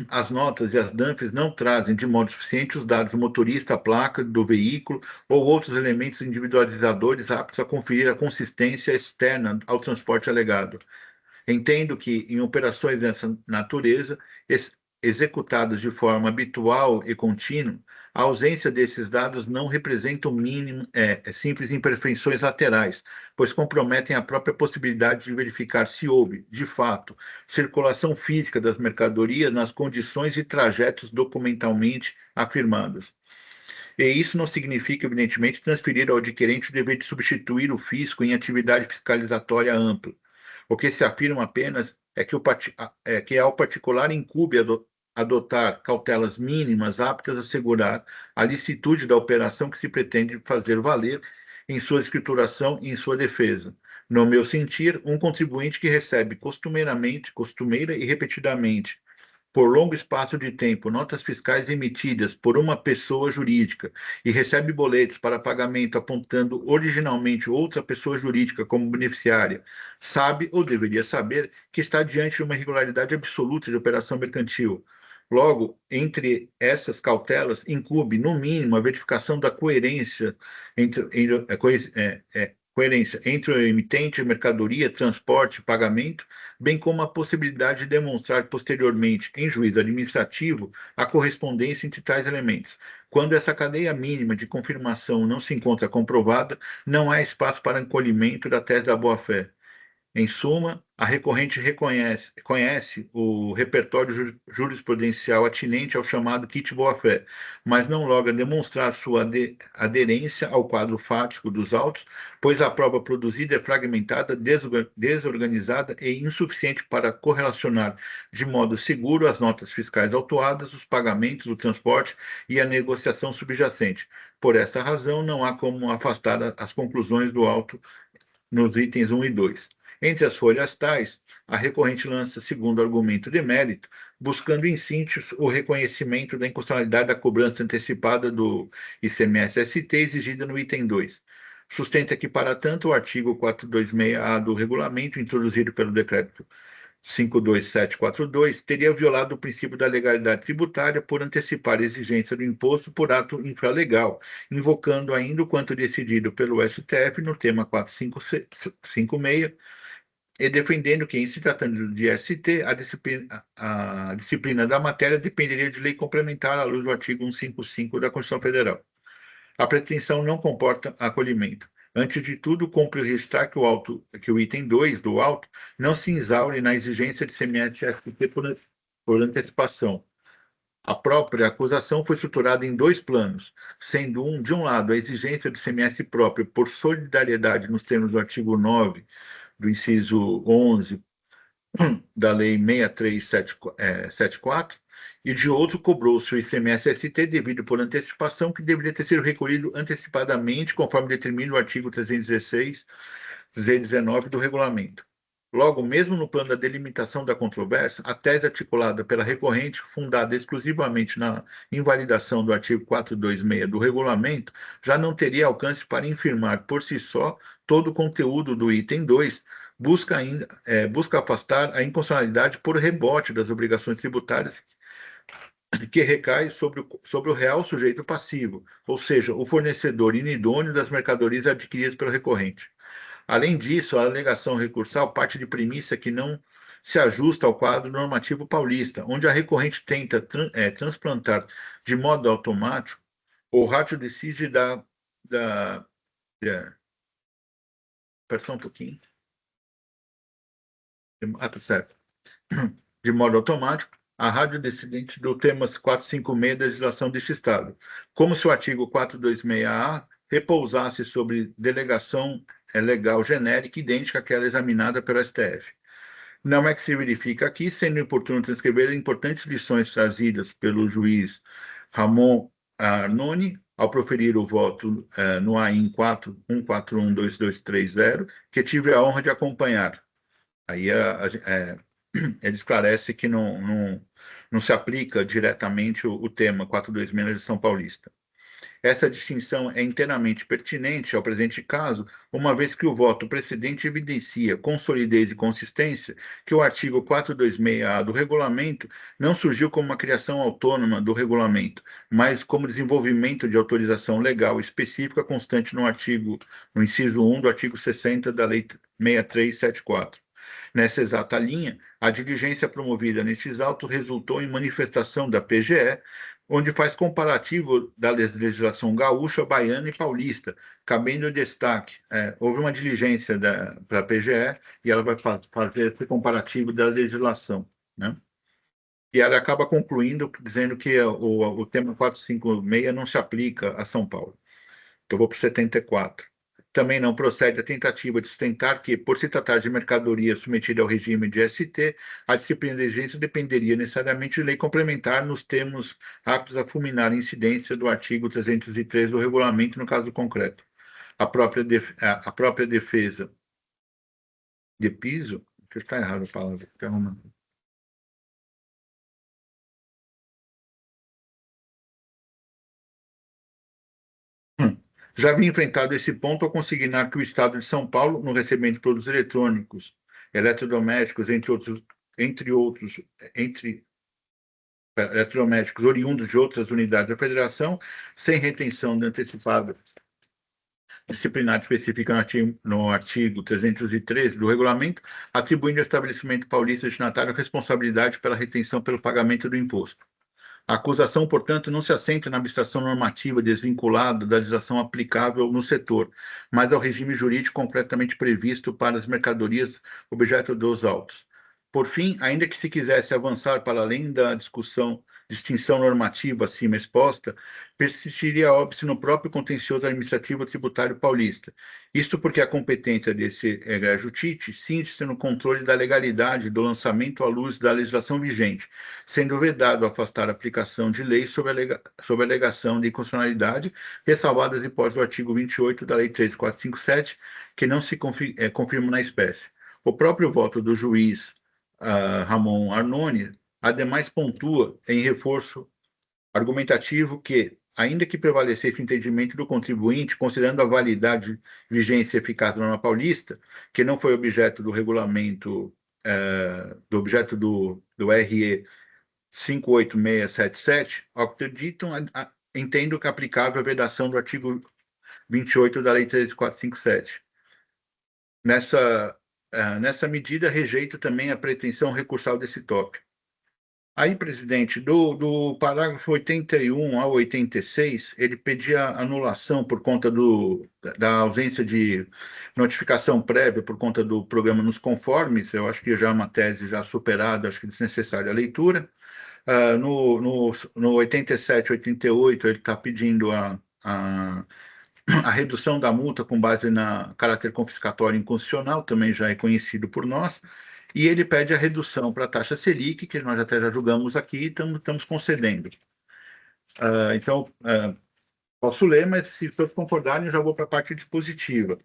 as notas e as DANFs não trazem de modo suficiente os dados do motorista, a placa do veículo ou outros elementos individualizadores aptos a conferir a consistência externa ao transporte alegado. Entendo que, em operações dessa natureza, executadas de forma habitual e contínua, a ausência desses dados não representa o mínimo, simples imperfeições laterais, pois comprometem a própria possibilidade de verificar se houve, de fato, circulação física das mercadorias nas condições e trajetos documentalmente afirmados. E isso não significa, evidentemente, transferir ao adquirente o dever de substituir o fisco em atividade fiscalizatória ampla. O que se afirma apenas é que ao particular incumbe adotar cautelas mínimas aptas a assegurar a licitude da operação que se pretende fazer valer em sua escrituração e em sua defesa. No meu sentir, um contribuinte que recebe costumeira e repetidamente, por longo espaço de tempo, notas fiscais emitidas por uma pessoa jurídica e recebe boletos para pagamento apontando originalmente outra pessoa jurídica como beneficiária, sabe ou deveria saber que está diante de uma irregularidade absoluta de operação mercantil. Logo, entre essas cautelas, incumbe, no mínimo, a verificação da coerência entre o emitente, mercadoria, transporte e pagamento, bem como a possibilidade de demonstrar posteriormente, em juízo administrativo, a correspondência entre tais elementos. Quando essa cadeia mínima de confirmação não se encontra comprovada, não há espaço para encolhimento da tese da boa-fé. Em suma, a recorrente conhece o repertório jurisprudencial atinente ao chamado kit boa-fé, mas não logra demonstrar sua aderência ao quadro fático dos autos, pois a prova produzida é fragmentada, desorganizada e insuficiente para correlacionar de modo seguro as notas fiscais autuadas, os pagamentos, o transporte e a negociação subjacente. Por essa razão, não há como afastar as conclusões do auto nos itens 1 e 2. Entre as folhas tais, a recorrente lança segundo argumento de mérito, buscando em síntese o reconhecimento da inconstitucionalidade da cobrança antecipada do ICMS-ST exigida no item 2. sustenta que, para tanto, o artigo 426-A do regulamento, introduzido pelo decreto 52742, teria violado o princípio da legalidade tributária por antecipar a exigência do imposto por ato infralegal, invocando ainda o quanto decidido pelo STF no tema 456, e defendendo que, em se tratando de ST, a disciplina da matéria dependeria de lei complementar à luz do artigo 155 da Constituição Federal. A pretensão não comporta acolhimento. Antes de tudo, cumpre registrar que o item 2 do auto não se exaure na exigência de CMS-ST por antecipação. A própria acusação foi estruturada em 2 planos, sendo de um lado, a exigência do CMS próprio por solidariedade nos termos do artigo 9 do inciso 11 da Lei 6374, e de outro cobrou-se o ICMS-ST devido por antecipação, que deveria ter sido recolhido antecipadamente, conforme determina o artigo 316, Z19 do regulamento. Logo, mesmo no plano da delimitação da controvérsia, a tese articulada pela recorrente, fundada exclusivamente na invalidação do artigo 426 do regulamento, já não teria alcance para infirmar por si só todo o conteúdo do item 2, busca afastar a inconstitucionalidade por rebote das obrigações tributárias que recai sobre o real sujeito passivo, ou seja, o fornecedor inidôneo das mercadorias adquiridas pelo recorrente. Além disso, a alegação recursal parte de premissa que não se ajusta ao quadro normativo paulista, onde a recorrente tenta transplantar de modo automático o ratio decide Só um pouquinho. Tá certo. De modo automático, a rádio decidente do tema 456 da legislação deste Estado, como se o artigo 426-A repousasse sobre delegação legal genérica idêntica àquela examinada pelo STF. Não é que se verifica aqui, sendo oportuno transcrever importantes lições trazidas pelo juiz Ramon Arnone, ao proferir o voto no AIN 414122330, que tive a honra de acompanhar. Aí ele esclarece que não se aplica diretamente o tema 426 na legislação paulista. Essa distinção é inteiramente pertinente ao presente caso, uma vez que o voto precedente evidencia com solidez e consistência que o artigo 426-A do regulamento não surgiu como uma criação autônoma do regulamento, mas como desenvolvimento de autorização legal específica constante no inciso 1 do artigo 60 da Lei 6374. Nessa exata linha, a diligência promovida nestes autos resultou em manifestação da PGE, onde faz comparativo da legislação gaúcha, baiana e paulista, cabendo o destaque. Houve uma diligência para a PGE e ela vai fazer esse comparativo da legislação, né? E ela acaba concluindo, dizendo que o tema 456 não se aplica a São Paulo. Então, eu vou para o 74. Também não procede a tentativa de sustentar que, por se tratar de mercadoria submetida ao regime de ST, a disciplina de exigência dependeria necessariamente de lei complementar nos termos aptos a fulminar a incidência do artigo 303 do regulamento no caso concreto. A própria defesa de piso... Deixa eu estar errado a palavra. Já havia enfrentado esse ponto ao consignar que o Estado de São Paulo, no recebimento de produtos eletrônicos, eletrodomésticos, eletrodomésticos oriundos de outras unidades da Federação, sem retenção de antecipada disciplinar específica no artigo 313 do regulamento, atribuindo ao estabelecimento paulista destinatário a responsabilidade pela retenção pelo pagamento do imposto. A acusação, portanto, não se assenta na abstração normativa desvinculada da legislação aplicável no setor, mas ao regime jurídico completamente previsto para as mercadorias objeto dos autos. Por fim, ainda que se quisesse avançar para além da distinção normativa acima exposta, persistiria óbice no próprio contencioso administrativo tributário paulista. Isto porque a competência desse egrégio TIT cinge-se no controle da legalidade do lançamento à luz da legislação vigente, sendo vedado afastar a aplicação de lei sob a alegação de inconstitucionalidade, ressalvadas as hipóteses do artigo 28 da Lei 3457, que não se confirma na espécie. O próprio voto do juiz Ramon Arnone, ademais, pontua em reforço argumentativo que, ainda que prevalecesse o entendimento do contribuinte, considerando a validade, vigência e eficácia da norma paulista, que não foi objeto do regulamento, do objeto do RE 58677, acreditam, entendo que é aplicável a vedação do artigo 28 da Lei 13457. Nessa medida, rejeito também a pretensão recursal desse tópico. Aí, presidente, do parágrafo 81 ao 86, ele pedia anulação por conta da ausência de notificação prévia por conta do programa nos conformes. Eu acho que já é uma tese já superada, acho que desnecessária a leitura. No 87, 88, ele está pedindo a redução da multa com base na caráter confiscatório inconstitucional, também já é conhecido por nós, e ele pede a redução para a taxa Selic, que nós até já julgamos aqui e estamos concedendo. Então, posso ler, mas se todos concordarem, eu já vou para a parte dispositiva.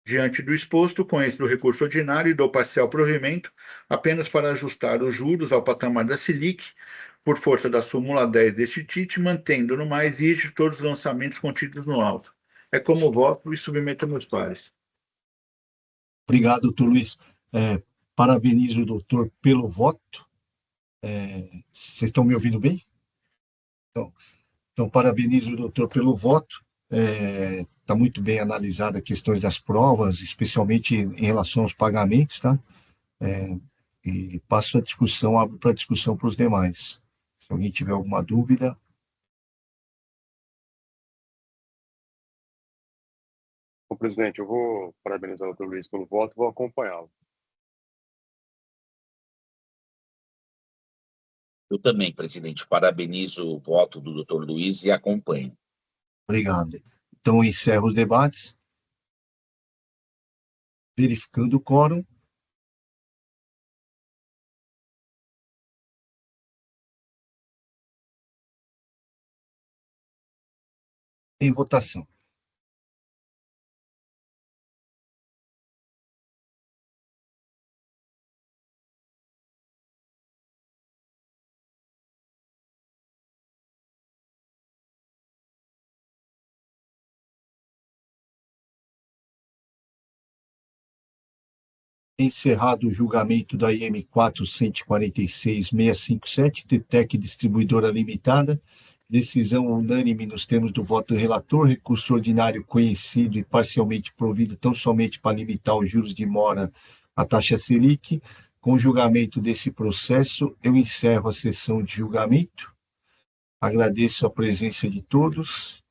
Diante do exposto, conheço do recurso ordinário e do parcial provimento apenas para ajustar os juros ao patamar da Selic, por força da súmula 10 deste TIT, mantendo no mais rígido todos os lançamentos contidos no auto. É como voto e submeto a meus pares. Obrigado, doutor Luiz. Parabenizo o doutor pelo voto. Vocês estão me ouvindo bem? Então, parabenizo o doutor pelo voto. Está muito bem analisada a questão das provas, especialmente em relação aos pagamentos, tá? E passo a discussão, abro para discussão para os demais. Se alguém tiver alguma dúvida. Bom, presidente, eu vou parabenizar o doutor Luiz pelo voto e vou acompanhá-lo. Eu também, presidente, parabenizo o voto do doutor Luiz e acompanho. Obrigado. Então, encerro os debates. Verificando o quórum. Em votação. Encerrado o julgamento da IM 4.146.657, TTEC Distribuidora Limitada, decisão unânime nos termos do voto do relator, recurso ordinário conhecido e parcialmente provido tão somente para limitar os juros de mora à taxa Selic. Com o julgamento desse processo, eu encerro a sessão de julgamento. Agradeço a presença de todos.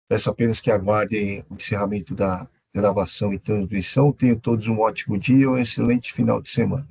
Peço apenas que aguardem o encerramento da gravação e transmissão. Tenham todos um ótimo dia e um excelente final de semana.